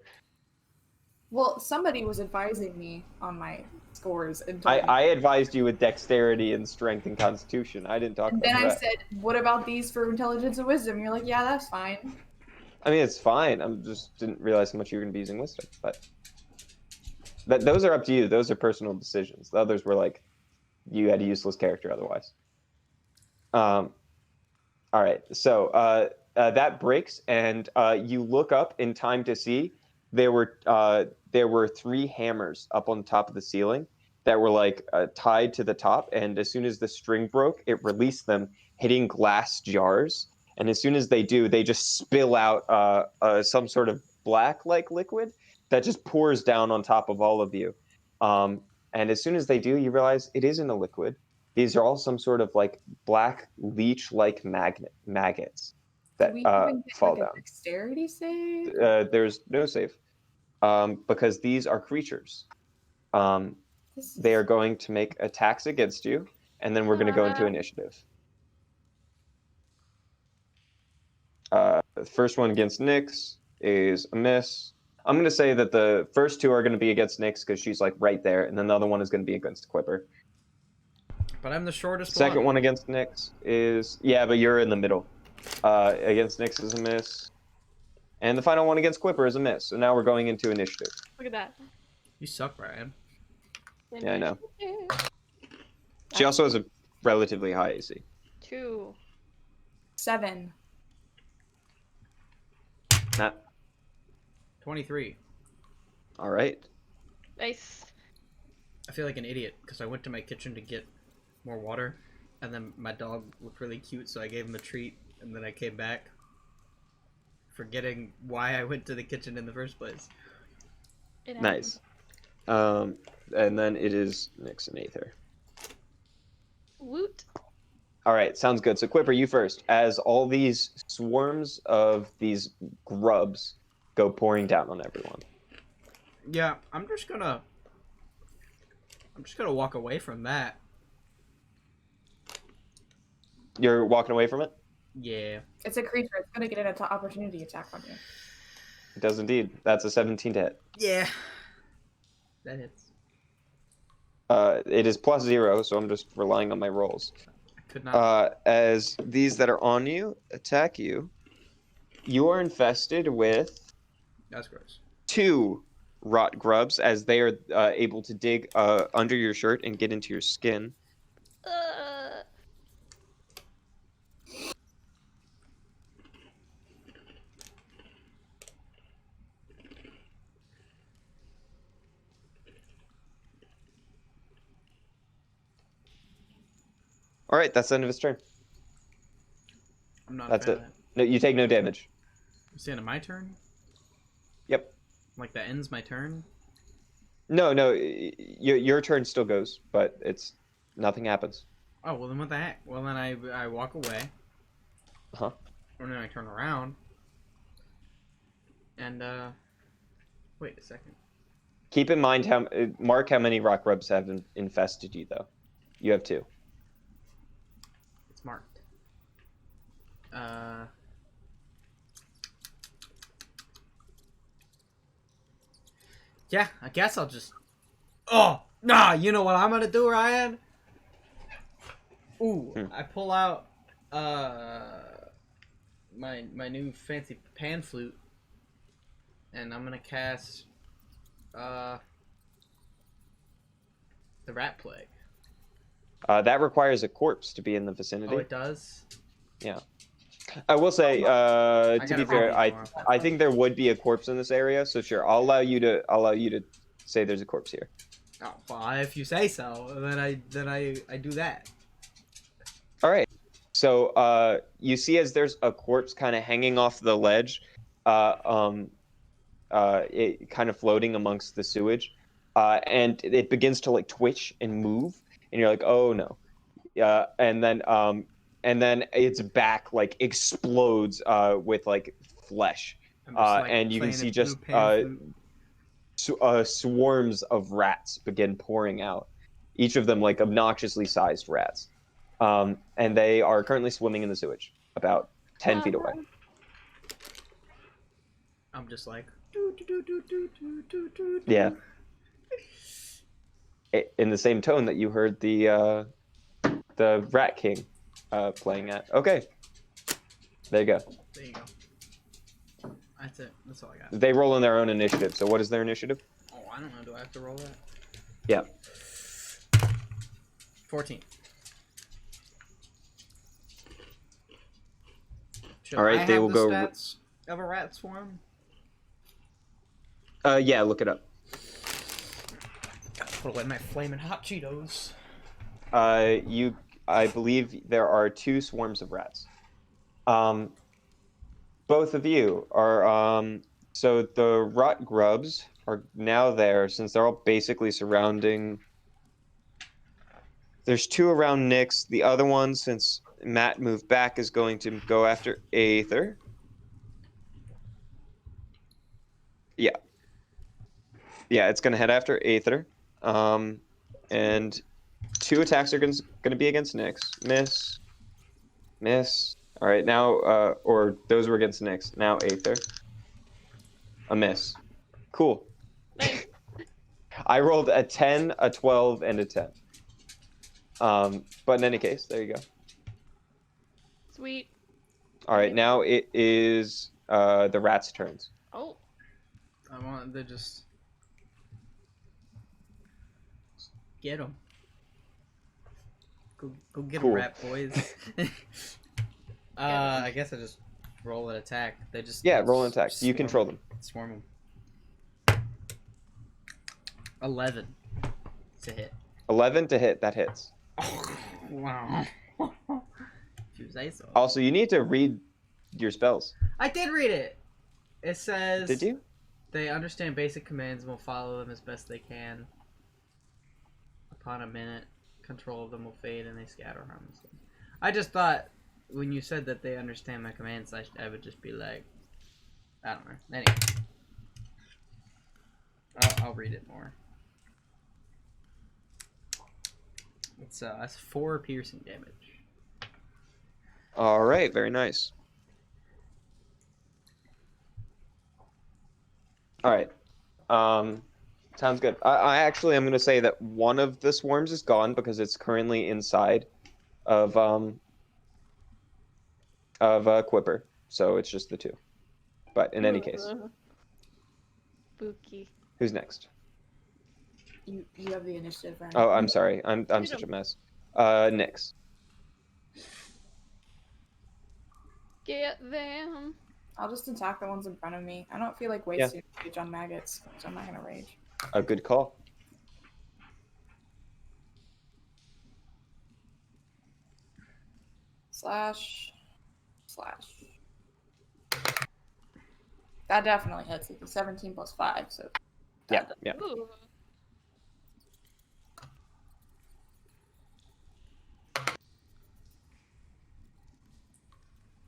Well, somebody was advising me on my scores and told me. I advised you with dexterity and strength and constitution. I didn't talk And about then I that. said, "What about these for intelligence and wisdom?" You're like, "Yeah, that's fine." I mean, it's fine. I just didn't realize how much you were going to be using wisdom. But those are up to you. Those are personal decisions. The others were like, you had a useless character otherwise. All right. So that breaks, and you look up in time to see there were 3 hammers up on top of the ceiling that were like tied to the top. And as soon as the string broke, it released them, hitting glass jars. And as soon as they do, they just spill out some sort of black-like liquid that just pours down on top of all of you. And as soon as they do, you realize it isn't a liquid. These are all some sort of like black leech-like maggots that Do we even get fall like down. a dexterity save? There's no save because these are creatures. This They is- are going to make attacks against you, and then we're going to go into initiative. The first one against Nyx is a miss. I'm going to say that the first two are going to be against Nyx because she's like right there, and then the other one is going to be against Quipper. But I'm the shortest Second one against Nyx is but you're in the middle. Against Nyx is a miss, and the final one against Quipper is a miss. So now we're going into initiative. Look at that. You suck, Brian. Yeah, I know. She also has a relatively high AC. 2. 7. Matt. 23. All right. Nice. I feel like an idiot because I went to my kitchen to get more water, and then my dog looked really cute, so I gave him a treat, and then I came back, forgetting why I went to the kitchen in the first place. Nice. And then it is Nyx and Aether. Woot. All right, sounds good. So Quipper, you first. As all these swarms of these grubs go pouring down on everyone. Yeah, I'm just gonna walk away from that. You're walking away from it? Yeah. It's a creature. It's gonna get an opportunity attack on you. It does indeed. That's a 17 to hit. Yeah. That hits. It is +0, so I'm just relying on my rolls. I could not. As these that are on you attack you, you are infested with That's gross. 2 rot grubs as they are able to dig under your shirt and get into your skin. All right, that's the end of his turn. I'm not. That's a it. fan of that. No, you take no damage. It's the end of my turn. Yep. Like that ends my turn. No, your turn still goes, but nothing happens. Oh well, then what the heck? Well then I walk away. Huh? And then I turn around. And wait a second. Keep in mind mark how many rock grubs have infested you though. You have 2. It's marked. Yeah, I guess I'll just. Oh nah! You know what I'm gonna do, Ryan? Ooh, I pull out my new fancy pan flute, and I'm gonna cast the rat plague. That requires a corpse to be in the vicinity. Oh, it does. Yeah. I will say, to be gotta fair, roll more. I think there would be a corpse in this area, so sure, I'll allow you to say there's a corpse here. Oh, well, if you say so, then I do that. All right. So you see, as there's a corpse kind of hanging off the ledge, it kind of floating amongst the sewage, and it begins to like twitch and move, and you're like, oh no, and then its back like explodes with like flesh, I'm just, like, and you can playing see a just blue pan flute. swarms of rats begin pouring out, each of them like obnoxiously sized rats, and they are currently swimming in the sewage about 10 feet away. I'm just like. Yeah. In the same tone that you heard the Rat King playing at. Okay. There you go. There you go. That's it. That's all I got. They roll in their own initiative. So what is their initiative? Oh, I don't know. Do I have to roll that? Yeah. 14. Should All right, I they have will the go. Stats of a rat swarm. Yeah, look it up. Put away my flaming hot Cheetos. I believe there are 2 swarms of rats. Both of you are. So the rot grubs are now there since they're all basically surrounding. There's 2 around Nyx. The other one, since Matt moved back, is going to go after Aether. Yeah. Yeah, it's going to head after Aether. And 2 attacks are going to be against Nyx. Miss. Miss. All right, now, or those were against Nyx. Now Aether. A miss. Cool. Nice. I rolled a 10, a 12, and a 10. But in any case, there you go. Sweet. All right, now it is the rats' turns. Oh. I want to just get them. Go get Cool. them, rat boys. I guess I just roll an attack. They just Roll an attack. You control them. Swarm them. 11 to hit. 11 to hit. That hits. Wow. If you say so. Also, you need to read your spells. I did read it. It says. Did you? They understand basic commands and will follow them as best they can. Upon a minute, control of them will fade and they scatter harmlessly. I just thought when you said that they understand my commands, I would just be like, I don't know. Anyway, I'll read it more. That's 4 piercing damage. All right, very nice. All right. Sounds good. I actually am going to say that one of the swarms is gone because it's currently inside of Quipper, so it's just the 2. But in any case, Spooky. who's next? You have the initiative, right? Oh, I'm sorry. I'm such a mess. Nyx. Get them. I'll just attack the ones in front of me. I don't feel like wasting rage on maggots, so I'm not gonna rage. A good call. Slash. That definitely hits. It's a 17 plus 5, so. Yeah. Ooh.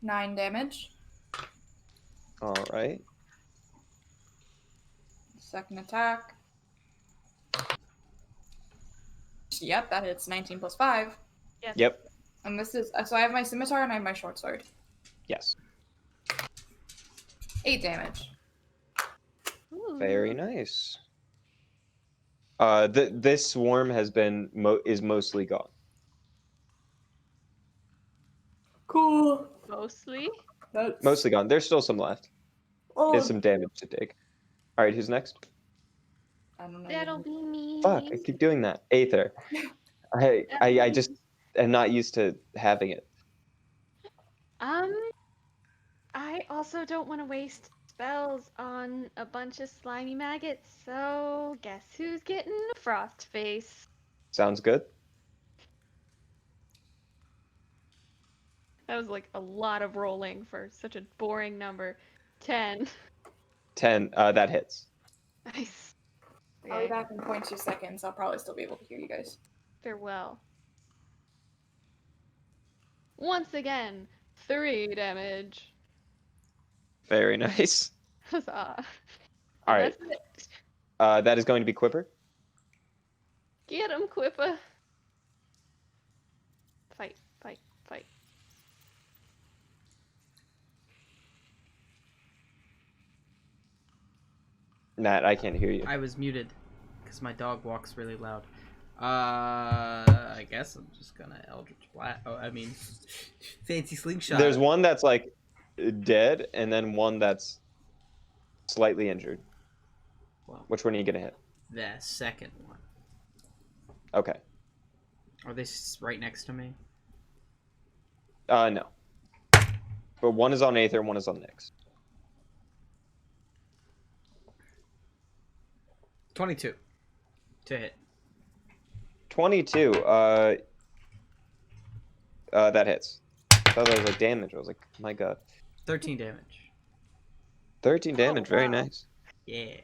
Nine damage. All right. Second attack. Yep, that hits 19 plus 5. Yes. Yep. And this is, so I have my scimitar and I have my short sword. Yes. 8 damage. Ooh. Very nice. This swarm has been is mostly gone. Cool. Mostly. That's... Mostly gone. There's still some left. There's some damage to take. All right, who's next? I don't know. That'll be me. Fuck, I keep doing that. Aether. I just am not used to having it. I also don't want to waste spells on a bunch of slimy maggots, so guess who's getting a frost face? Sounds good. That was like a lot of rolling for such a boring number. 10. 10. That hits. Nice. I'll be Okay, back in 0.2 seconds. I'll probably still be able to hear you guys. farewell. Once again, 3 damage. Very nice. Huzzah. All right. That's it. That is going to be Quipper. Get him, Quippa. Fight, fight, fight. Matt, I can't hear you. I was muted because my dog walks really loud. I guess I'm just gonna Eldritch Blast. Oh, I mean, fancy slingshot. There's one that's like dead, and then one that's slightly injured. Well, Which one are you gonna hit? the second one. Okay. Are they right next to me? No. But one is on Aether, and one is on Nyx. 22 to hit. 22. That hits. I thought that was like damage. I was like, my god. 13 damage. 13 damage. Very wow. nice. Yeah.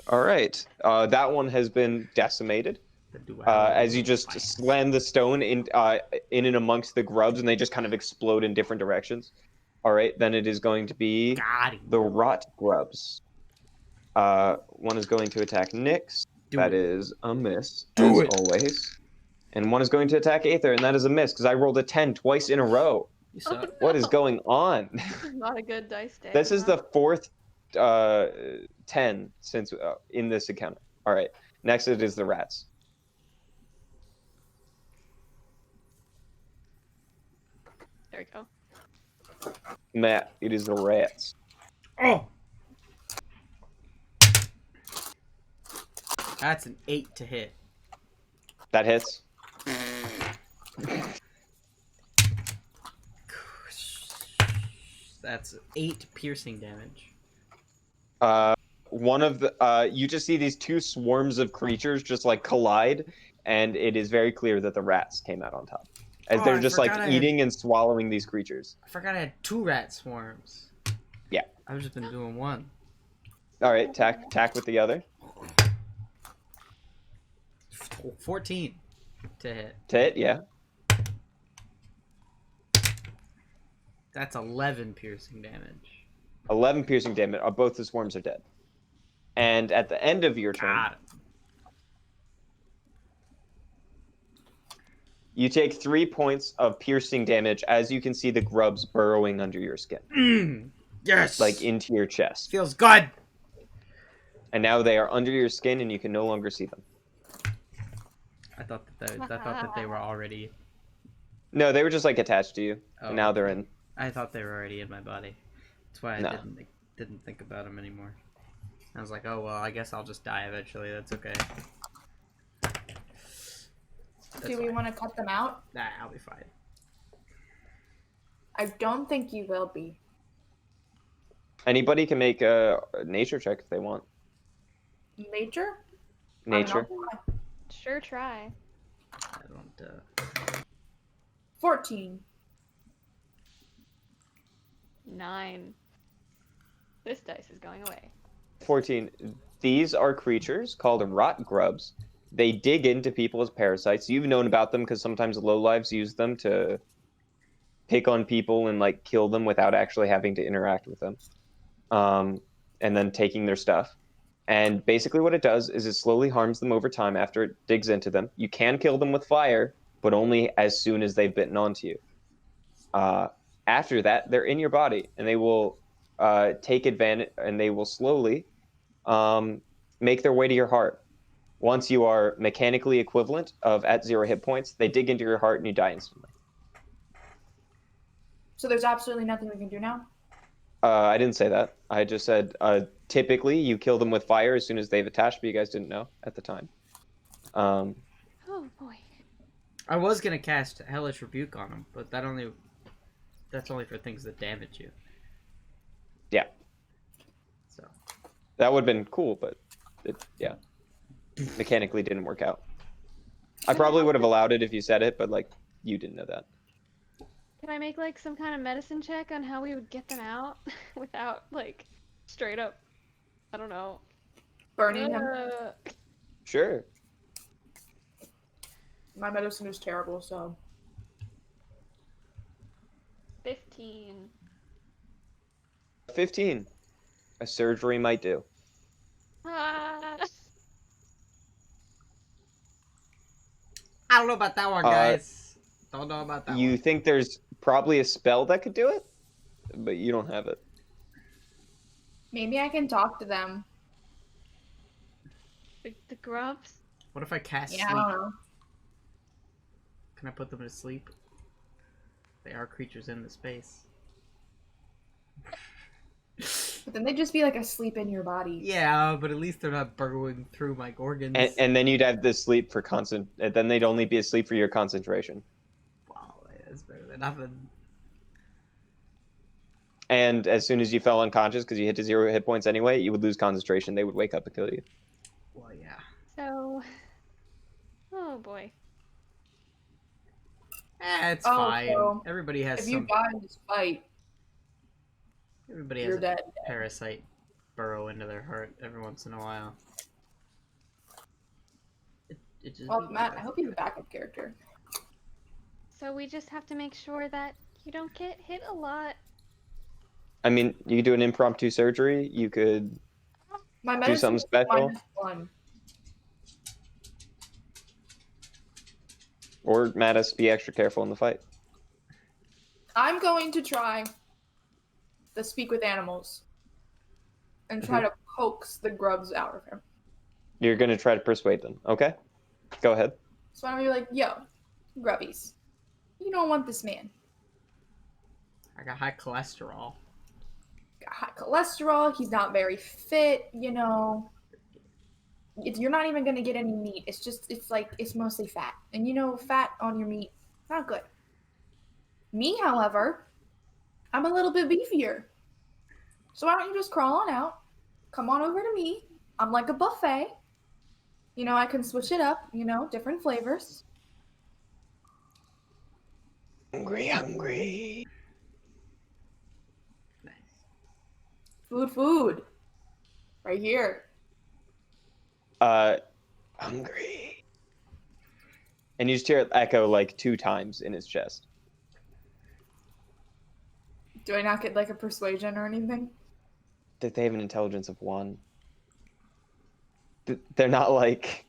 All right. That one has been decimated. As you just slam the stone in and amongst the grubs, and they just kind of explode in different directions. All right. Then it is going to be Got him. the rot grubs. One is going to attack Nyx. That is a miss, as always. And one is going to attack Aether, and that is a miss because I rolled a 10 twice in a row. You suck. What is going on? This is not a good dice day. This is huh? the fourth 10 since in this encounter. All right. Next, it is the rats. There we go. Matt, it is the rats. Oh! That's an 8 to hit. That hits. That's 8 piercing damage. One of the you just see these two swarms of creatures just like collide, and it is very clear that the rats came out on top as Oh, they're I just like forgot I had- eating and swallowing these creatures. I forgot I had 2 rat swarms. Yeah. I've just been doing 1. All right, tack with the other 14 to hit. to hit. Yeah, That's 11 piercing damage. 11 piercing damage. Both the swarms are dead. And at the end of your turn, Got it. you take 3 points of piercing damage as you can see the grubs burrowing under your skin, Yes! like into your chest. Feels good! And now they are under your skin, and you can no longer see them. I thought that they were already... No, they were just like attached to you, Oh, and now they're in. I thought they were already in my body. That's why I No. didn't think about them anymore. I was like, oh well, I guess I'll just die eventually. That's okay. Do we want to cut them out? Nah, I'll be fine. I don't think you will be. Anybody can make a nature check if they want. Nature? Nature. Sure try. I don't. 14. 9. This dice is going away. 14. These are creatures called rot grubs. They dig into people as parasites. You've known about them because sometimes lowlives use them to pick on people and like kill them without actually having to interact with them. And then taking their stuff. And basically what it does is it slowly harms them over time after it digs into them. You can kill them with fire, but only as soon as they've bitten onto you. After that, they're in your body, and they will take advantage, and they will slowly make their way to your heart. Once you are mechanically equivalent of at 0 hit points, they dig into your heart and you die instantly. So there's absolutely nothing we can do now? I didn't say that. I just said typically you kill them with fire as soon as they've attached, but you guys didn't know at the time. Oh boy. I was gonna cast Hellish Rebuke on them, but that's only for things that damage you. Yeah. So. That would have been cool, but yeah, mechanically didn't work out. I probably would have allowed it if you said it, but like you didn't know that. Can I make like some kind of medicine check on how we would get them out without like straight up, I don't know. Burning him? Sure. My medicine is terrible, so. 15. 15. A surgery might do. Ah. I don't know about that one, guys. Don't know about that You one. think there's probably a spell that could do it, but you don't have it. Maybe I can talk to them. The grubs? What if I cast Yeah, I sleep? don't know. Can I put them to sleep? They are creatures in the space. But then they'd just be like asleep in your body. Yeah, but at least they're not burrowing through my organs. And then you'd have this sleep for and then they'd only be asleep for your concentration. Wow, that's better than nothing. And as soon as you fell unconscious because you hit to 0 hit points anyway, you would lose concentration. They would wake up and kill you. Well, yeah. So, oh boy. It's Oh, fine. so Everybody has If you some. die in this fight, Everybody has you're a dead. parasite burrow into their heart every once in a while. It just. Well, Matt, I hope you have a backup character. So we just have to make sure that you don't get hit a lot. I mean, you could do an impromptu surgery. You could My do medicine something is special. -1. Or Mattis, be extra careful in the fight. I'm going to try to speak with animals and try to coax the grubs out of him. You're gonna try to persuade them. Okay, go ahead. So I'm gonna be like, yo, grubbies, you don't want this man. I got high cholesterol. Got high cholesterol, he's not very fit, You're not even gonna get any meat. It's mostly fat. And fat on your meat, not good. Me, however, I'm a little bit beefier. So why don't you just crawl on out? Come on over to me. I'm like a buffet. I can switch it up, different flavors. Hungry. Nice. Food. Right here. Hungry. And you just hear it echo like 2 times in his chest. Do I not get like a persuasion or anything? That they have an intelligence of 1. They're not like...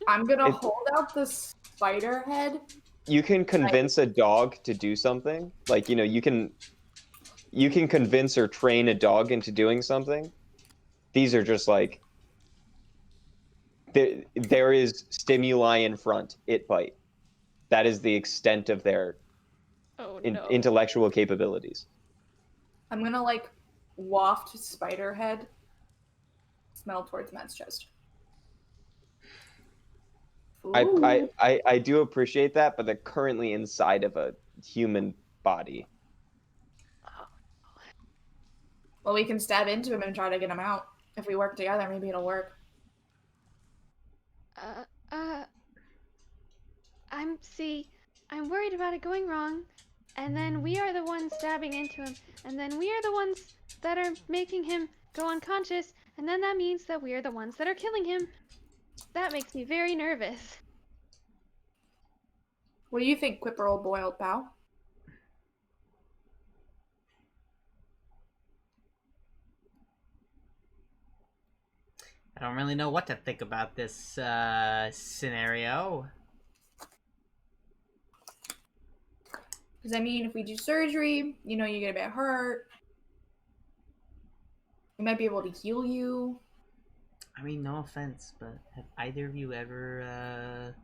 I'm gonna hold out the spider head. You can convince a dog to do something. Like, you can convince or train a dog into doing something. These are just like... There is stimuli in front. It bite. That is the extent of their intellectual capabilities. I'm gonna like waft spider head. Smell towards Matt's chest. I do appreciate that, but they're currently inside of a human body. Well, we can stab into him and try to get him out. If we work together, maybe it'll work. I'm worried about it going wrong, and then we are the ones stabbing into him, and then we are the ones that are making him go unconscious, and then that means that we are the ones that are killing him. That makes me very nervous. What do you think, Quipper, old boy, old pal? I don't really know what to think about this scenario. Because, if we do surgery, you get a bit hurt. We might be able to heal you. No offense, but have either of you ever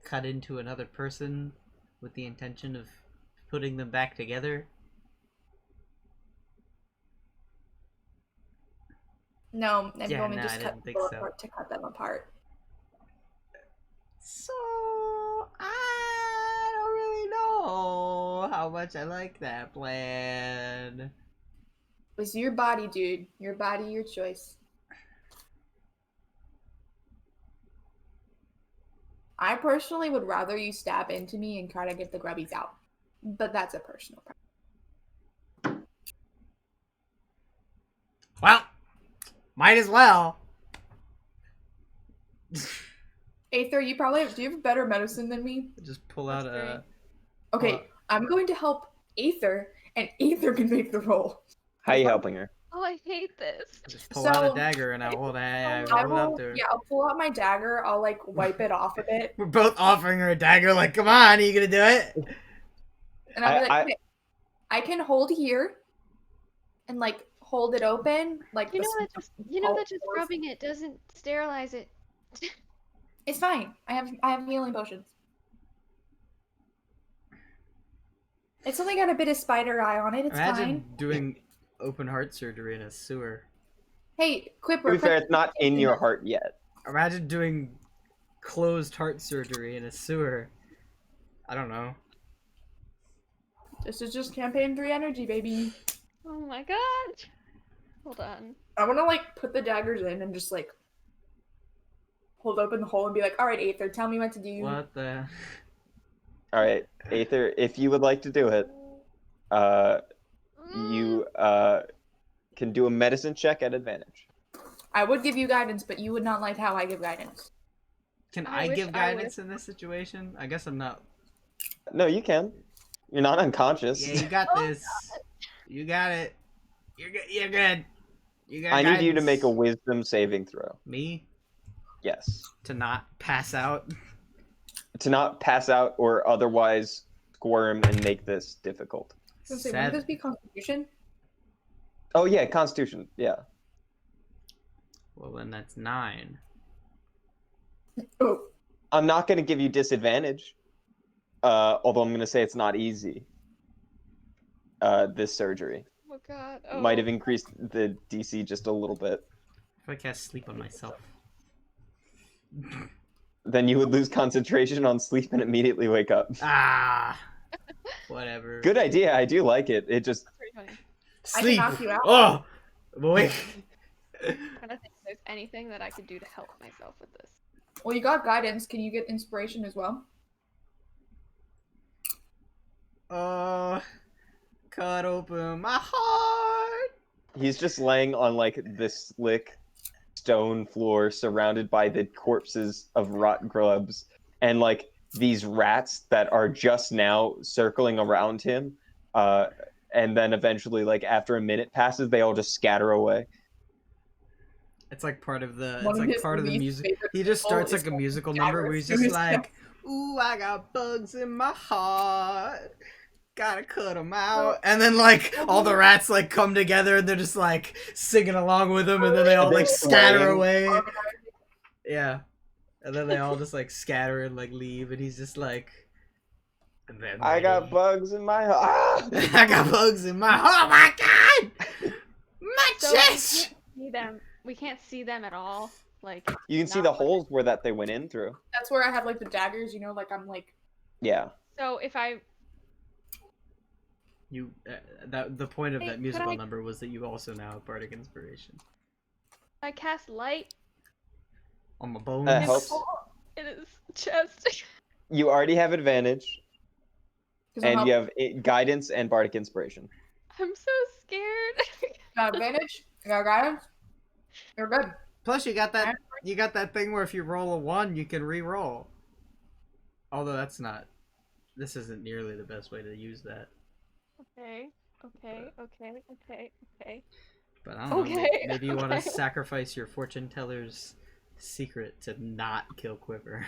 cut into another person with the intention of putting them back together? No, I've Yeah, only no, just I cut didn't think people so. apart to cut them apart. So I don't really know how much I like that plan. It's your body, dude. Your body, your choice. I personally would rather you stab into me and try to get the grubbies out. But that's a personal preference. Well, might as well. Aether, do you have better medicine than me? Just pull out a... Okay, I'm going to help Aether, and Aether can make the roll. How are you helping her? Oh, I hate this. Just pull out a dagger and I'll hold it up to her. Yeah, I'll pull out my dagger. I'll wipe it off a bit. We're both offering her a dagger. Like, come on, are you gonna do it? And I'll be like, okay, I can hold here, and hold it open. That just rubbing it doesn't sterilize it. It's fine. I have healing potions. It's only got a bit of spider eye on it. It's Imagine fine. doing open heart surgery in a sewer. Hey, Quipper. To be fair, it's not in your heart yet. Imagine doing closed heart surgery in a sewer. I don't know. This is just campaign 3 energy, baby. Oh my god. Hold on. I want to put the daggers in and just hold open the hole and be like, all right, Aether, tell me what to do. What the? All right, Aether, if you would like to do it, you can do a medicine check at advantage. I would give you guidance, but you would not like how I give guidance. Can I give guidance in this situation? I guess I'm not. No, you can. You're not unconscious. Yeah, you got this. You got it. You're good. You're good. You got I guidance. need you to make a wisdom saving throw. Me? Yes. To not pass out? to not pass out or otherwise squirm and make this difficult. So say, wouldn't this be Constitution? Oh yeah, Constitution. Yeah. Well, then that's 9. Oh, I'm not going to give you disadvantage, although I'm going to say it's not easy. This surgery Oh god. might have increased the DC just a little bit. If I cast sleep on myself. Then you would lose concentration on sleep and immediately wake up. Ah! Whatever. Good idea. I do like it. It just Pretty funny. I can Sleep! knock you out. Oh! Boy! I'm trying to think if there's anything that I could do to help myself with this. Well, you got guidance. Can you get inspiration as well? Cut open my heart! he's just laying on like this slick stone floor surrounded by the corpses of rot grubs and like these rats that are just now circling around him. And then eventually, like after a minute passes, they all just scatter away. It's like part of the. One It's of like his part of the least music. favorite He just people starts is like a when musical he number where he's just scatters like, "Ooh, I got bugs in my heart. Gotta cut them out." And then like all the rats like come together and they're just like singing along with him, and then they all They're like scatter swaying. away. Yeah, and then they all just like scatter and like leave, and he's just like. And then I got bugs in my heart. I got bugs in my. Oh my god! My So we chest. can't see them. We can't see them at all. Like You can see not the like- holes where that they went in through. That's where I have like the daggers, you know, like I'm like Yeah. So if I You that the point of Hey, that could musical I- number was that you also now have bardic inspiration cast light on my bones. That helps. in his chest. You already have advantage, 'cause I'm and you have guidance and bardic inspiration. I'm so scared. got advantage. I got guidance. You're good. Plus, you got that thing where if you roll a 1, you can re-roll. Although that's not. This isn't nearly the best way to use that. Okay. But I don't know. Okay, Maybe you want to okay. sacrifice your fortune teller's secret to not kill Quiver.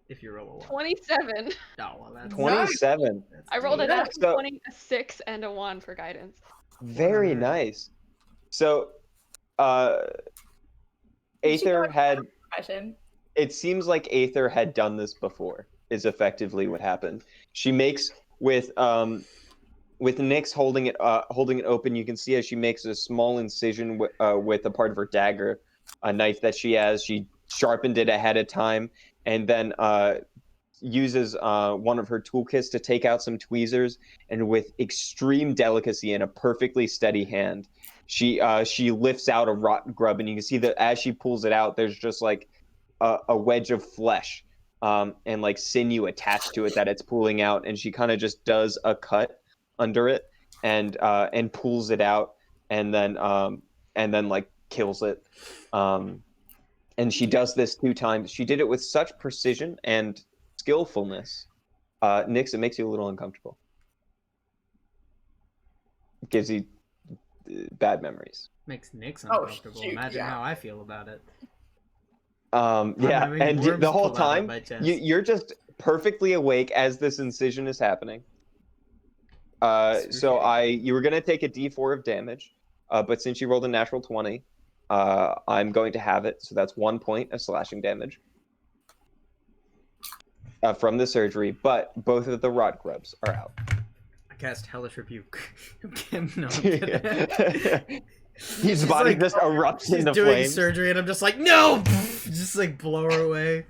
If you roll a 1. 27. Oh, well, that's 27. that's I rolled a good. Yeah, natural so- 20, a 6, and a 1 for guidance. Very Whatever. nice. So, Aether had. Question. It seems like Aether had done this before. Is effectively what happened. She makes with Nyx holding it open. You can see as she makes a small incision with a part of her dagger, a knife that she has. She sharpened it ahead of time, and then uses one of her toolkits to take out some tweezers, and with extreme delicacy and a perfectly steady hand, she lifts out a rot grub, and you can see that as she pulls it out, there's just like a wedge of flesh and like sinew attached to it that it's pulling out, and she kind of just does a cut under it and pulls it out, and then like kills it. And she does this 2 times. She did it with such precision and skillfulness. Nyx, it makes you a little uncomfortable. It gives you bad memories. Makes Nyx Oh, uncomfortable. shoot, Imagine yeah. how I feel about it. Yeah, having and worms the whole pull out of time my chest. you're just perfectly awake as this incision is happening. So shitty. you were gonna take a D4 of damage, but since you rolled a natural 20, I'm going to have it. So that's 1 point of slashing damage from the surgery. But both of the rot grubs are out. I cast Hellish Rebuke. No, I'm kidding. His body like- just erupts She's into doing flames. surgery, and I'm just like, no! Just like blow her away.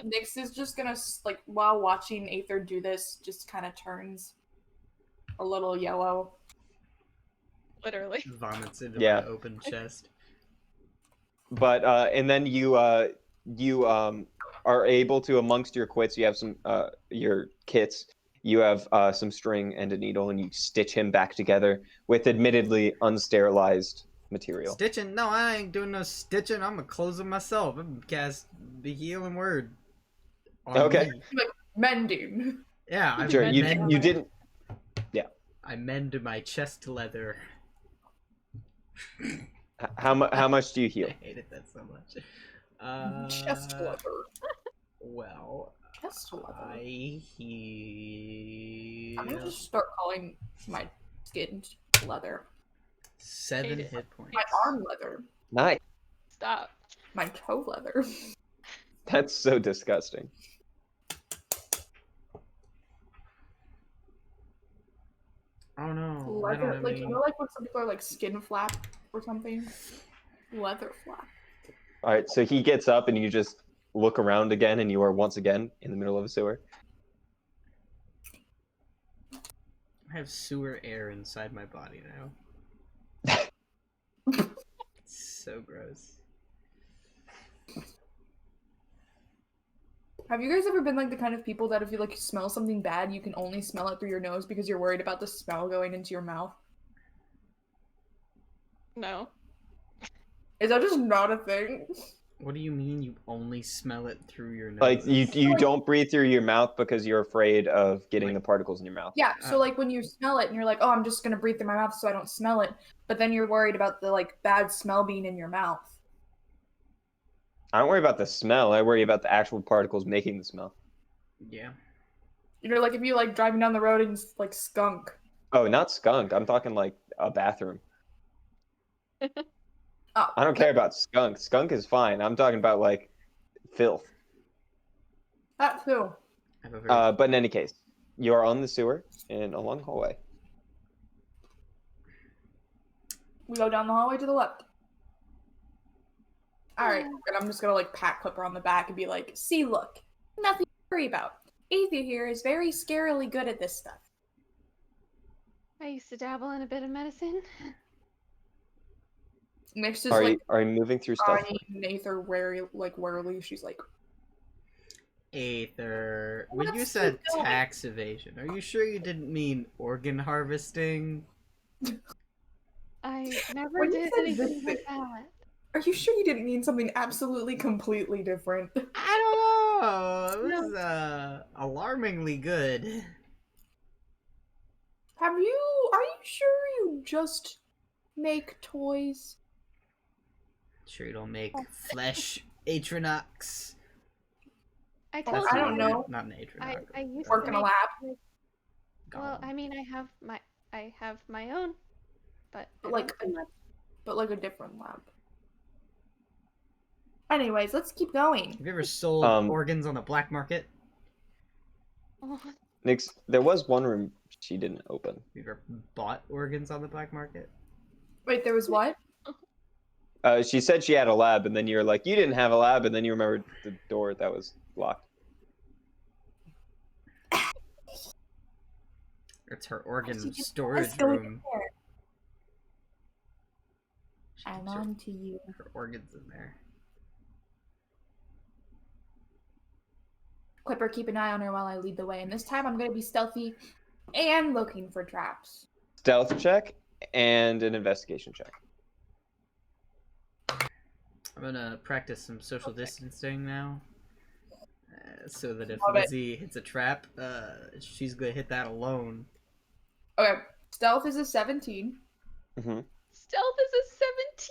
Nyx is just gonna like while watching Aether do this, just kind of turns a little yellow. Literally. Vomits into Yeah. my open chest. But and then you are able to, amongst your quits, you have some your kits. You have some string and a needle, and you stitch him back together with admittedly unsterilized material. Stitching? No, I ain't doing no stitching. I'm gonna close it myself. I'm gonna cast the healing word. On Okay. me. Mending. Yeah, I Sure, mend, you didn't. I mend my chest leather. How much do you heal? I hated that so much. Chest leather. Well, Chest leather. I heal I'm gonna just start calling my skin leather. 7 Hate it. hit points. My arm leather. Nice. Stop. My toe leather. That's so disgusting. Oh no, I Leather, don't have like any. you know, like when some people are like skin flap or something. Leather flap. All right, so he gets up and you just look around again, and you are once again in the middle of a sewer. I have sewer air inside my body now. It's so gross. Have you guys ever been like the kind of people that if you like smell something bad, you can only smell it through your nose because you're worried about the smell going into your mouth? No. Is that just not a thing? What do you mean you only smell it through your nose? Like you don't breathe through your mouth because you're afraid of getting the particles in your mouth. Yeah, so like when you smell it and you're like, oh, I'm just gonna breathe through my mouth so I don't smell it, but then you're worried about the like bad smell being in your mouth. I don't worry about the smell. I worry about the actual particles making the smell. Yeah. You know, like if you like driving down the road and it's like skunk. Oh, not skunk. I'm talking like a bathroom. Oh, I don't care about skunk. Skunk is fine. I'm talking about like filth. that too. I have a very But in any case, you are on the sewer in a long hallway. We go down the hallway to the left. Alright, and I'm just gonna like pat Clipper on the back and be like, see, look, nothing to worry about. Aether here is very scarily good at this stuff. I used to dabble in a bit of medicine. Mix is Are like you moving through stuff? Bonnie and Aether warily. She's like, Aether. When you Let's said keep going. tax evasion, are you sure you didn't mean organ harvesting? I never When you did said anything this like thing- that. are you sure you didn't mean something absolutely completely different? I don't know. It was alarmingly good. Are you sure you just make toys? Sure you don't make flesh Atronox. I Oh, told I you. don't know. Not an Atronox. I used Work to in a make. lab? Well, Goblin. I mean, I have my own, but I Like don't- a different lab. Anyways, let's keep going. Have you ever sold organs on the black market? Oh, Nix, there was one room she didn't open. Have you ever bought organs on the black market? Wait, there was what? She said she had a lab, and then you're like, you didn't have a lab, and then you remembered the door that was locked. It's her organ Let's storage go in room. there. She I'm keeps her, on to you. her organs in there. Clipper, keep an eye on her while I lead the way, and this time I'm gonna be stealthy and looking for traps. Stealth check and an investigation check. I'm gonna practice some social distancing now. So that if Love it. Lizzie hits a trap, she's gonna hit that alone. Okay, stealth is a 17. Mm-hmm. stealth is a 17.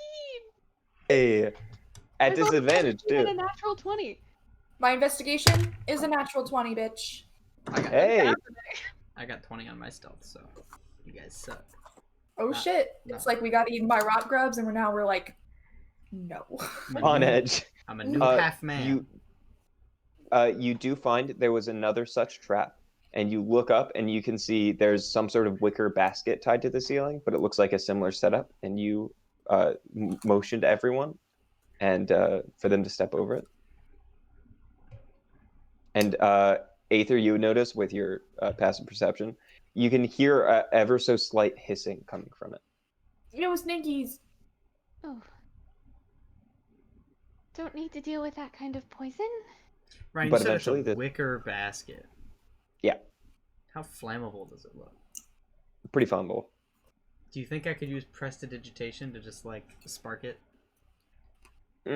Hey, at There's also disadvantage 17 and too. a natural 20. My investigation is a natural 20, bitch. Hey, I got 20 on my stealth, so you guys suck. Oh Not- shit. not- It's like we got eaten by rot grubs and we're like, no. I'm a on new- edge. I'm a new Uh, half man. You do find there was another such trap, and you look up and you can see there's some sort of wicker basket tied to the ceiling, but it looks like a similar setup. And you motioned everyone, and for them to step over it. And Aether, you notice with your passive perception, you can hear ever so slight hissing coming from it. You know, Sninkies. Oh. Don't need to deal with that kind of poison. Ryan, but you said it's a eventually the- wicker basket. Yeah. How flammable does it look? Pretty flammable. Do you think I could use prestidigitation to just like spark it? 'Cause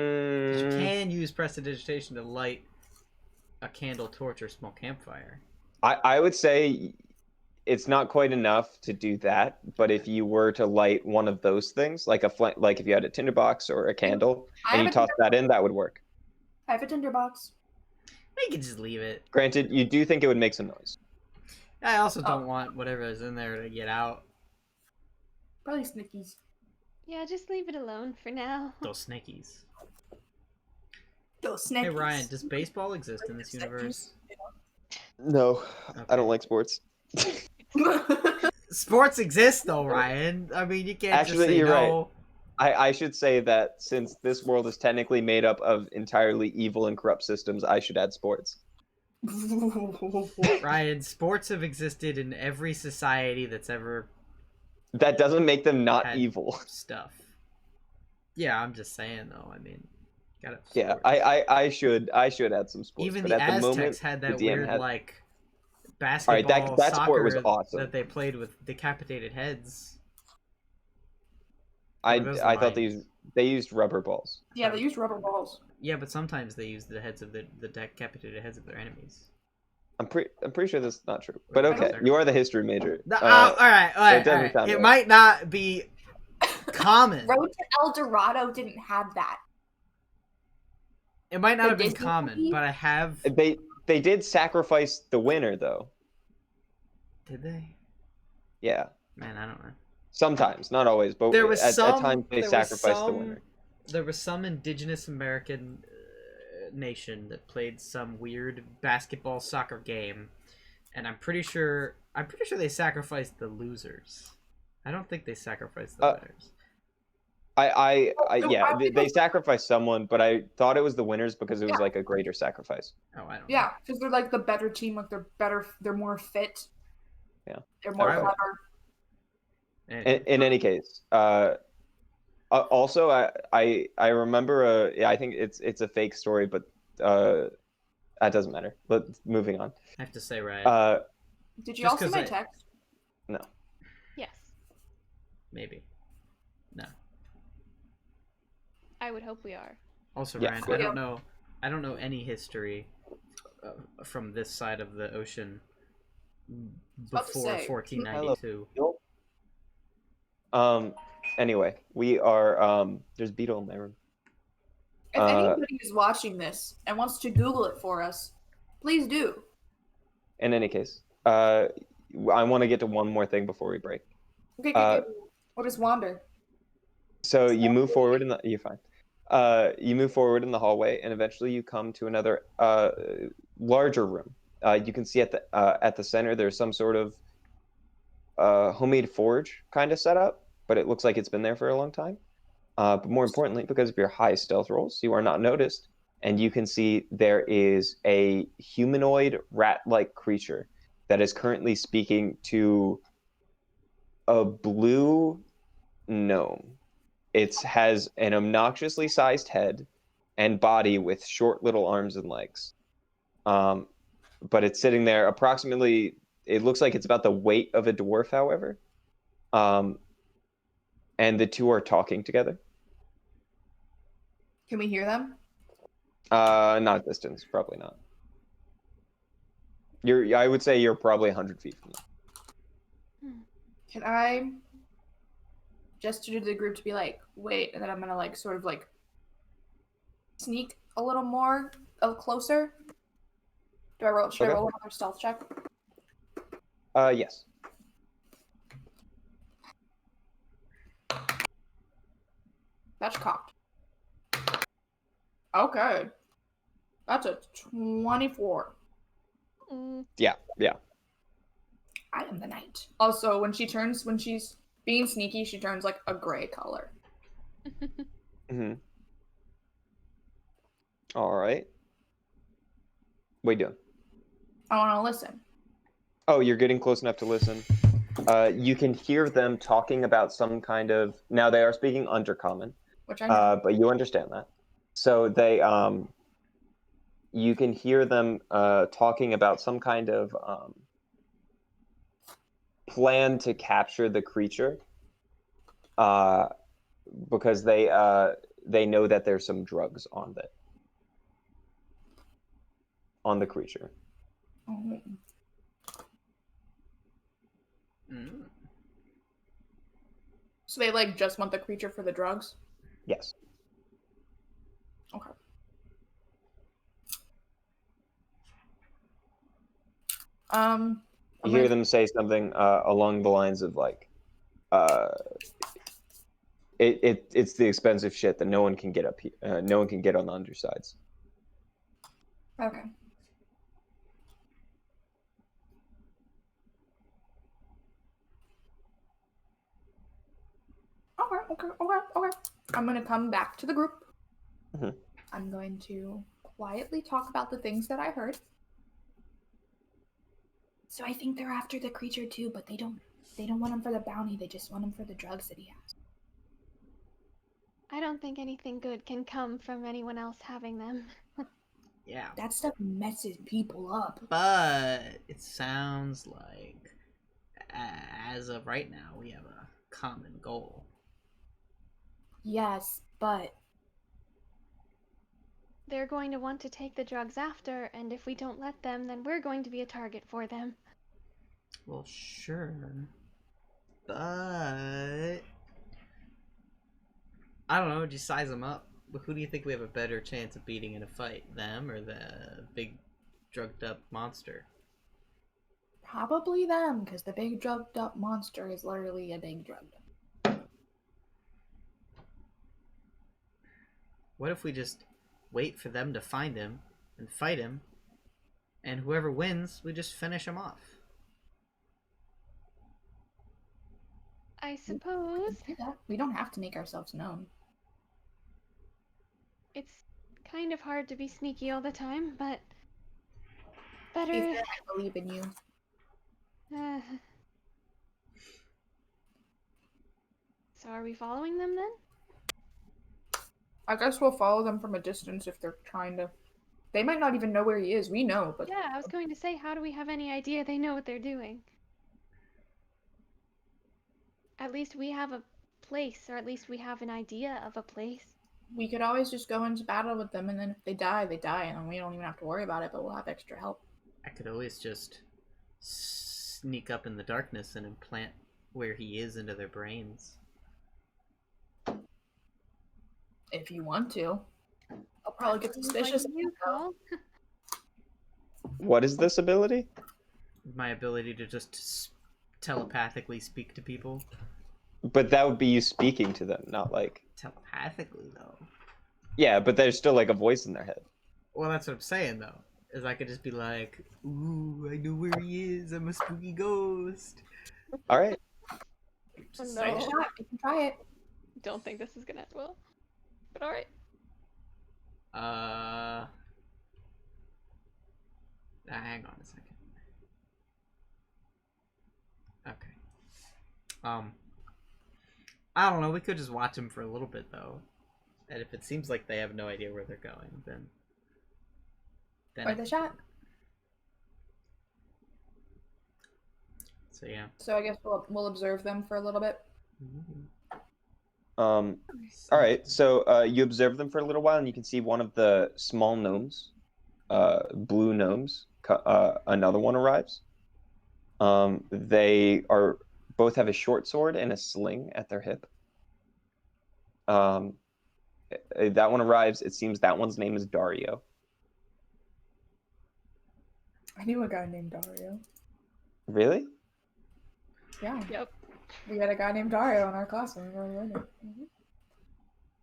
you Mm, can use prestidigitation to light a candle, torch, or small campfire. I would say it's not quite enough to do that, but if you were to light one of those things, like like if you had a tinderbox or a candle, I and you have a toss that in, that would work. I have a tinderbox. We can just leave it. Granted, you do think it would make some noise. I also don't want whatever is in there to get out. Probably Snickies. Yeah, just leave it alone for now. Those snickies. Those Snickies. Hey Ryan, does baseball exist in this universe? No, I don't Okay. like sports. Sports exist though, Ryan. I mean, you can't Actually, just say you're no. I should say that since this world is technically made up of entirely evil and corrupt systems, I should add sports. Ryan, sports have existed in every society that's ever That doesn't make them not had evil. stuff. Yeah, I'm just saying though. I mean, gotta have Yeah, sports. I should add some sports. Even but the at the Aztecs moment, had the that DM weird had- like All right, basketball that sport was soccer awesome. that they played with decapitated heads. I Or those thought lions. they used rubber balls. Yeah, they use rubber balls. Yeah, but sometimes they use the heads of the decapitated heads of their enemies. I'm pretty sure that's not true. But I okay, don't- you are the history major. All right, all right, it doesn't all right. sound It right. might not be common. Road to El Dorado didn't have that. It might not The have been Disney common, movie? but I have. They did sacrifice the winner though. Did they? Yeah, Man, I don't know. sometimes, not always, but There was at some. times they there was sacrificed the some- winner. There was some indigenous American nation that played some weird basketball soccer game, and I'm pretty sure they sacrificed the losers. I don't think they sacrificed the winners. Yeah, they sacrificed someone, but I thought it was the winners because it was like a greater sacrifice. Oh, I don't know. Yeah, because they're like the better team. Like they're better. They're more fit. Yeah. They're more Okay. clever. In any case, also I remember I think it's a fake story, but that doesn't matter. Moving on. I have to say, right? Did you Just all see 'cause my I- text? No. Yes, Maybe. No. I would hope we are. Also, Yeah, Ryan, cool. I don't know any history from this side of the ocean about to before say, 1492. Anyway, we are there's Beetle in my room. If anybody is watching this and wants to Google it for us, please do. In any case, I want to get to one more thing before we break. Okay, what is Wander? So you move forward you're fine. You move forward in the hallway, and eventually you come to another larger room. You can see at the center there's some sort of homemade forge kind of setup, but it looks like it's been there for a long time. But more importantly, because of your high stealth rolls, you are not noticed, and you can see there is a humanoid rat-like creature that is currently speaking to a blue gnome. It has an obnoxiously sized head and body with short little arms and legs. But it's sitting there approximately, it looks like it's about the weight of a dwarf, however. And the two are talking together. Can we hear them? Not at distance, probably not. I would say you're probably 100 feet from them. Can I gesture to the group to be like, wait, and then I'm gonna like sort of like sneak a little more closer? Should I roll another stealth check? Yes. That's cocked. Okay. That's a 24. Yeah. I am the knight. Also, when she's being sneaky, she turns like a gray color. Mm-hmm. All right. What are you doing? I want to listen. Oh, you're getting close enough to listen. You can hear them talking about some kind of. Now they are speaking Undercommon, Which I know. but you understand that. So they, you can hear them talking about some kind of plan to capture the creature, because they know that there's some drugs on the creature. Oh. Mm. So they like just want the creature for the drugs? Yes. Okay. You hear them say something along the lines of like, it's the expensive shit that no one can get up here. No one can get on the undersides. Okay. Okay. I'm gonna come back to the group. Mhm. I'm going to quietly talk about the things that I heard. So I think they're after the creature too, but they don't want him for the bounty, they just want him for the drugs that he has. I don't think anything good can come from anyone else having them. Yeah. That stuff messes people up. But it sounds like, as of right now, we have a common goal. Yes, but They're going to want to take the drugs after, and if we don't let them, then we're going to be a target for them. Well, sure. But I don't know, just size them up. Who do you think we have a better chance of beating in a fight? Them or the big drugged up monster? probably them, because the big drugged up monster is literally a big drugged up. What if we just wait for them to find him and fight him, and whoever wins, we just finish him off? I suppose We don't have to make ourselves known. it's kind of hard to be sneaky all the time, but better. Ethan, I believe in you. So are we following them then? I guess we'll follow them from a distance if they're trying to. They might not even know where he is. We know, but Yeah, I was going to say, how do we have any idea they know what they're doing? At least we have a place, or at least we have an idea of a place. we could always just go into battle with them, and then if they die, they die, and then we don't even have to worry about it. But we'll have extra help. I could always just sneak up in the darkness and implant where he is into their brains. If you want to, I'll probably get Seems suspicious. like you, Cole. What is this ability? My ability to just telepathically speak to people. But that would be you speaking to them, not like. Telepathically, though. Yeah, but there's still like a voice in their head. Well, that's what I'm saying, though. Is I could just be like, "Ooh, I know where he is. I'm a spooky ghost." All right. Oh, Just no. say Nice it. shot. You can try it. Don't think this is gonna end well. But alright. Hang on a second. Okay. I don't know. We could just watch them for a little bit, though. And if it seems like they have no idea where they're going, then Or the shot. So yeah. So I guess we'll observe them for a little bit. All right. So you observe them for a little while, and you can see one of the small gnomes, blue gnomes. Another one arrives. They are both have a short sword and a sling at their hip. That one arrives. It seems that one's name is Dario. I knew a guy named Dario. Really? Yeah. Yep. We had a guy named Dario in our class when we were learning. Mm-hmm.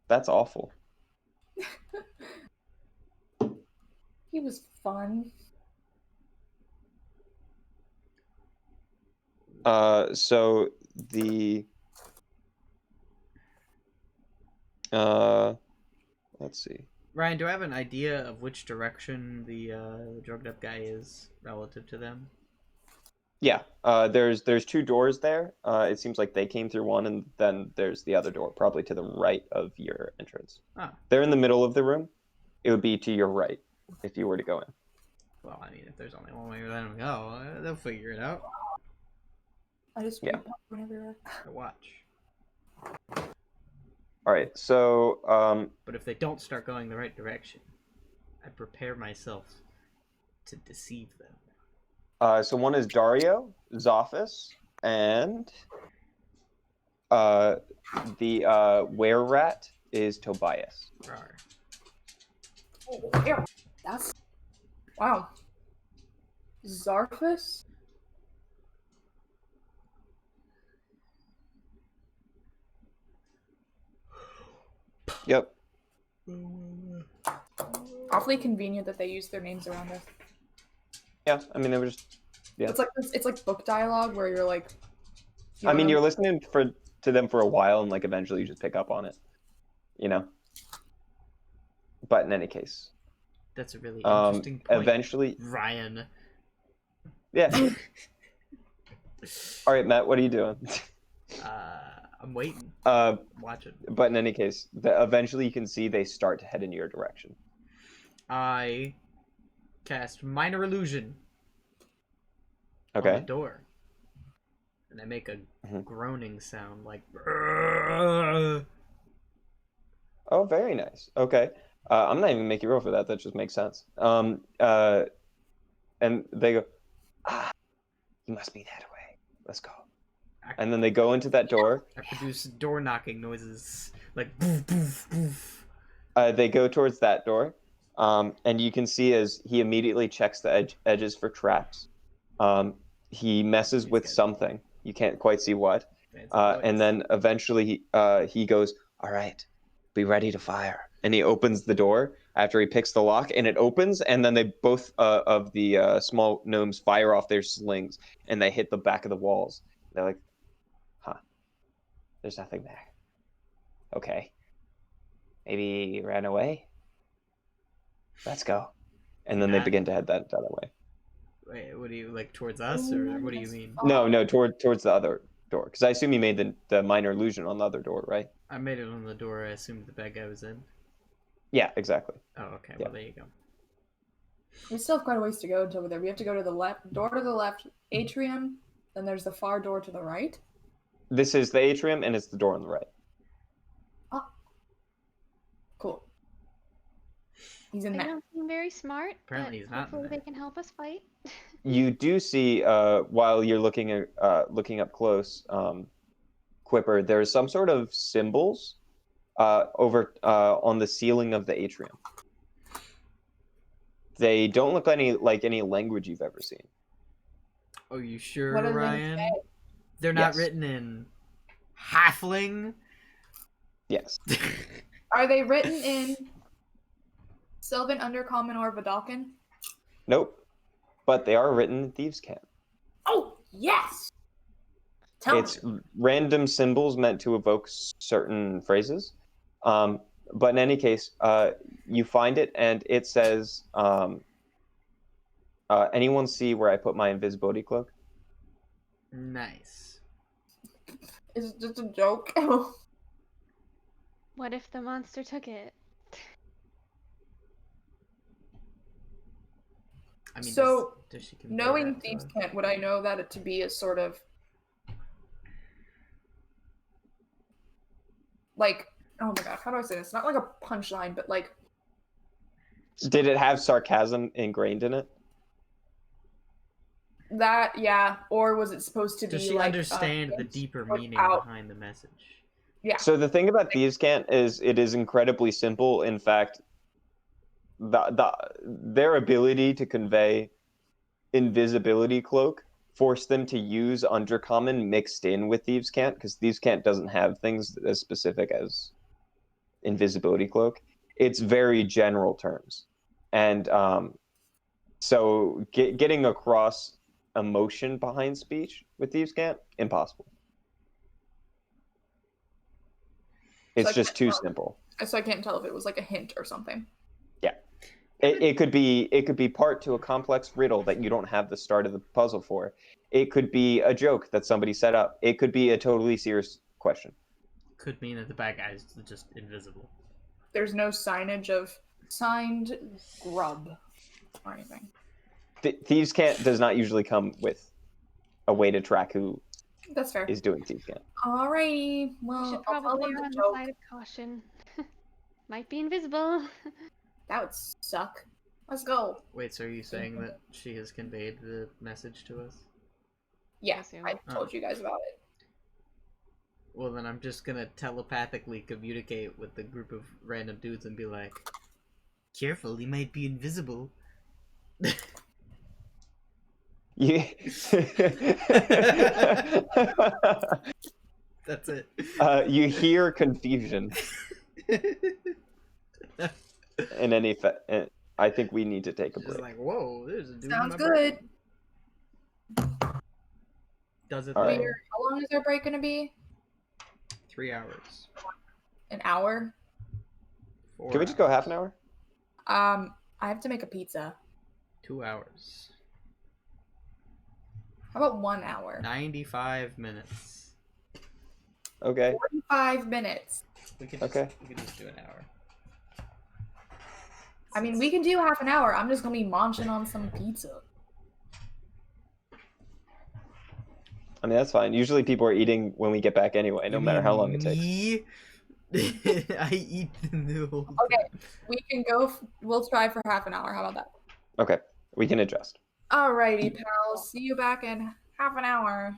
That's awful. He was fun. So the let's see. Ryan, do I have an idea of which direction the drugged up guy is relative to them? Yeah. There's two doors there. It seems like they came through one, and then there's the other door, probably to the right of your entrance. Oh, They're in the middle of the room. It would be to your right if you were to go in. well, I mean, if there's only one way to let them go, they'll figure it out. I just Yeah. whenever. I watch. All right. So But if they don't start going the right direction, I prepare myself to deceive them. so one is Dario, Zophis, and the were rat is Tobias. Rawr. Oh, yeah. That's wow. Zarfus? Yep. Awfully convenient that they use their names around us. Yeah. I mean, they were just. Yeah. It's like book dialogue where you're like. I mean, know? you're listening to them for a while, and like eventually you just pick up on it. You know. But in any case, That's a really interesting point. eventually, Ryan. yeah. All right, Matt, what are you doing? I'm waiting. Watching. But in any case, eventually you can see they start to head in your direction. I cast Minor Illusion on Okay. the door. And I make a Mhm. groaning sound like... Oh, very nice. Okay. I'm not even gonna make you roll for that. That just makes sense. And they go, you must be that way. Let's go. And then they go into that door. I produce door knocking noises. Like boof, boof, boof. They go towards that door. And you can see as he immediately checks the edges for traps. He messes with something. You can't quite see what. And then eventually he goes, all right, be ready to fire. And he opens the door after he picks the lock, and it opens, and then they both of the small gnomes fire off their slings, and they hit the back of the walls. They're like, huh, there's nothing there. Okay. Maybe he ran away? Let's go. And then they begin to head that other way. Wait, what do you, like, towards us, or what do you mean? No, towards the other door. Because I assume you made the minor illusion on the other door, right? I made it on the door. I assumed the bad guy was in. Yeah, exactly. Oh, okay. Yeah. Well, there you go. We still have quite a ways to go until we're there. We have to go to the left door to the left atrium. Then there's the far door to the right. This is the atrium, and it's the door on the right. Oh, cool. He's in They there. don't seem very smart. Apparently but he's not in hopefully there. they can help us fight. You do see, while you're looking up close, Quipper, there's some sort of symbols over on the ceiling of the atrium. They don't look like any language you've ever seen. Oh, you sure, What are they Ryan? say? They're not Yes. written in halfling? Yes. Are they written in Sylvan, Undercommon, or Vidalcan? Nope. But they are written in Thieves' Cant. Oh, yes! Tell It's me. random symbols meant to evoke certain phrases. But in any case, you find it, and it says, anyone see where I put my invisibility cloak? Nice. Is it just a joke? What if the monster took it? I mean, So, does she convey knowing that to Thieves' us? Cant, would I know that it to be a sort of like, oh my god, how do I say this? Not like a punchline, but like Did it have sarcasm ingrained in it? that, yeah. Or was it supposed to Does be she like understand the hint deeper without- meaning behind the message? Yeah. So the thing about Thieves' Cant is it is incredibly simple. In fact, their ability to convey invisibility cloak forced them to use Undercommon mixed in with Thieves' Cant, because Thieves' Cant doesn't have things as specific as invisibility cloak. It's very general terms, and so getting across emotion behind speech with Thieves' Cant, impossible. It's I just can't too tell. simple. So I can't tell if it was like a hint or something. It could be part to a complex riddle that you don't have the start of the puzzle for. It could be a joke that somebody set up. It could be a totally serious question. Could mean that the bad guy's just invisible. There's no signage of signed grub or anything. Thieves' Cant does not usually come with a way to track who That's fair. is doing Thieves' Cant. Alrighty. We Well, should I'll tell probably them err the on the joke. side of caution. Might be invisible. That would suck. Let's go. Wait, so are you saying that she has conveyed the message to us? Yeah, assume. I told you guys about it. Well, then I'm just gonna telepathically communicate with the group of random dudes and be like, careful, he might be invisible. You That's it. you hear confusion. In any I think we need to take a Just break. like, whoa, there's a dude. Sounds in my break. good. Does it All right. though? How long is our break gonna be? 3 hours. An hour? 4 Can we just go hours. half an hour? I have to make a pizza. 2 hours. How about 1 hour? 95 minutes. Okay. 45 minutes. We could just, Okay. we could just do an hour. I mean, we can do half an hour. I'm just gonna be munching on some pizza. I mean, that's fine. Usually people are eating when we get back anyway, no You matter how mean long it takes. me? I eat the whole time. Okay, we can go. We'll try for half an hour. How about that? Okay, we can adjust. Alrighty, pals. See you back in half an hour.